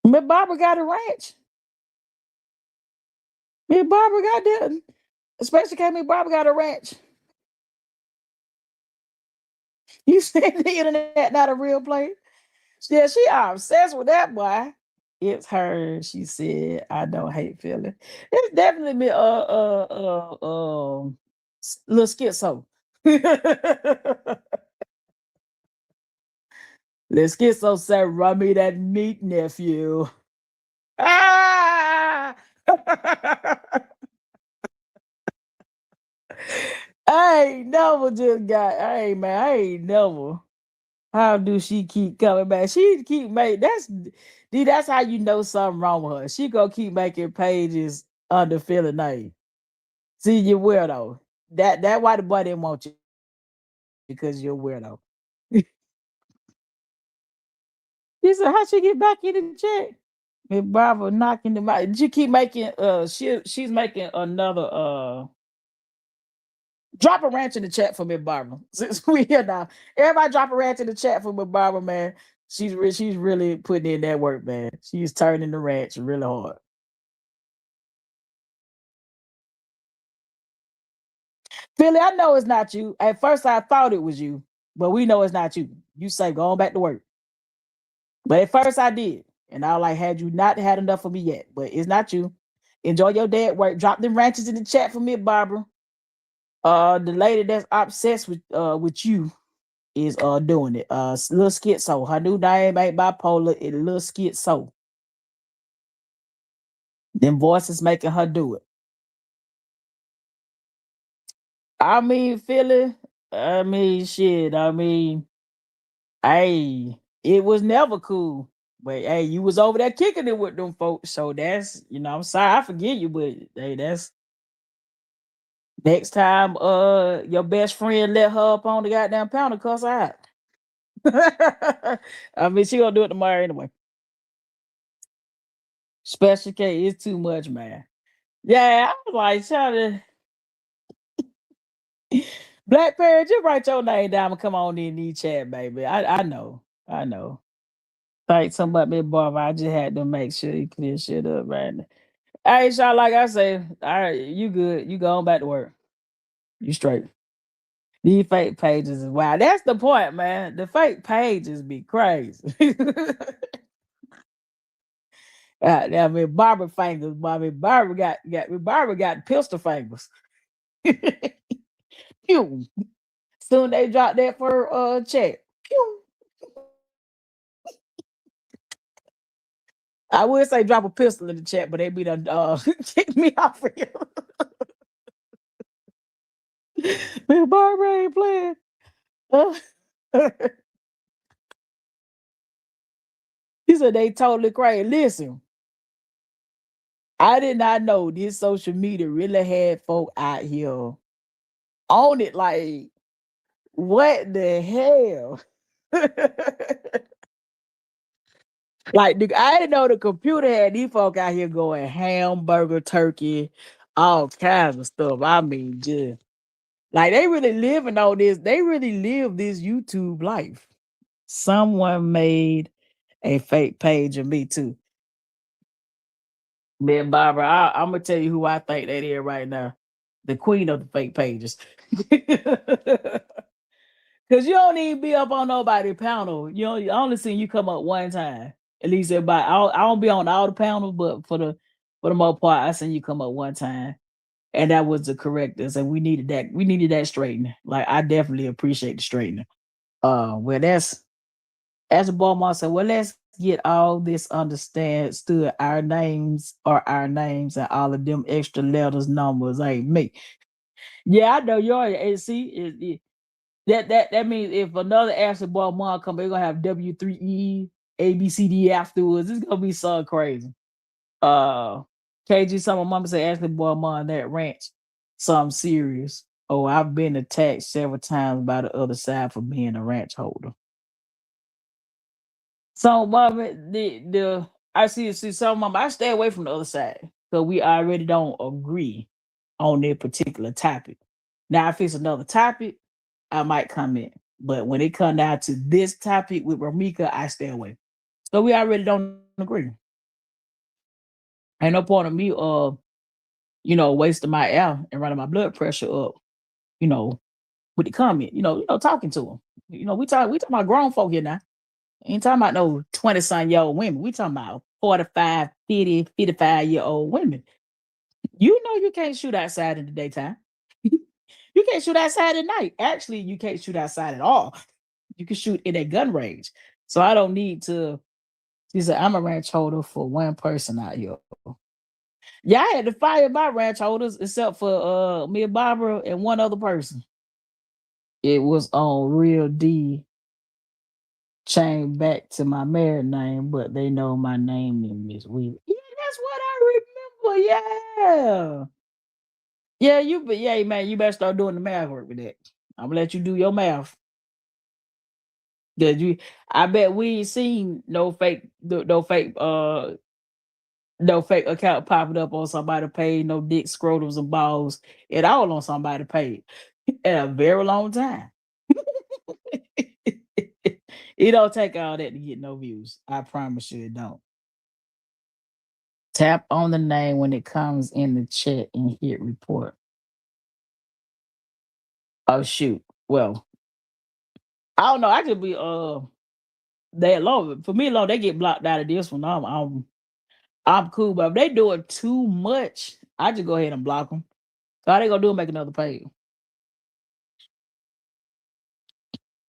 Speaker 1: Miss Barbara got a ranch. Miss Barbara got that. Especially came Miss Barbara got a ranch. You said the internet not a real place. Yeah, she obsessed with that boy. It's her. She said, "I don't hate feeling." It's definitely me. Little schizo. Let's get so say, run me that meat, nephew. Ah! I ain't never just got. Hey man, I ain't never. How do she keep coming back? She keep making that's dude, that's how you know something wrong with her. She gonna keep making pages under feeling name. See, you weirdo. That why the boy didn't want you because you're a weirdo. He said, how'd she get back in the chat? Miss Barbara knocking them out. Did you keep making she's making another drop a ranch in the chat for Miss Barbara. Since we here now. Everybody drop a ranch in the chat for Miss Barbara, man. She's really putting in that work, man. She's turning the ranch really hard. Philly, I know it's not you. At first I thought it was you, but we know it's not you. You say go on back to work. But at first I did. And I was like, had you not had enough of me yet, but it's not you. Enjoy your day at work. Drop them ranches in the chat for me, Barbara. The lady that's obsessed with you is doing it. Little schizo. Her new name ain't bipolar. It's little schizo. Them voices making her do it. I mean, Philly. I mean, shit. I mean, hey, it was never cool. But hey, you was over there kicking it with them folks. So that's I'm sorry, I forgive you, but hey, that's next time your best friend let her up on the goddamn pound cuss out. I mean, she gonna do it tomorrow anyway. Special K is too much, man. Yeah, I was like, trying to Black Parrot, you write your name down and come on in the chat, baby. I know. I know. Like something about me, Barbara. I just had to make sure you clear shit up right now. Hey, Sean, like I say, all right, you good. You go on back to work. You straight. These fake pages is wild. That's the point, man. The fake pages be crazy. I mean, Barbara fingers, Bobby. Barbara got pistol fingers. Pew. Soon they drop that for check. Pew. I would say drop a pistol in the chat, but they be done kick me off for you. Man, Barbara ain't playing. Uh, he said they totally crazy. Listen, I did not know this social media really had folk out here on it. Like, what the hell? Like, I didn't know the computer had these folk out here going hamburger, turkey, all kinds of stuff. I mean, just like they really living on this. They really live this YouTube life. Someone made a fake page of me too. Man, Barbara, I'm gonna tell you who I think that is right now. The queen of the fake pages. Cause you don't even be up on nobody panel. I only seen you come up one time. At least everybody. I don't be on all the panels, but for the most part, I seen you come up one time, and that was the correctors, and we needed that. We needed that straightening. Like I definitely appreciate the straightening. Well, that's as a Baltimore said. Well, let's get all this understood. Our names are our names, and all of them extra letters, numbers ain't me. Yeah, I know you're. And see, that means if another Ashley Ball mom come, they're gonna have W3E ABCD afterwards. It's gonna be so crazy. Uh KG, some of mama say Ashley Boy mom that ranch. Something serious. Oh, I've been attacked several times by the other side for being a ranch holder. So mama, the I see some mama, I stay away from the other side. So we already don't agree. on their particular topic. Now, if it's another topic, I might comment. But when it come down to this topic with Ramika, I stay away. So we already don't agree. Ain't no point of me wasting my air and running my blood pressure up, you know, with the comment, talking to them. We talking about grown folk here now. Ain't talking about no 20 some year old women. We talking about 45, 50, 55-year old women. You know you can't shoot outside in the daytime. You can't shoot outside at night. Actually, you can't shoot outside at all. You can shoot in a gun range. So I don't need to. She said, I'm a ranch holder for one person out here. Yeah, I had to fire my ranch holders except for me and Barbara and one other person. It was on Real D chain back to my married name, but they know my name is Miss Weaver. Yeah, that's what I remember. Yeah. Yeah, yeah, man, you better start doing the math work with that. I'm gonna let you do your math. Cause I bet we ain't seen no fake account popping up on somebody page, no dick scrotums and balls at all on somebody page in a very long time. It don't take all that to get no views. I promise you it don't. Tap on the name when it comes in the chat and hit report. Oh shoot. Well, I don't know. I could be they long for me long they get blocked out of this one. I'm cool, but if they doing too much, I just go ahead and block them. So all they gonna do is make another page.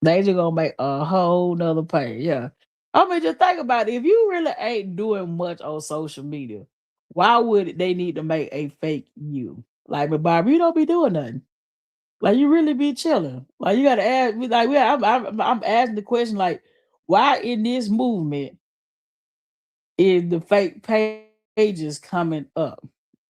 Speaker 1: They just gonna make a whole nother page. Yeah. I mean, just think about it. If you really ain't doing much on social media, why would they need to make a fake you? Like, but Bob, you don't be doing nothing. Like, you really be chilling. Like, you gotta ask me. Like, I'm asking the question. Like, why in this movement is the fake pages coming up?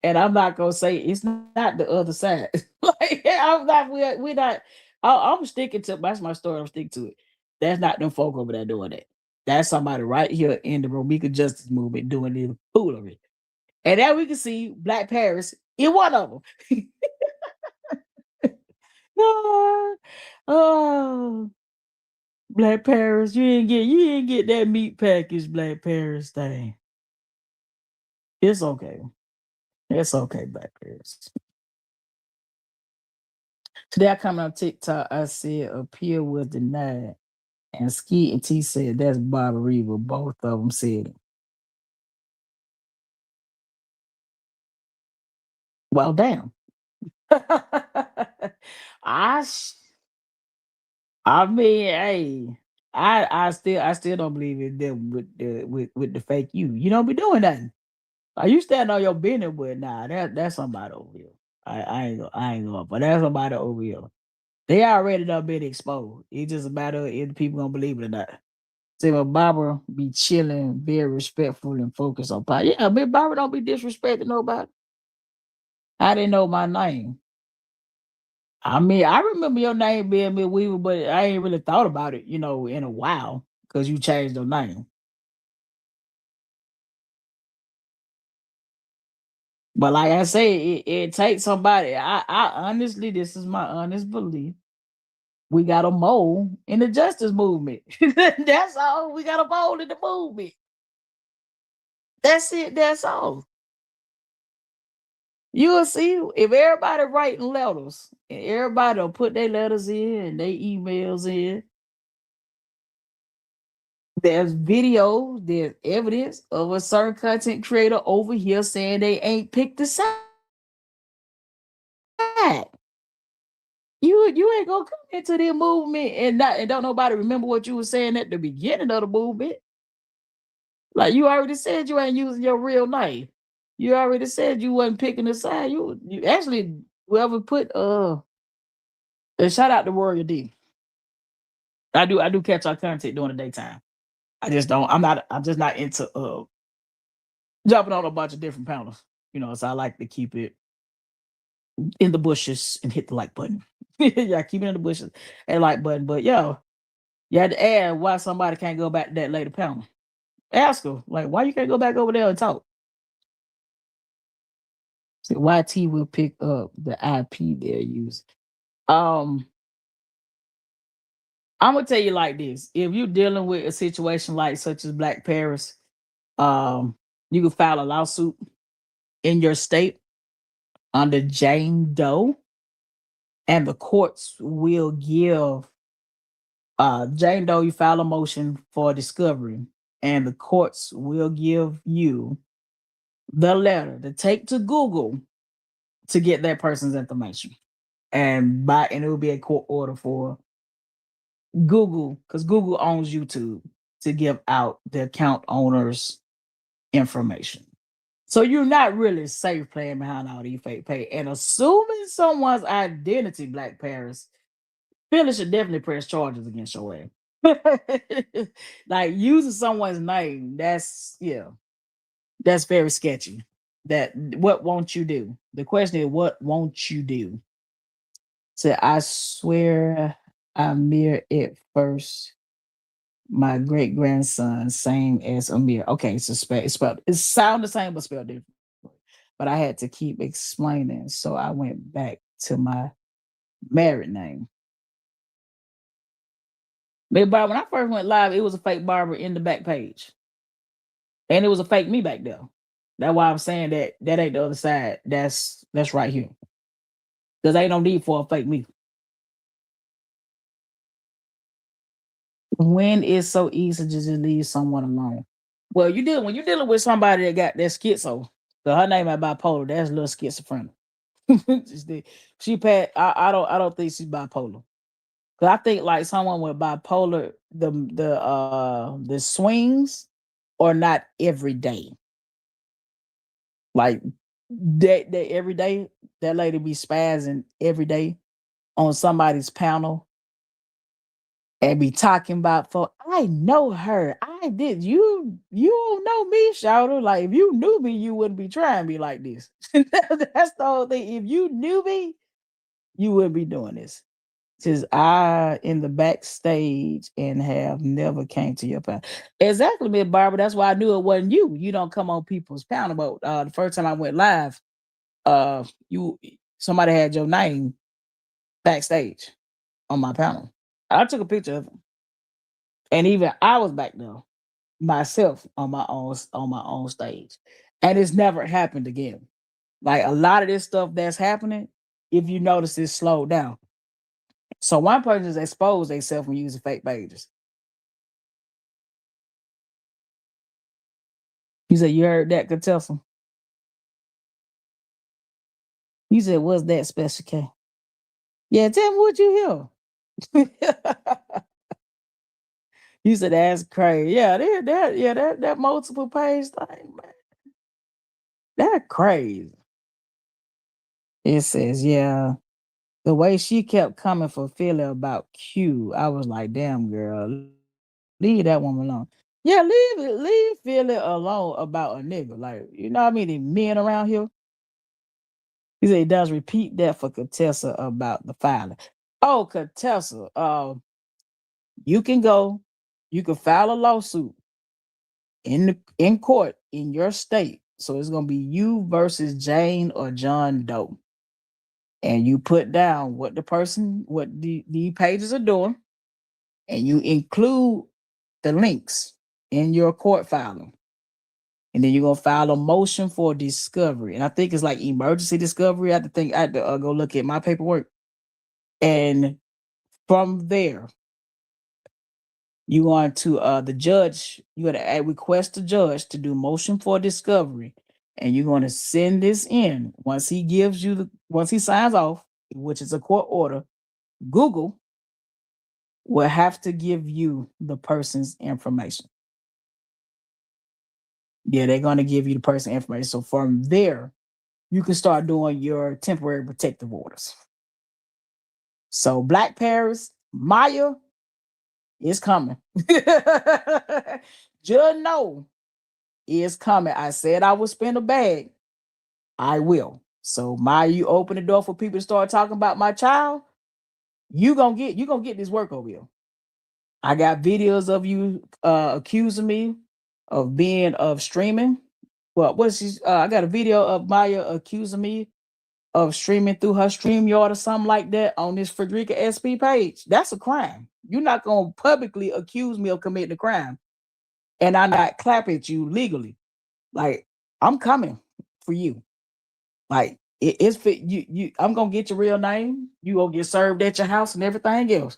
Speaker 1: And I'm not gonna say it's not the other side. Like, I'm not. We're not. I'm sticking to. That's my story. I'm sticking to it. That's not them folk over there doing that. That's somebody right here in the Romika Justice Movement doing the foolery. And now we can see Black Paris in one of them. No, oh, Black Paris, you ain't get that meat package, Black Paris thing. It's okay. It's okay, Black Paris. Today I come on TikTok, I said appeal was denied. And Ski and T said that's Barbara Reva. Both of them said it. Well, damn. I sh- I mean, hey, I still don't believe in them with the fake you. You don't be doing nothing. Like you stand on your business, but nah, that's somebody over here. I ain't going, but that's somebody over here. They already done been exposed. It's just a matter of if people gonna believe it or not. See, when Barbara be chilling, very respectful and focused on power. Yeah, but Barbara don't be disrespecting nobody. I didn't know my name. I mean, I remember your name being Miss Weaver, but I ain't really thought about it, in a while because you changed your name. But like I say, it takes somebody. I honestly, this is my honest belief. We got a mole in the justice movement. That's all. We got a mole in the movement. That's it. That's all. You'll see if everybody writing letters and everybody will put their letters in and their emails in. There's videos, there's evidence of a certain content creator over here saying they ain't picked the side. You ain't gonna come into the movement and don't nobody remember what you were saying at the beginning of the movement. Like you already said you ain't using your real name. You already said you wasn't picking a side. You actually whoever put and shout out to Warrior D. I do catch our content during the daytime. I just don't. I'm just not into jumping on a bunch of different panels. So I like to keep it in the bushes and hit the like button. Yeah, keep it in the bushes and like button. But yo, you had to ask why somebody can't go back to that later panel. Ask her, like, why you can't go back over there and talk? So YT will pick up the IP they're using. Um, I'm gonna tell you like this: if you're dealing with a situation like such as Black Paris, um, you can file a lawsuit in your state under Jane Doe, and the courts will give Jane Doe. You file a motion for discovery, and the courts will give you the letter to take to Google to get that person's information, and it will be a court order for Google, because Google owns YouTube, to give out the account owner's information. So you're not really safe playing behind all these fake pay. And assuming someone's identity, Black Paris, Phyllis should definitely press charges against your ass. Like using someone's name, that's very sketchy. That what won't you do? The question is, what won't you do? So I swear I mirror it first. My great grandson, same as Amir. Okay, so it's spelled it sound the same but spelled different. But I had to keep explaining, so I went back to my married name. Big Barber, when I first went live, it was a fake barber in the back page, and it was a fake me back there. That's why I'm saying that ain't the other side. That's right here. Because ain't no need for a fake me. When it's so easy to just leave someone alone. Well, when you're dealing with somebody that got that schizo, so her name is bipolar. That's a little schizophrenic. She passed. I don't think she's bipolar. Cause I think like someone with bipolar, the swings are not every day. Like that every day, that lady be spazzing every day on somebody's panel and be talking about for I know her. I did. You don't know me, Shouter. Like if you knew me, you wouldn't be trying me like this. That's the whole thing. If you knew me, you wouldn't be doing this. Says I in the backstage and have never came to your panel. Exactly, Miss Barbara. That's why I knew it wasn't you. You don't come on people's panel. But the first time I went live, you somebody had your name backstage on my panel. I took a picture of him. And even I was back there myself on my own stage. And it's never happened again. Like a lot of this stuff that's happening, if you notice, it's slowed down. So one person is exposed themselves when using fake pages. You said you heard that, Katessa? You said, what's that special K? Yeah, tell me what you hear. You said that's crazy. Yeah, that multiple page thing, man. That crazy. It says, yeah. The way she kept coming for Philly about Q, I was like, damn girl, leave that woman alone. Yeah, leave Philly alone about a nigga. Like, you know what I mean? The men around here. He said he does repeat that for Contessa about the filing. Oh, Contessa, you can go, you can file a lawsuit in court in your state. So it's gonna be you versus Jane or John Doe. And you put down what the pages are doing, and you include the links in your court filing. And then you're gonna file a motion for discovery. And I think it's like emergency discovery. I had to go look at my paperwork. And from there, you want to the judge, you got to request the judge to do motion for discovery, and you're going to send this in. Once he signs off, which is a court order, Google will have to give you the person's information. Yeah, they're going to give you the person's information. So from there, you can start doing your temporary protective orders. So Black Paris, Maya is coming. Just know is coming. I said I would spend a bag. I will. So Maya, you open the door for people to start talking about my child. You gonna get this work over here. I got videos of you accusing me of streaming Well, what's she? I got a video of Maya accusing me of streaming through her StreamYard or something like that on this Frederica SP page. That's a crime. You're not gonna publicly accuse me of committing a crime and I not clap at you legally. Like I'm coming for you. Like it's fit you. I'm gonna get your real name. You gonna get served at your house and everything else.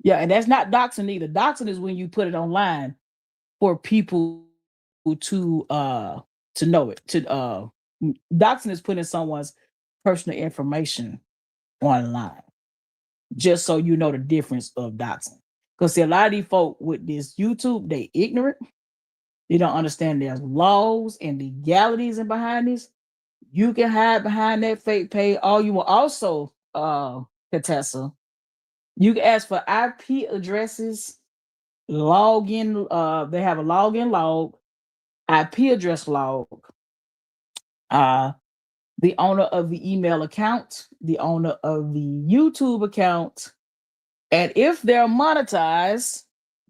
Speaker 1: Yeah, and that's not doxing either. Doxing is when you put it online for people to know it. Doxing is putting someone's personal information online, just so you know the difference of doxing. Because see, a lot of these folk with this YouTube, they ignorant. They don't understand there's laws and legalities and behind this. You can hide behind that fake page. All you will also, Contessa, you can ask for IP addresses, login. They have a login log, IP address log, uh, the owner of the email account, the owner of the YouTube account, and if they're monetized,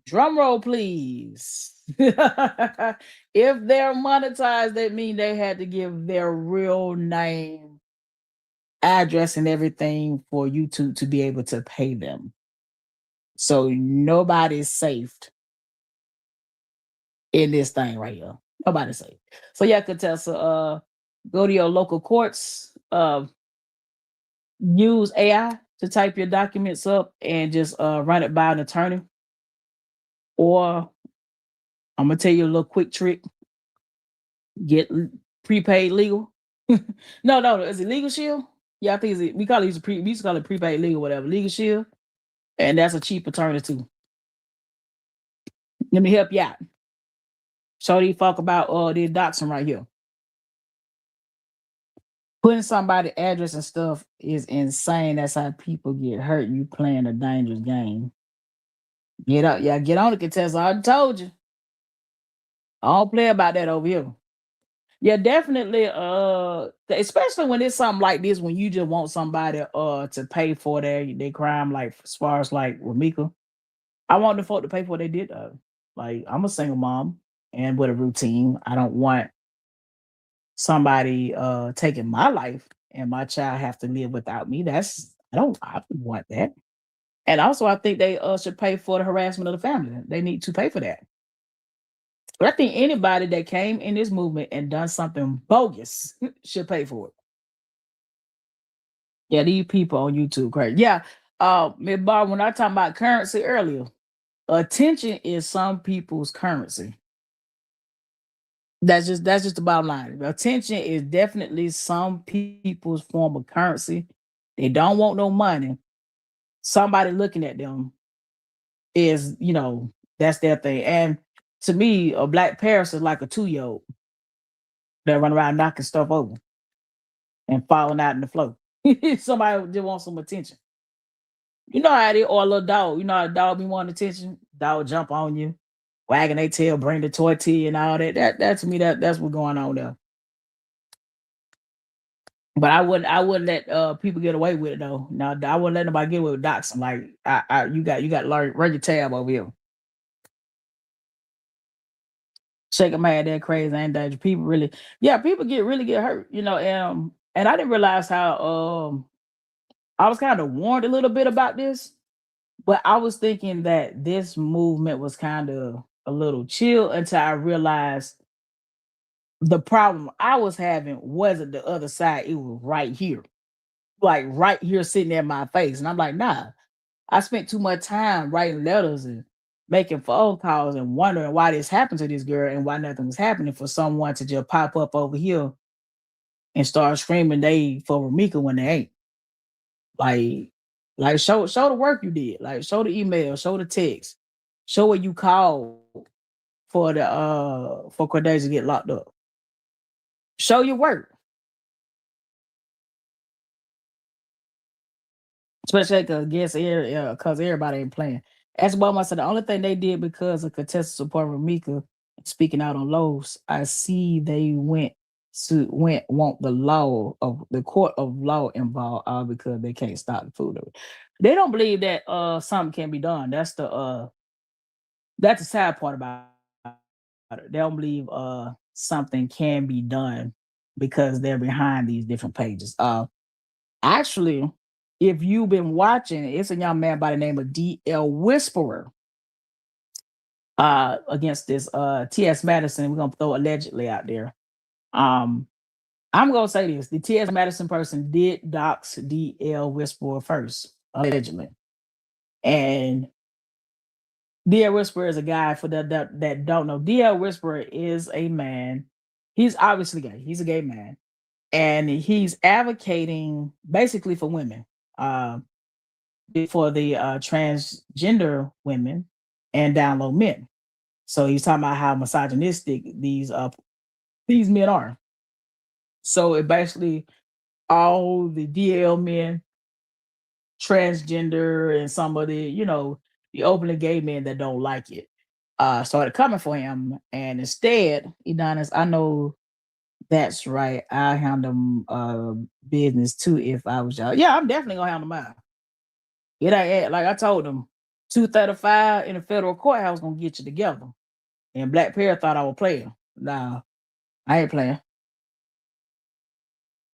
Speaker 1: drum roll please. If they're monetized, that means they had to give their real name, address, and everything for YouTube to be able to pay them. So nobody's safe in this thing right here. Nobody's safe. So yeah, Contessa, go to your local courts, use AI to type your documents up and just run it by an attorney. Or I'm gonna tell you a little quick trick: get prepaid legal. No, no, is it Legal Shield? Yeah, I think we call it we used to call it prepaid legal, whatever. Legal Shield, and that's a cheap attorney too. Let me help you out. So these fuck about this doxing right here. Putting somebody's address and stuff is insane. That's how people get hurt. You playing a dangerous game. Get up, yeah, get on the contest. I done told you. I don't play about that over here. Yeah, definitely. Especially when it's something like this, when you just want somebody to pay for their crime, like as far as like with Mika. I want the folk to pay for what they did. Like I'm a single mom and with a routine. I don't want somebody taking my life and my child have to live without me. I don't want that. And also I think they should pay for the harassment of the family. They need to pay for that. But I think anybody that came in this movement and done something bogus should pay for it. Yeah, these people on YouTube crazy. Yeah. Miss Barb, when I talking about currency earlier, attention is some people's currency. That's just the bottom line. Attention is definitely some people's form of currency. They don't want no money. Somebody looking at them is, that's their thing. And to me, a black Paris is like a 2-year old that run around knocking stuff over and falling out in the floor. Somebody just wants some attention. You know how it is, or a little dog. You know how a dog be wanting attention? Dog jump on you, wagging their tail, bring the toy to you and all that. That to me, that's what's going on there. But I wouldn't let people get away with it though. No, I wouldn't let nobody get away with doxing. Like you got to learn run your tab over here. Shaking my head that crazy ain't dangerous. People really, yeah, people really get hurt, and I didn't realize how I was kind of warned a little bit about this, but I was thinking that this movement was kind of a little chill until I realized the problem I was having wasn't the other side, it was right here. Like right here sitting at my face. And I'm like, nah, I spent too much time writing letters and making phone calls and wondering why this happened to this girl and why nothing was happening for someone to just pop up over here and start screaming they for Ramika when they ain't. Like, like show the work you did. Like show the email, show the text, show what you called for Cordae to get locked up. Show your work. Especially because everybody ain't playing. As well, I said the only thing they did because of contested support from Mika speaking out on Lowe's, I see they went want the law of the court of law involved because they can't stop the food. They don't believe that something can be done. That's the sad part about it. They don't believe something can be done because they're behind these different pages. Actually, if you've been watching, it's a young man by the name of DL Whisperer against this TS Madison. We're gonna throw allegedly out there. Um, I'm gonna say this: the TS Madison person did dox DL Whisperer first, allegedly, and DL Whisperer is a guy for that don't know. DL Whisperer is a man. He's obviously gay. He's a gay man, and he's advocating basically for women, uh, for the transgender women and down low men. So he's talking about how misogynistic these men are. So it basically all the DL men, transgender, and some of the the openly gay men that don't like it started coming for him. And instead, Eddonis, I know that's right. I handle business too if I was y'all. Yeah, I'm definitely gonna handle mine. It ain't like I told them, 235 in the federal courthouse gonna get you together. And Black Bear thought I was playing. Nah, I ain't playing.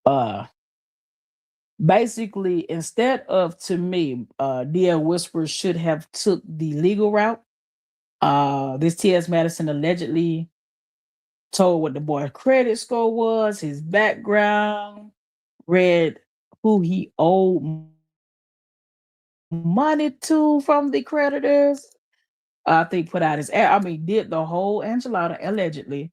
Speaker 1: Uh Basically, instead of, to me, DL Whisper should have took the legal route. This TS Madison allegedly told what the boy's credit score was, his background, read who he owed money to from the creditors. I think put out his, I mean, did the whole enchilada allegedly,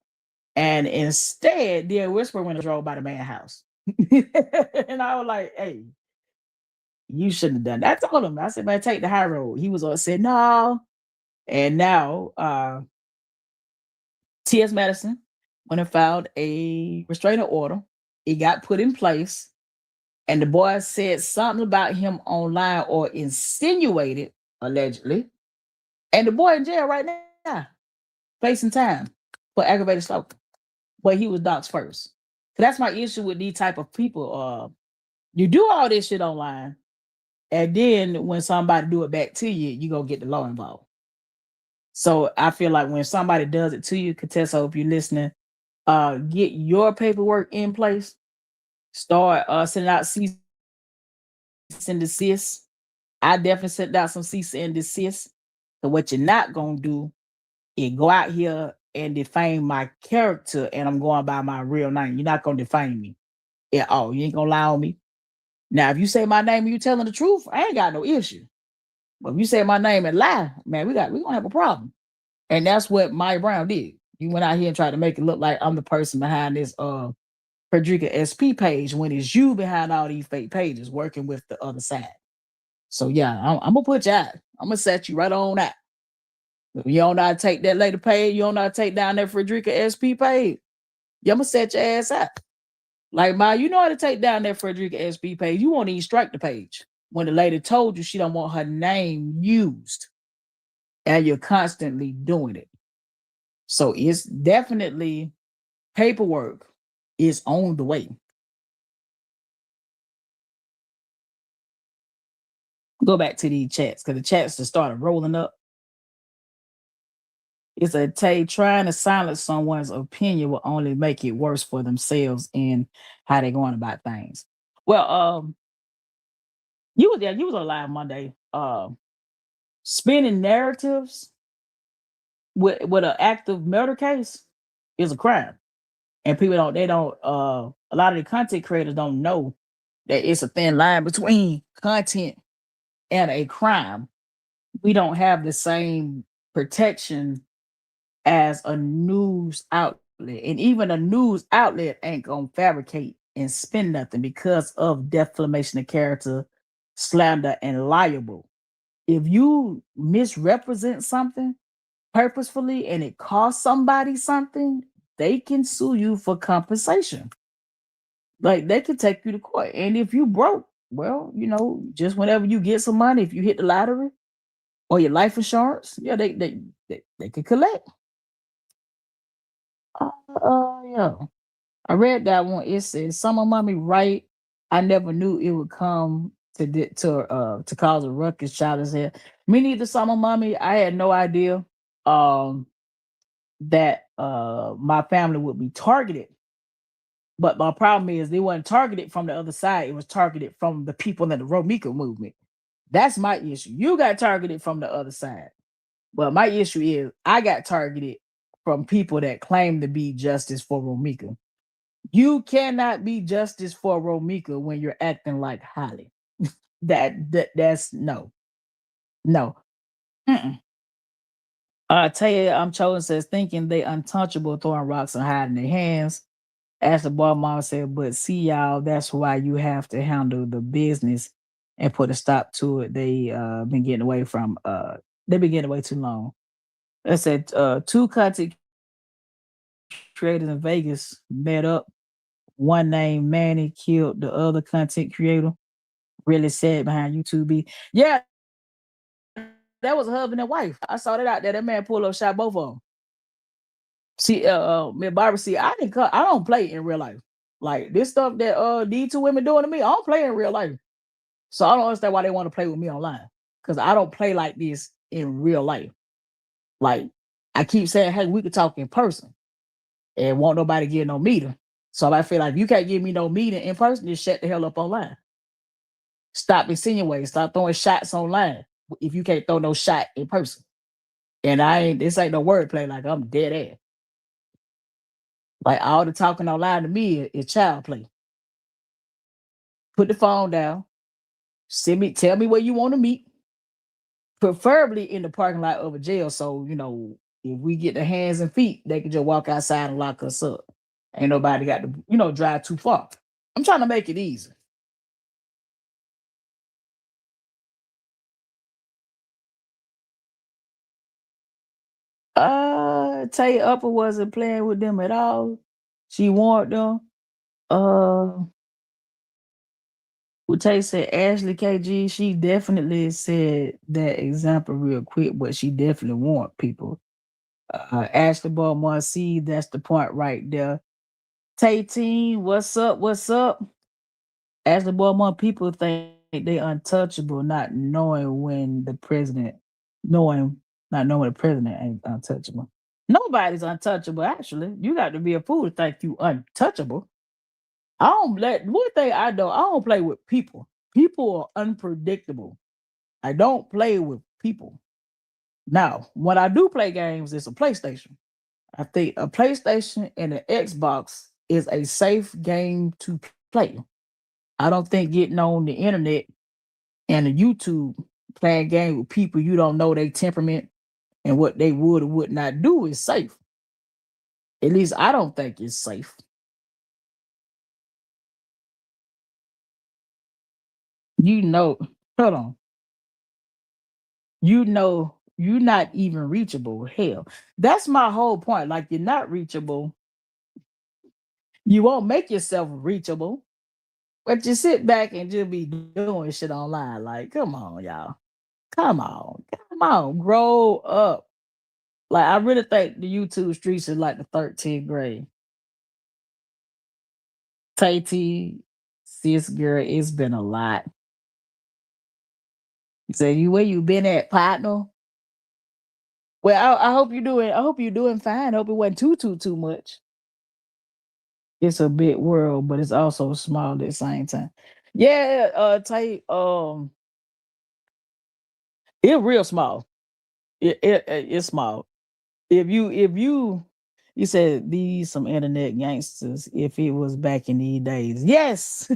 Speaker 1: and instead, DL Whisper went and drove by the man house, and I was like, "Hey, you shouldn't have done that." I told him, I said, "Man, take the high road." He was on said no, and now T.S. Madison went and filed a restraining order. It got put in place, and the boy said something about him online or insinuated allegedly, and the boy in jail right now, facing time for aggravated assault. But he was doxxed first. So that's my issue with these type of people. You do all this shit online, and then when somebody do it back to you, you go get the law involved. So I feel like when somebody does it to you, Contessa, if you're listening, get your paperwork in place. Start sending out cease and desist. I definitely sent out some cease and desist. So what you're not gonna do is go out here and defame my character, and I'm going by my real name. You're not gonna defame me at all. You ain't gonna lie on me. Now, if you say my name and you telling the truth, I ain't got no issue. But if you say my name and lie, man, we gonna have a problem. And that's what Mike Brown did. He went out here and tried to make it look like I'm the person behind this Frederica SP page when it's you behind all these fake pages working with the other side. So yeah, I'm gonna put you out. I'm gonna set you right on out. If you don't know how to take that later page, you don't know how to take down that Frederica SP page, yeah, I'm gonna set your ass out. Like, Ma, you know how to take down that Frederica SP page. You won't even strike the page when the lady told you she don't want her name used, and you're constantly doing it. So it's definitely paperwork is on the way. Go back to the chats because the chats just started rolling up. It's a Tay trying to silence someone's opinion will only make it worse for themselves and how they're going about things. Well, you was there, you was on live Monday. Spinning narratives with an active murder case is a crime. And people don't they don't a lot of the content creators don't know that it's a thin line between content and a crime. We don't have the same protection as a news outlet. And even a news outlet ain't gonna fabricate and spin nothing because of defamation of character, slander, and liable. If you misrepresent something purposefully and it costs somebody something, they can sue you for compensation. Like they could take you to court. And if you broke, well, just whenever you get some money, if you hit the lottery or your life insurance, yeah, they could collect. Yeah. I read that one. It says Summer Mommy right. I never knew it would come to cause a ruckus, child as hell. Me neither, Summer Mommy. I had no idea. Um that my family would be targeted. But my problem is they weren't targeted from the other side. It was targeted from the people in the Romika movement. That's my issue. You got targeted from the other side. But my issue is I got targeted from people that claim to be justice for Romika. You cannot be justice for Romika when you're acting like Holly. That's no. No. Mm-mm. Tell you, I'm chosen says thinking they untouchable, throwing rocks and hiding their hands. As the boy mama said, but see y'all, that's why you have to handle the business and put a stop to it. Been getting away from they've been getting away too long. I said two content creators in Vegas met up. One named Manny killed the other content creator. Really sad behind YouTube. Yeah, that was a husband and wife. I saw that out there. That man pulled up, shot both of them. See, me Barbara, see, I don't play in real life. Like this stuff that these two women doing to me, I don't play in real life. So I don't understand why they want to play with me online. Because I don't play like this in real life. Like I keep saying, hey, we could talk in person and won't nobody get no meeting. So I feel like if you can't give me no meeting in person, just shut the hell up online. Stop insinuating, stop throwing shots online if you can't throw no shot in person. And this ain't no wordplay, like I'm dead ass. Like all the talking online to me is child play. Put the phone down, tell me where you want to meet, preferably in the parking lot of a jail. So, if we get the hands and feet, they can just walk outside and lock us up. Ain't nobody got to, drive too far. I'm trying to make it easy. Tay Upper wasn't playing with them at all. She warned them. Uh Tay said Ashley KG, she definitely said that example real quick, but she definitely warned people. Ashley Baltimore, see, that's the point right there. Tay team, what's up? What's up? Ashley Baltimore, people think they untouchable, knowing not knowing the president ain't untouchable. Nobody's untouchable, actually. You got to be a fool to think you untouchable. I don't let one thing I don't play with people. People are unpredictable. I don't play with people. Now, when I do play games, it's a PlayStation. I think a PlayStation and an Xbox is a safe game to play. I don't think getting on the internet and the YouTube playing game with people you don't know their temperament and what they would or would not do is safe. At least I don't think it's safe. You know, hold on. You're not even reachable. Hell, that's my whole point. Like you're not reachable. You won't make yourself reachable, but you sit back and just be doing shit online. Like, come on, y'all. Come on, grow up. Like, I really think the YouTube streets is like the 13th grade. Tate, sis girl, it's been a lot. So you where you been at, partner? Well, I hope you're doing. I hope you're doing fine. I hope it wasn't too much. It's a big world, but it's also small at the same time. Yeah, Tate, it real small. It's small. If you said these some internet gangsters, if it was back in the days. Yes.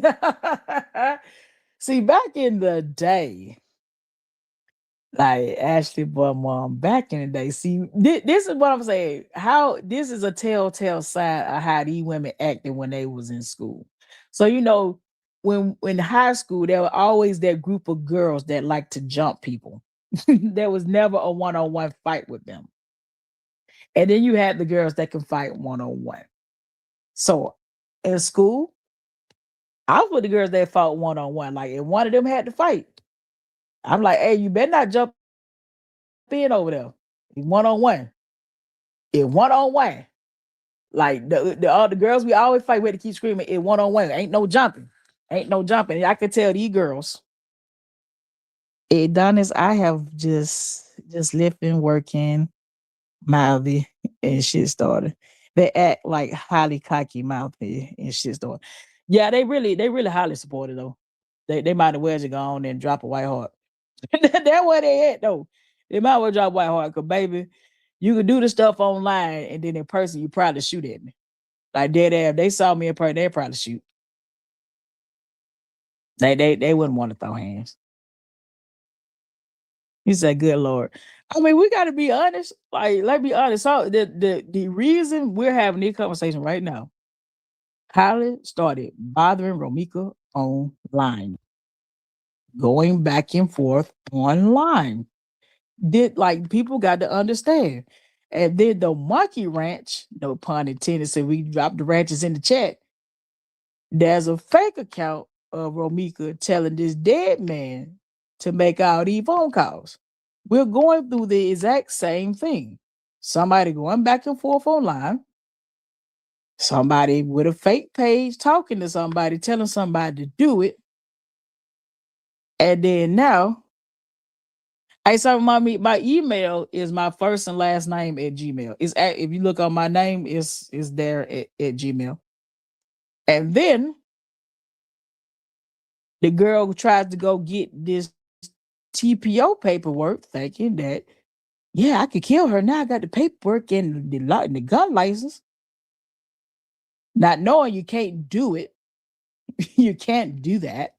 Speaker 1: See, back in the day, like Ashley mom, back in the day. See, this is what I'm saying. How this is a telltale sign of how these women acted when they was in school. So when in high school, there were always that group of girls that like to jump people. There was never a one-on-one fight with them. And then you had the girls that can fight one-on-one. So in school, I was with the girls that fought one-on-one. Like if one of them had to fight, I'm like, hey, you better not jump in over there. One on one. It one on one. Like the girls we always fight with to keep screaming, it one on one. Ain't no jumping. Ain't no jumping. I can tell these girls. Eddonis, I have just living, working. mouthy and shit started. They act like highly cocky mouthy and shit started. Yeah, they really highly supported though. They might as well just go on and drop a white heart. That's where they at though. They might as well drop white heart because baby, you could do the stuff online and then in person you probably shoot at me. Like dead ass. They saw me in person, they'd probably shoot. They wouldn't want to throw hands. He said, "Good Lord." I mean, we got to be honest. Like, let's be honest. So the reason we're having this conversation right now, Kylie started bothering Romika online, going back and forth online. Did like people got to understand. And then the monkey ranch, no pun intended, so we dropped the ranches in the chat. There's a fake account of Romika telling this dead man to make all these phone calls. We're going through the exact same thing. Somebody going back and forth online, somebody with a fake page talking to somebody, telling somebody to do it. And then now, I saw my email is my first and last name at Gmail. If you look on my name, is there at Gmail. And then the girl tries to go get this TPO paperwork, thinking that, yeah, I could kill her. Now I got the paperwork and the gun license. Not knowing you can't do it. You can't do that.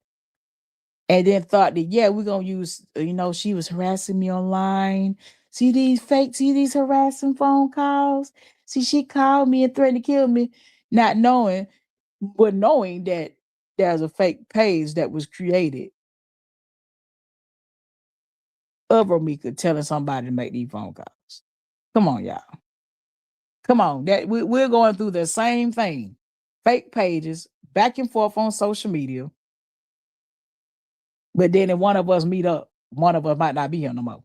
Speaker 1: And then thought that, yeah, we're going to use, she was harassing me online. See these harassing phone calls? See, she called me and threatened to kill me, not knowing, but knowing that there's a fake page that was created of Romika telling somebody to make these phone calls. Come on, y'all. Come on. We're going through the same thing. Fake pages, back and forth on social media. But then if one of us meet up, one of us might not be here no more.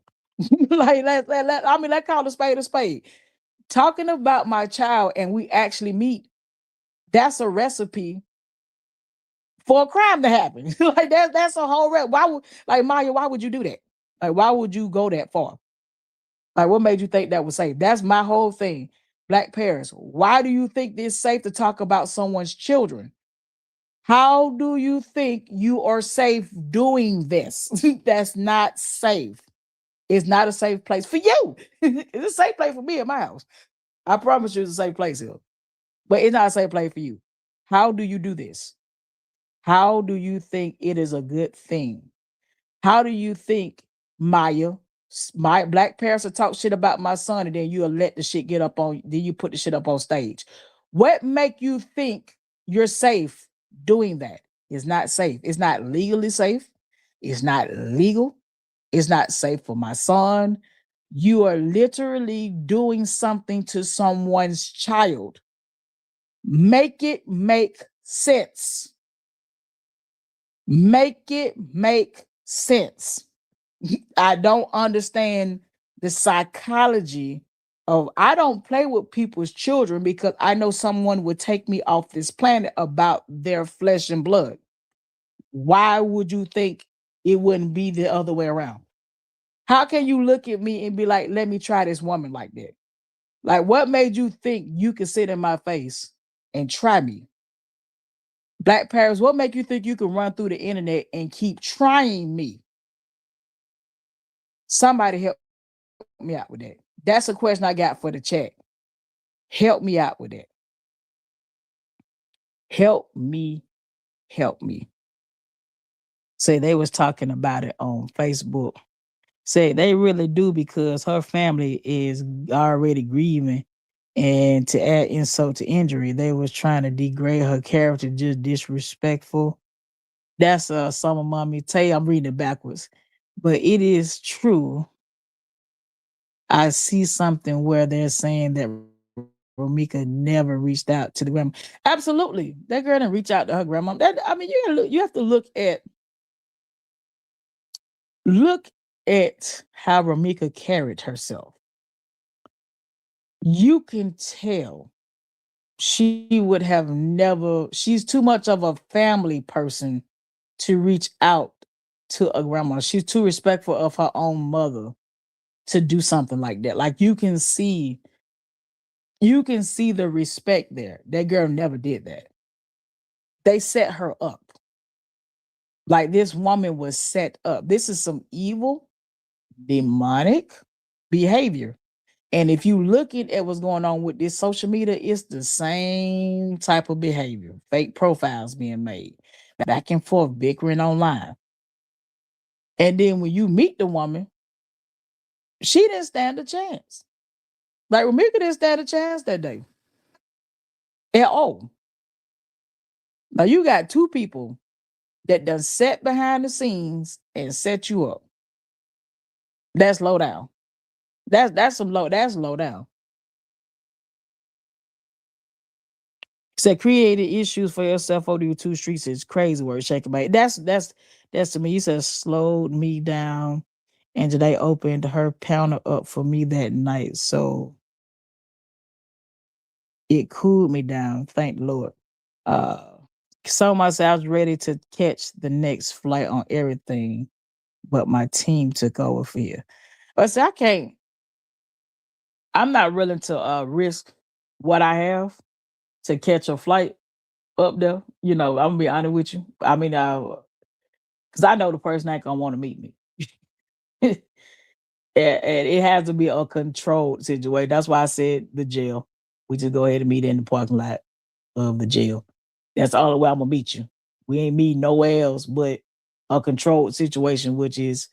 Speaker 1: Like let's call a spade a spade. Talking about my child and we actually meet, that's a recipe for a crime to happen. Like that's a whole why would like Maya, why would you do that? Like why would you go that far? Like what made you think that was safe? That's my whole thing. Black parents, why do you think it's safe to talk about someone's children? How do you think you are safe doing this? That's not safe. It's not a safe place for you. It's a safe place for me in my house. I promise you it's a safe place here. But it's not a safe place for you. How do you do this? How do you think it is a good thing? How do you think Maya, my black parents will talk shit about my son and then you'll let the shit get up on, then you put the shit up on stage? What make you think you're safe doing that? It's not safe. It's not legally safe. It's not legal. It's not safe for my son. You are literally doing something to someone's child. Make it make sense. Make it make sense. I don't understand the psychology of I don't play with people's children because I know someone would take me off this planet about their flesh and blood. Why would you think it wouldn't be the other way around? How can you look at me and be like, let me try this woman like that? Like, what made you think you could sit in my face and try me? Black parents, what make you think you can run through the internet and keep trying me? Somebody help me out with that. That's a question I got for the chat. Help me out with that. Help me, help me. Say they was talking about it on Facebook. Say they really do because her family is already grieving. And to add insult to injury, they was trying to degrade her character, just disrespectful. That's Summer Mommy Tay. I'm reading it backwards. But it is true. I see something where they're saying that Romika never reached out to the grandma. Absolutely. That girl didn't reach out to her grandma. I mean, you have to look at how Romika carried herself. You can tell she would have never, she's too much of a family person to reach out to a grandma. She's too respectful of her own mother to do something like that. Like you can see the respect there. That girl never did that. They set her up. Like this woman was set up. This is some evil, demonic behavior. And if you look at what's going on with this social media, it's the same type of behavior. Fake profiles being made, back and forth, bickering online. And then when you meet the woman, she didn't stand a chance. Like Ramika didn't stand a chance that day at all. Now you got two people that done sat behind the scenes and set you up. That's low down. That's low down. Said created issues for yourself over you two streets is crazy word shaking my that's to me. He says slowed me down and today opened her counter up for me that night. So it cooled me down. Thank the Lord. Uh so myself I was ready to catch the next flight on everything, but my team took over for you. But see, I'm not willing to risk what I have to catch a flight up there. I'm gonna be honest with you. I mean, because I know the person ain't gonna want to meet me, and, and it has to be a controlled situation. That's why I said the jail. We just go ahead and meet in the parking lot of the jail. That's the only way I'm gonna meet you. We ain't meeting nowhere else but a controlled situation, which is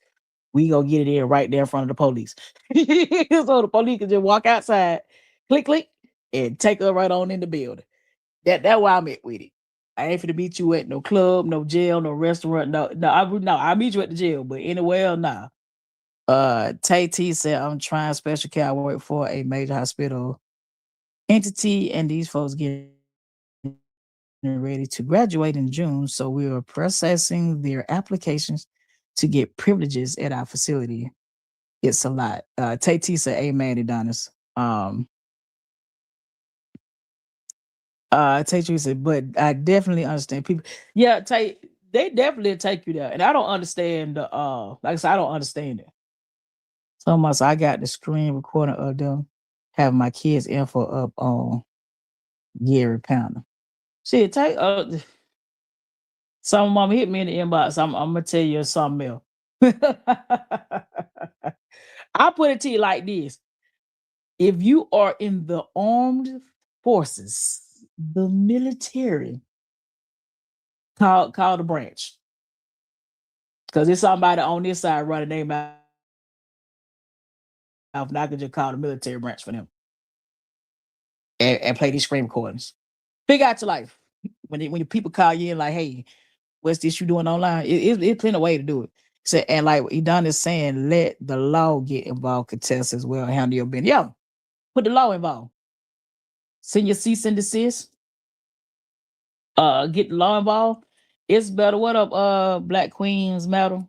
Speaker 1: we gonna get it in right there in front of the police. So the police can just walk outside, click, click, and take her right on in the building. That's why I'm at with it. I ain't finna meet you at no club, no jail, no restaurant. I meet you at the jail, but anywhere, nah. Tay T said I'm trying special care. I work for a major hospital entity, and these folks getting ready to graduate in June. So we are processing their applications to get privileges at our facility. It's a lot. Tay T said, Amen, Eddonis. Tay Tree said, but I definitely understand people. Yeah, they definitely take you there. And I don't understand the like I said, I don't understand it. So much I got the screen recording of them having my kids' info up on Gary Pounder. Shit, some mama hit me in the inbox. I'm gonna tell you something else. I put it to you like this. If you are in the armed forces, the military, call the branch. Because there's somebody on this side running their mouth, and I could just call the military branch for them and play these screen recordings. Figure out your life. When people call you in like, hey, what's this you doing online? It's plenty of way to do it. So, and like Edon is saying, let the law get involved, contest as well, handle your business. Yeah, put the law involved. Send your cease and desist. Get the law involved. It's better. What up, Black Queens Matter?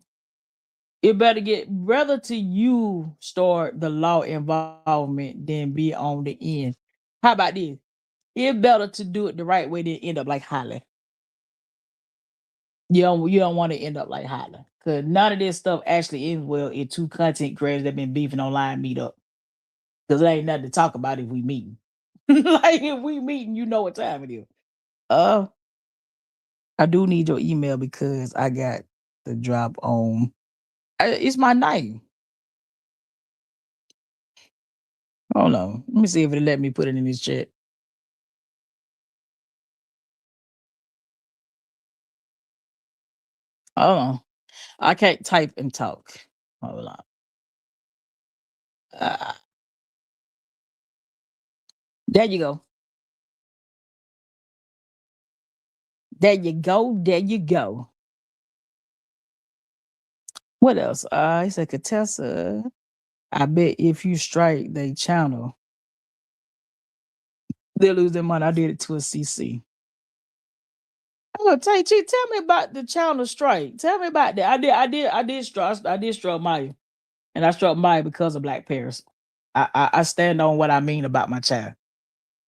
Speaker 1: It better get rather to you start the law involvement than be on the end. How about this? It better to do it the right way than end up like Holly. You don't want to end up like Holly. Cause none of this stuff actually ends well if two content creators that been beefing online meet up. Cause there ain't nothing to talk about if we meeting. Like if we meeting, you know what time it is. Uh I do need your email because I got the drop on it's my name. Hold on. Let me see if it let me put it in this chat. Hold on. I can't type and talk. Hold on. Uh, there you go. There you go. There you go. What else? He said, Contessa, I bet if you strike they channel, they'll lose their money. I did it to a CC. Oh, Tay Chi, tell me about the channel strike. Tell me about that. I did struck Maya. And I struck Maya because of Black Paris. I stand on what I mean about my child.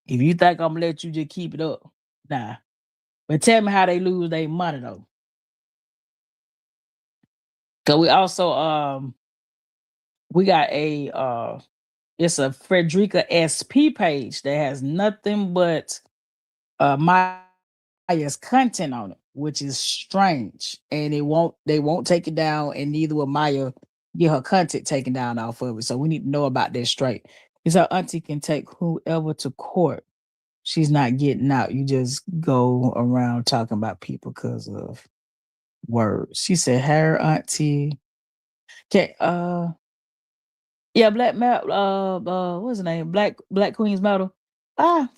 Speaker 1: If you think I'm gonna let you just keep it up, nah. But tell me how they lose their money though. Cause we also We got a it's a Frederica SP page that has nothing but Maya's content on it, which is strange. And they won't take it down, and neither will Maya get her content taken down off of it. So we need to know about that straight. Because our auntie can take whoever to court. She's not getting out. You just go around talking about people because of words. She said her auntie. Okay, yeah, what's his name? Black Queen's Medal. Ah,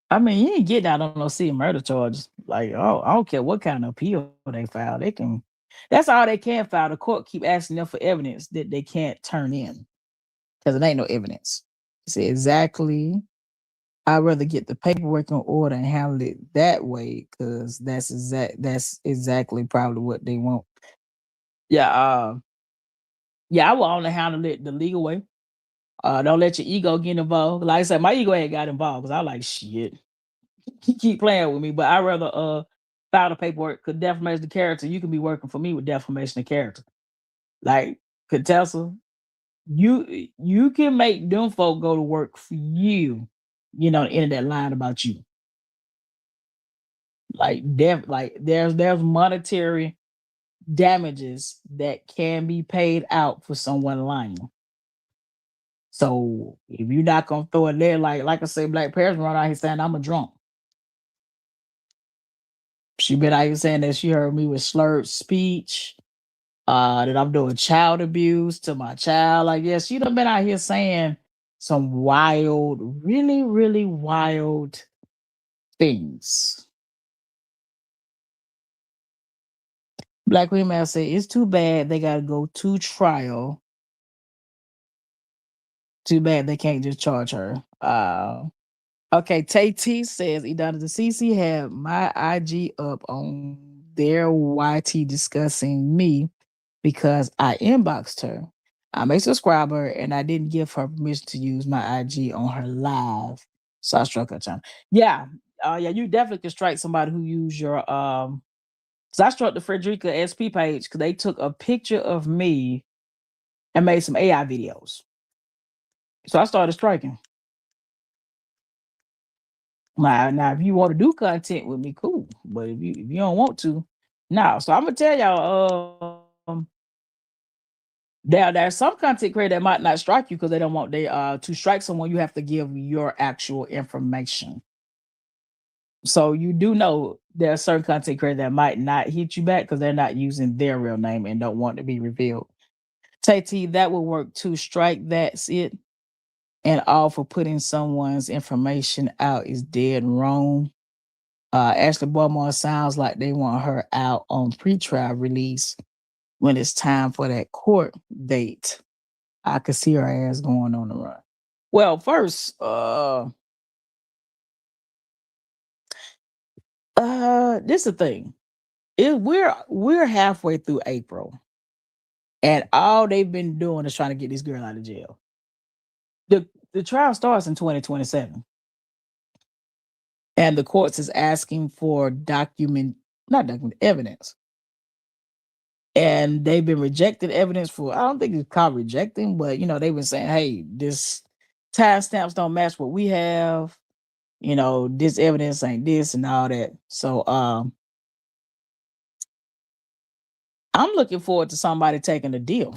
Speaker 1: I mean, you ain't getting out on no city murder charges. Like, oh, I don't care what kind of appeal they file. They can. That's all they can file. The court keep asking them for evidence that they can't turn in because it ain't no evidence. She said exactly. I'd rather get the paperwork in order and handle it that way because that's exactly probably what they want. Yeah, yeah, I will only handle it the legal way. Don't let your ego get involved. Like I said, my ego ain't got involved because I like shit. He keep playing with me, but I rather file the paperwork because defamation of character. You can be working for me with defamation of character. Like Contessa, you can make them folk go to work for you. You know, the internet lying about you. Like there's monetary damages that can be paid out for someone lying. So if you're not gonna throw it there, like I say, Black Paris run out here saying I'm a drunk. She been out here saying that she heard me with slurred speech, that I'm doing child abuse to my child. Like, yeah, she done been out here saying some wild, really, really wild things. Black women say it's too bad they gotta go to trial. Too bad they can't just charge her. Okay, Tay T says Eddonis the CC had my IG up on their YT discussing me because I inboxed her. I'm a subscriber and I didn't give her permission to use my IG on her live. So I struck her channel. Yeah. Yeah, you definitely can strike somebody who use your because I struck the Frederica SP page because they took a picture of me and made some AI videos. So I started striking. Now, if you want to do content with me, cool. But if you don't want to, no. So I'm gonna tell y'all, there's some content creator that might not strike you because they don't want they to strike someone. You have to give your actual information. So you do know there are certain content creators that might not hit you back because they're not using their real name and don't want to be revealed. Tati, that will work too. Strike that's it. And all for putting someone's information out is dead wrong. Ashley Beaumont sounds like they want her out on pretrial release when it's time for that court date. I could see her ass going on the run. Well, first, this is the thing. We're halfway through April, and all they've been doing is trying to get this girl out of jail. The trial starts in 2027, and the courts is asking for not document evidence. And they've been rejecting evidence for I don't think it's called rejecting, but they've been saying, hey, this timestamps don't match what we have, this evidence ain't this and all that. So I'm looking forward to somebody taking a deal.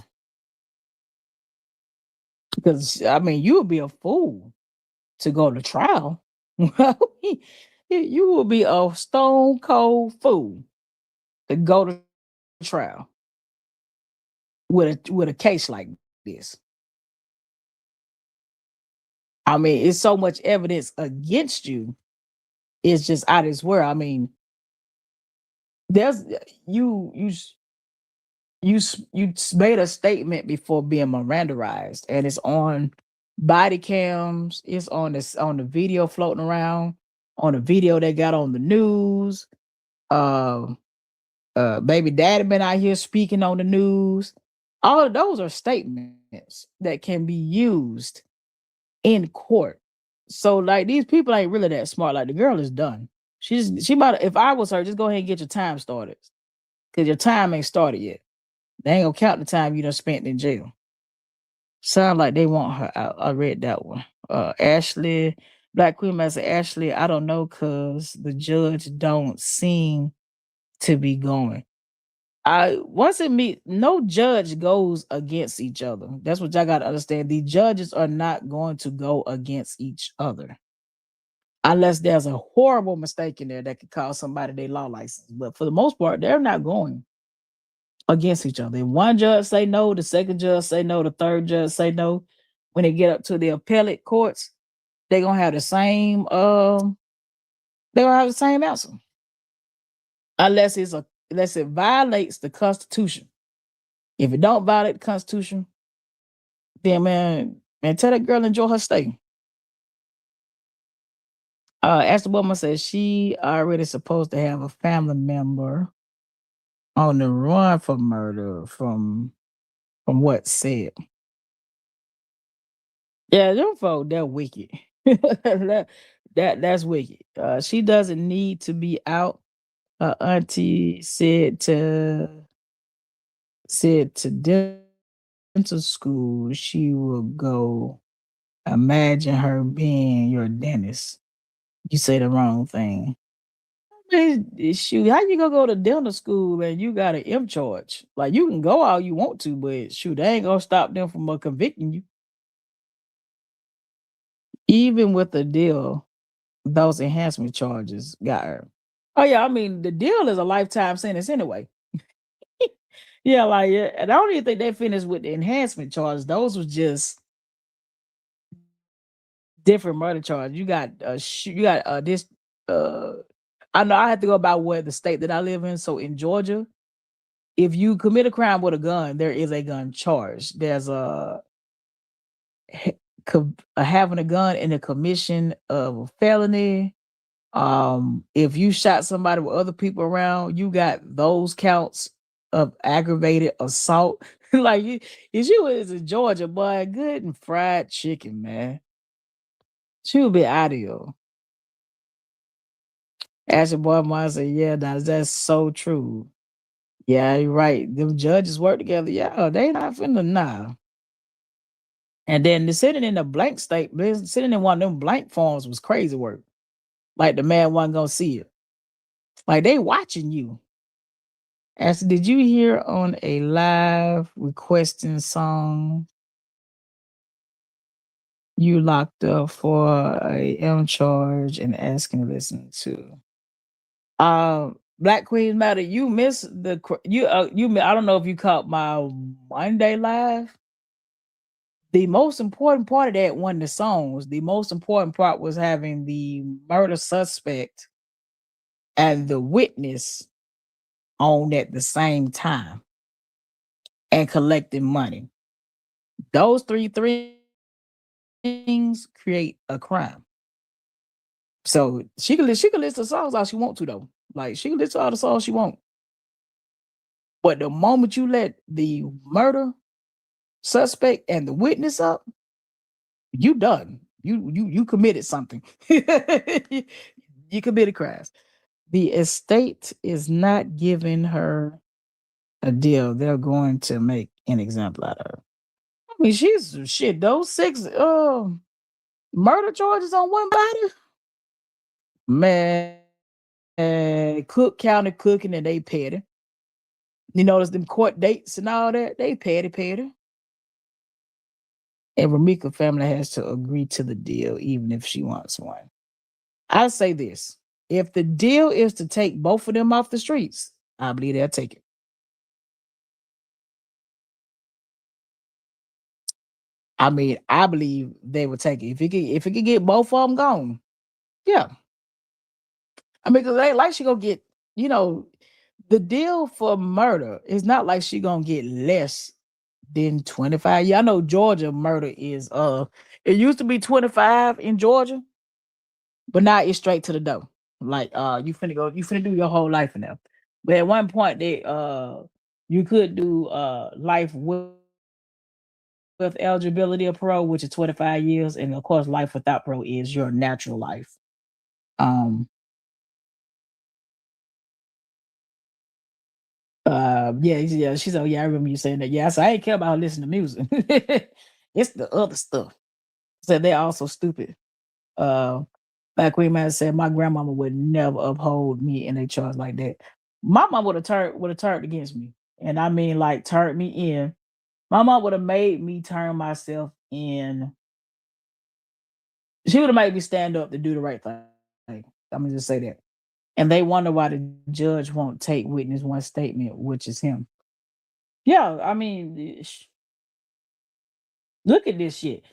Speaker 1: Because I mean, you would be a fool to go to trial. You will be a stone cold fool to go to trial with a case like this. I mean, it's so much evidence against you. It's just out of this world. I mean, there's you made a statement before being Mirandaized, and it's on body cams. It's on the video floating around, on the video they got on the news. Uh, baby daddy been out here speaking on the news. All of those are statements that can be used in court. So like these people ain't really that smart. Like the girl is done. She about if I was her, just go ahead and get your time started. Cause your time ain't started yet. They ain't gonna count the time you done spent in jail. Sound like they want her out. I read that one. Ashley, Black Queen Master Ashley, I don't know because the judge don't seem to be going. I once it meet no judge goes against each other. That's what y'all gotta understand. The judges are not going to go against each other unless there's a horrible mistake in there that could cause somebody their law license. But for the most part, they're not going against each other. If one judge say no, the second judge say no, the third judge say no. When they get up to the appellate courts, they're gonna have the same they're gonna have the same answer. Unless it violates the Constitution. If it don't violate the Constitution, then man, tell that girl enjoy her stay. As the woman says, she already supposed to have a family member on the run for murder from what said. Yeah, them folk, they're wicked. That's wicked. She doesn't need to be out. Her auntie said to dental school she will go. Imagine her being your dentist. You say the wrong thing. Man, shoot, how you gonna go to dental school and you got an M charge? Like you can go all you want to, but shoot, they ain't gonna stop them from convicting you. Even with the deal, those enhancement charges got her. Oh yeah, I mean the deal is a lifetime sentence anyway. Yeah, like yeah, and I don't even think they finished with the enhancement charges. Those was just different murder charges. You got this. Uh, I know I have to go by what the state that I live in. So in Georgia, if you commit a crime with a gun, there is a gun charge. There's having a gun in the commission of a felony. If you shot somebody with other people around, you got those counts of aggravated assault. Like if you was in Georgia, boy, good and fried chicken, man. She would be out of here. Ashley boy mom said, yeah, that's so true. Yeah, you're right. Them judges work together. Yeah, they not finna nah. And then the sitting in the blank state, sitting in one of them blank forms was crazy work. Like the man wasn't gonna see it. Like they watching you. As did you hear on a live requesting song you locked up for a M charge and asking to listen to? Black Queens Matter. You missed I don't know if you caught my Monday live. The most important part of that wasn't the songs. The most important part was having the murder suspect and the witness on at the same time and collecting money. Those three things create a crime. So she can list the songs all she want to though. Like she can list all the songs she want. But the moment you let the murder suspect and the witness up, you done. You committed something. You committed crimes. The estate is not giving her a deal. They're going to make an example out of her. I mean, she's shit. Those six murder charges on one body, man. Cook County cooking and they petty. You notice them court dates and all that. They petty. And Ramika family has to agree to the deal, even if she wants one. I say this: if the deal is to take both of them off the streets, I believe they'll take it. I mean, I believe they would take it if it could get both of them gone. Yeah, I mean, because it ain't like she gonna get you know the deal for murder is not like she gonna get less than 25. Yeah, I know Georgia murder is it used to be 25 in Georgia, but now it's straight to the door. Like you finna do your whole life in there. But at one point they you could do life with eligibility of parole, which is 25 years, and of course life without parole is your natural life. Um yeah, yeah, she's like, yeah, I remember you saying that. Yeah, so I ain't care about her listening to music. It's the other stuff. So they're also stupid. Uh, Black Queen Man said my grandmama would never uphold me in a charge like that. My mom would have turned against me, and I mean like turned me in. My mom would have made me turn myself in. She would have made me stand up to do the right thing. I'm gonna just say that. And they wonder why the judge won't take witness one statement, which is him. Yeah, I mean, look at this shit.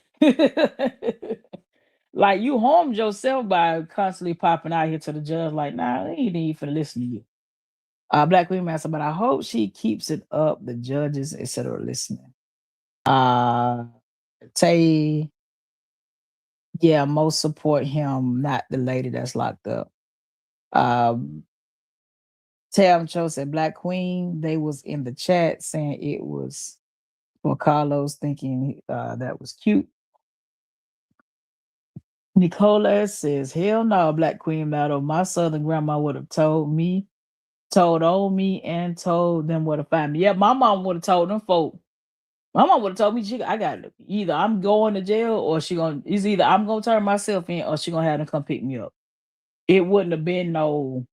Speaker 1: Like you harmed yourself by constantly popping out here to the judge, like, nah, they ain't even finna listen to you. Black Queen Master, but I hope she keeps it up. The judges, etc., listening. Uh Tay, yeah, most support him, not the lady that's locked up. Um Tam Cho said Black Queen, they was in the chat saying it was for Carlos thinking that was cute. Nicola says, hell no, Black Queen Battle. My southern grandma would have told on me, and told them where to find me. Yeah, my mom would have told them folk. My mom would have told me I got either I'm going to jail or she gonna it's either I'm gonna turn myself in or she gonna have them come pick me up. It wouldn't have been no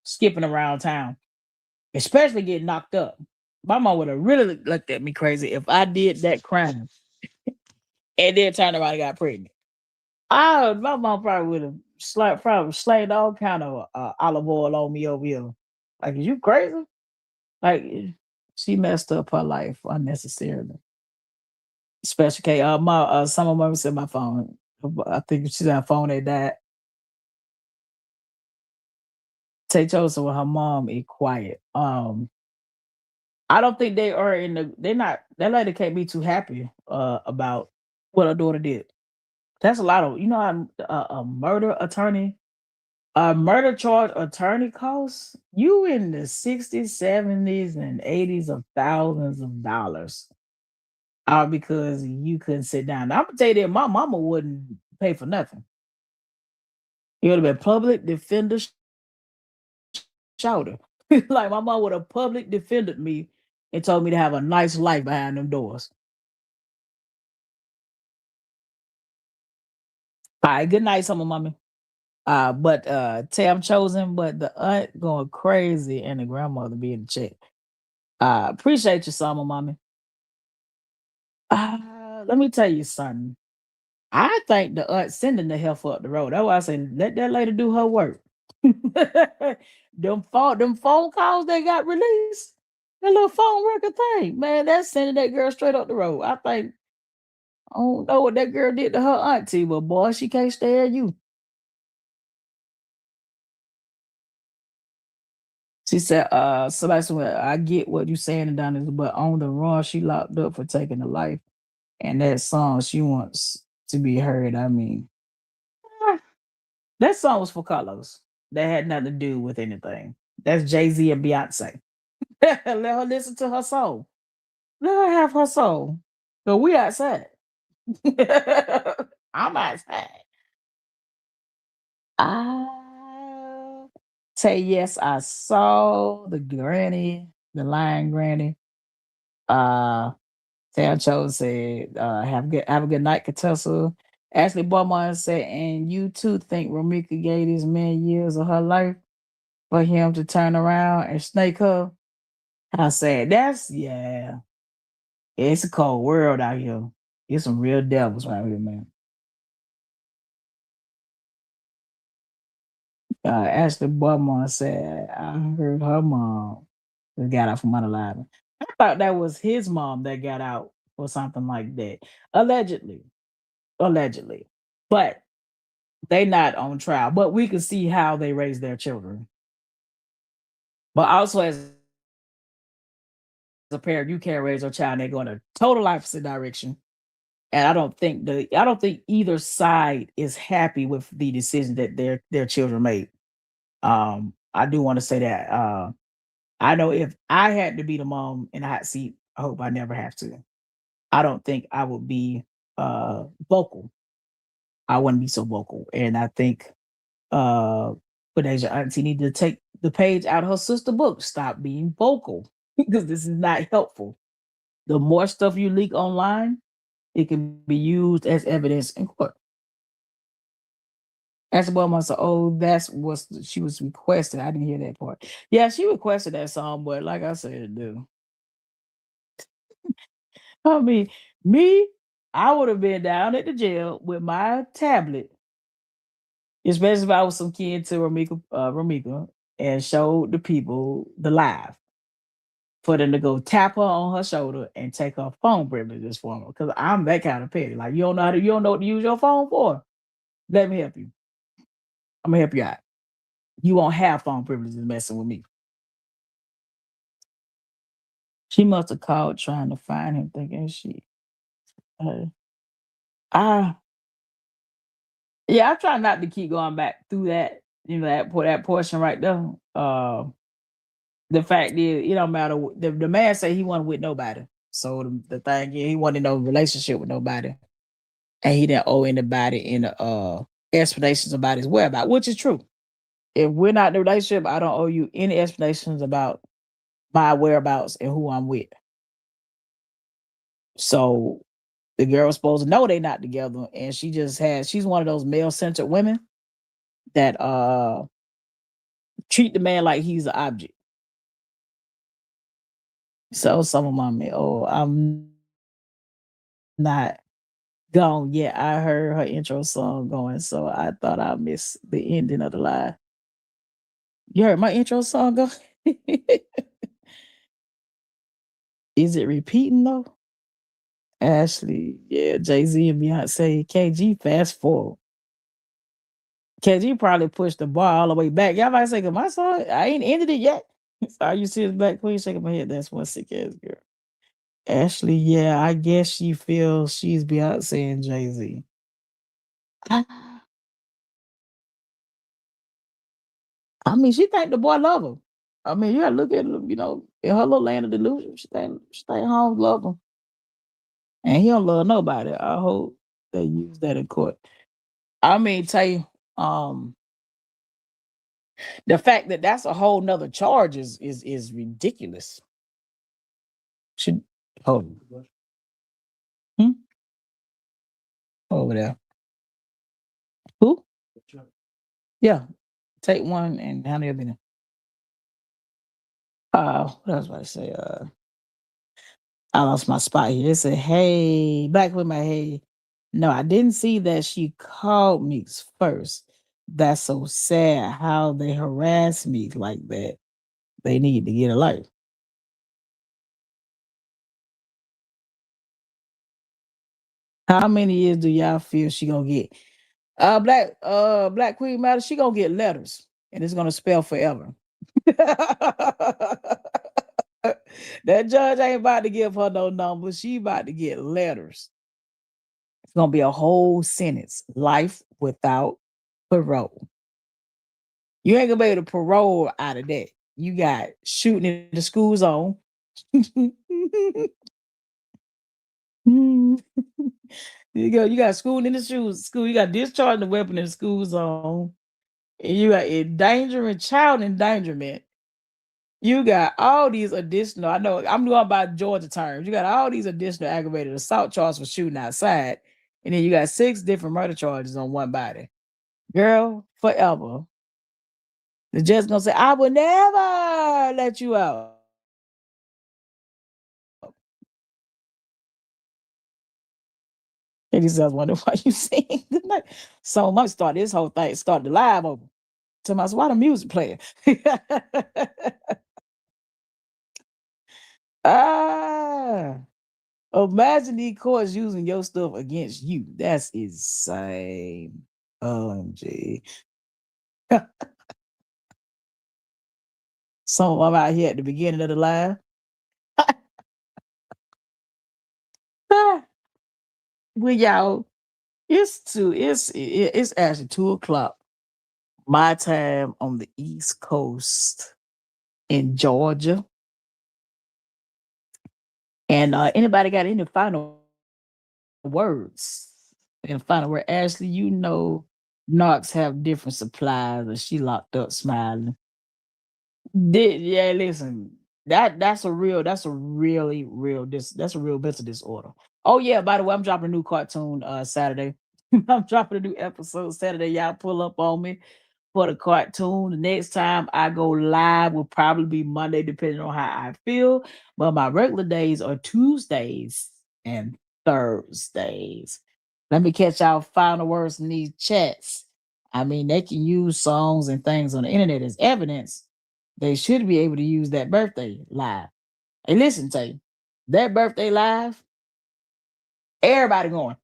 Speaker 1: skipping around town, especially getting knocked up. My mom would have really looked at me crazy if I did that crime and then turned around and got pregnant. My mom probably would have probably slayed all kind of olive oil on me over here. Like, is you crazy? Like, she messed up her life unnecessarily. Special K. My some of them said my phone. I think she's on phone. They died. Tay chose with her mom is quiet. I don't think they are in the. They're not. That lady can't be too happy about what her daughter did. That's a lot of. A murder attorney, a murder charge attorney costs you in the 60s, 70s, and 80s of thousands of dollars. Because you couldn't sit down. I'm gonna tell you that my mama wouldn't pay for nothing. It would have been public defender shouter. Like my mom would have public defended me and told me to have a nice life behind them doors. All right, good night, summer mommy. But Tam chosen, but the aunt going crazy and the grandmother being checked. Appreciate you, summer mommy. Let me tell you something. I think the aunt sending the heifer up the road. That's why I say let that lady do her work. them phone calls they got released, that little phone record thing, man, that's sending that girl straight up the road. I don't know what that girl did to her auntie, but boy, she can't stand you. She said, somebody said, "Well, I get what you saying, Adonis, but on the run, she locked up for taking a life. And that song she wants to be heard. I mean, ah, that song was for Carlos. That had nothing to do with anything. That's Jay-Z and Beyonce. Let her listen to her song. Let her have her song. But we outside. I'm outside. I say yes, I saw the lion granny. Uh Sancho said, have a good night, Katessa. Ashley Beaumont said, and you too think Ramika gave this man years of her life for him to turn around and snake her? I said, that's yeah. It's a cold world out here. It's some real devils right here, man. Ashley Beaumont said, I heard her mom that got out from under live. I thought that was his mom that got out or something like that. Allegedly. Allegedly. But they not on trial. But we can see how they raise their children. But also as a parent, you can't raise your child and they go in a total opposite direction. And I don't think either side is happy with the decision that their children made. I do want to say that. I know if I had to be the mom in the hot seat, I hope I never have to. I don't think I would be vocal. I wouldn't be so vocal. And I think but Asia auntie need to take the page out of her sister book. Stop being vocal because this is not helpful. The more stuff you leak online, It can be used as evidence in court. As the boy must say, "Oh, that's what she was requesting." I didn't hear that part. Yeah, she requested that song, but like I said, dude, I mean, me, I would have been down at the jail with my tablet, especially if I was some kid to Ramika, and showed the people the live for them to go tap her on her shoulder and take her phone privileges from her. Because I'm that kind of petty. Like you don't know what to use your phone for. Let me help you. I'm gonna help you out. You won't have phone privileges messing with me. She must have called trying to find him, thinking she. Uh, I yeah, I try not to keep going back through that. That portion right there. The fact is, it don't matter. The man say he wasn't with nobody. So the thing is, he wanted no relationship with nobody, and he didn't owe anybody any explanations about his whereabouts, which is true. If we're not in a relationship, I don't owe you any explanations about my whereabouts and who I'm with. So the girl was supposed to know they not together, and she's one of those male centered women that treat the man like he's an object. So some of my men, oh, I'm not gone yet. I heard her intro song going, so I thought I missed the ending of the live. You heard my intro song go? Is it repeating though? Ashley, yeah, Jay-Z and Beyonce, KG, fast forward. KG probably pushed the bar all the way back. Y'all might say, "Cause my song, I ain't ended it yet." So you see this black queen shaking my head. That's one sick ass girl. Ashley, yeah, I guess she feels she's Beyonce and Jay Z. I mean, she think the boy love her. I mean, you gotta look at in her little land of delusion. She think Holmes love him, and he don't love nobody. I hope they use that in court. I mean, tell you, um, the fact that that's a whole nother charge is ridiculous. Should hold hmm? Over there. Who? Yeah, take one and how many other? What else was I about to say? I lost my spot here. It said, "Hey, back with my hey." No, I didn't see that she called me first. That's so sad how they harass me like that. They need to get a life. How many years do y'all feel she gonna get? Black Queen Matter, she gonna get letters and it's gonna spell forever. That judge ain't about to give her no numbers. She about to get letters. It's gonna be a whole sentence: life without parole. You ain't gonna be able to parole out of that. You got shooting in the school zone. You got school in the school. You got discharging the weapon in the school zone. And you got endangering child endangerment. You got all these additional. I know I'm going by Georgia terms. You got all these additional aggravated assault charges for shooting outside, and then you got 6 different murder charges on one body. Girl, forever. The judge gonna say, "I will never let you out." And he says, "Wonder why you sing good night." So much start this whole thing, start the live over. To myself, why the music playing? ah, imagine these courts using your stuff against you. That's insane. OMG. Some of them out here at the beginning of the live. Well, y'all, it's actually 2 o'clock my time on the East Coast in Georgia. And anybody got any final words? And final word, Ashley, Knox have different supplies, and she locked up smiling. Yeah, listen, that's a really real that's a real mental disorder. Oh yeah, by the way, I'm dropping a new cartoon Saturday. I'm dropping a new episode Saturday. Y'all pull up on me for the cartoon. The next time I go live will probably be Monday, depending on how I feel. But my regular days are Tuesdays and Thursdays. Let me catch y'all final words in these chats. I mean, they can use songs and things on the internet as evidence. They should be able to use that birthday live. Hey, listen to you. That birthday live, everybody going.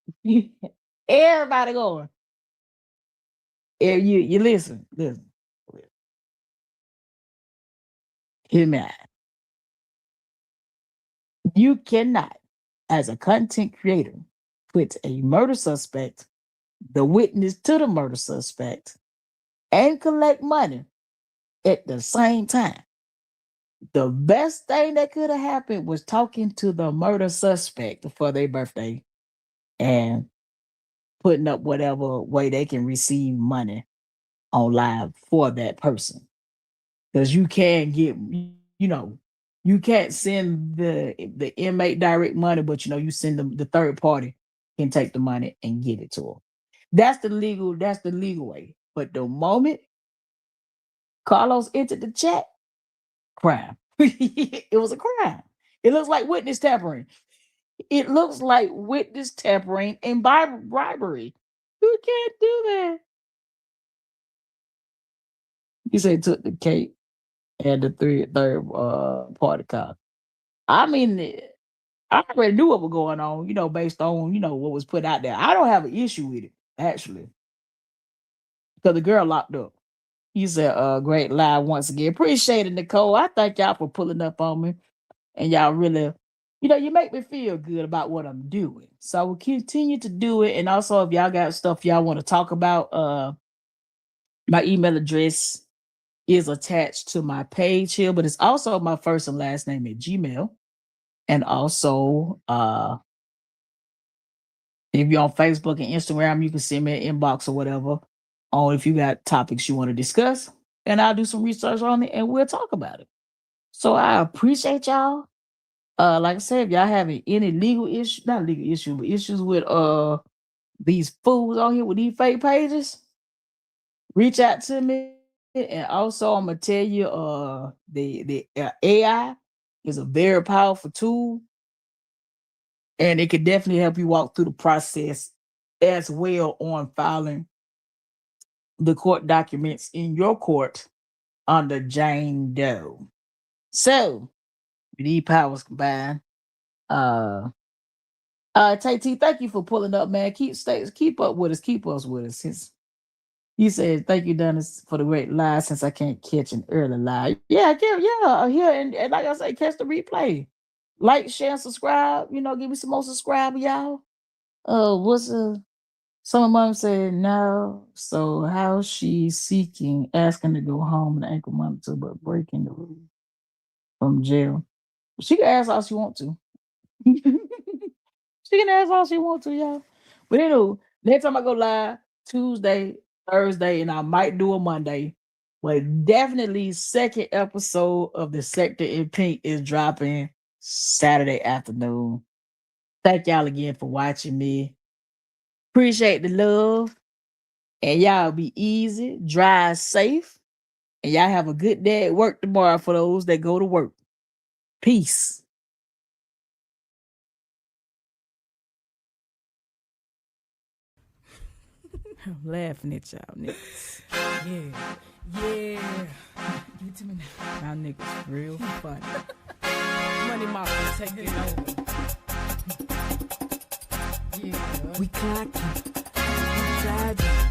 Speaker 1: Everybody going. If you listen. Hear me out. You cannot, as a content creator, put a murder suspect, the witness to the murder suspect, and collect money at the same time. The best thing that could have happened was talking to the murder suspect for their birthday and putting up whatever way they can receive money on live for that person. Because you can get, you know, you can't send the inmate direct money, but you send them the third party can take the money and give it to them. That's the legal way. But the moment Carlos entered the chat, crime. It was a crime. It looks like witness tampering. It looks like witness tampering and bribery. You can't do that. You say took the cake and the third party cop. I mean, I already knew what was going on, based on, what was put out there. I don't have an issue with it, actually, because the girl locked up. You said, great live once again. Appreciate it, Nicole. I thank y'all for pulling up on me. And y'all really, you make me feel good about what I'm doing. So I will continue to do it. And also, if y'all got stuff y'all want to talk about, my email address is attached to my page here, but it's also my first and last name at Gmail. And also, if you're on Facebook and Instagram, you can send me an inbox or whatever on if you got topics you want to discuss. And I'll do some research on it and we'll talk about it. So I appreciate y'all. Like I said, if y'all having any legal issue, not legal issue, but issues with these fools on here with these fake pages, reach out to me. And also, I'm gonna tell you, the AI is a very powerful tool, and it can definitely help you walk through the process as well on filing the court documents in your court under Jane Doe. So, with these powers combined, Tay T, thank you for pulling up, man. Keep up with us, keep us with us. Since you said thank you, Eddonis, for the great live. Since I can't catch an early live, yeah, here and like I say, catch the replay. Like, share, and subscribe. Give me some more subscribers, y'all. Some mom said no. So how she seeking, asking to go home and ankle monitor, but breaking the rule from jail. She can ask all she want to. She can ask all she want to, y'all. But anyway, next time I go live, Tuesday, Thursday, and I might do a Monday. But definitely second episode of the Sector in Pink is dropping Saturday afternoon. Thank y'all again for watching me. Appreciate the love. And y'all be easy, drive safe. And y'all have a good day at work tomorrow for those that go to work. Peace. I'm laughing at y'all niggas.
Speaker 2: Yeah. Give it to me now.
Speaker 1: Y'all niggas real funny.
Speaker 2: Money Mafia taking over. Yeah.
Speaker 1: We clocking.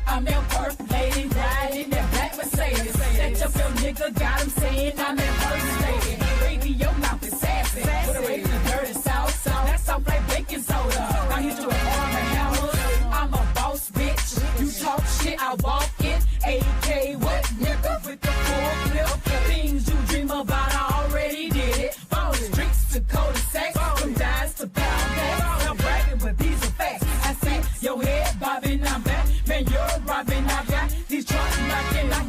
Speaker 2: I'm your perfect lady, riding that black Mercedes. That your nigga got him saying I'm that first lady. Baby, your mouth is sassy. With a rape and dirty sauce. That soft like baking soda. I hit you with arm and hammer. I'm a boss, bitch. You talk shit, I walk it. AK, what nigga with the full clip? Things you dream about, I already did it. From the streets to cul-de-sacs, from dimes to pound bags. I'm bragging, but these are facts. I say, your head bobbing, I'm back. Man, you're robbing, I got these trucks knocking, I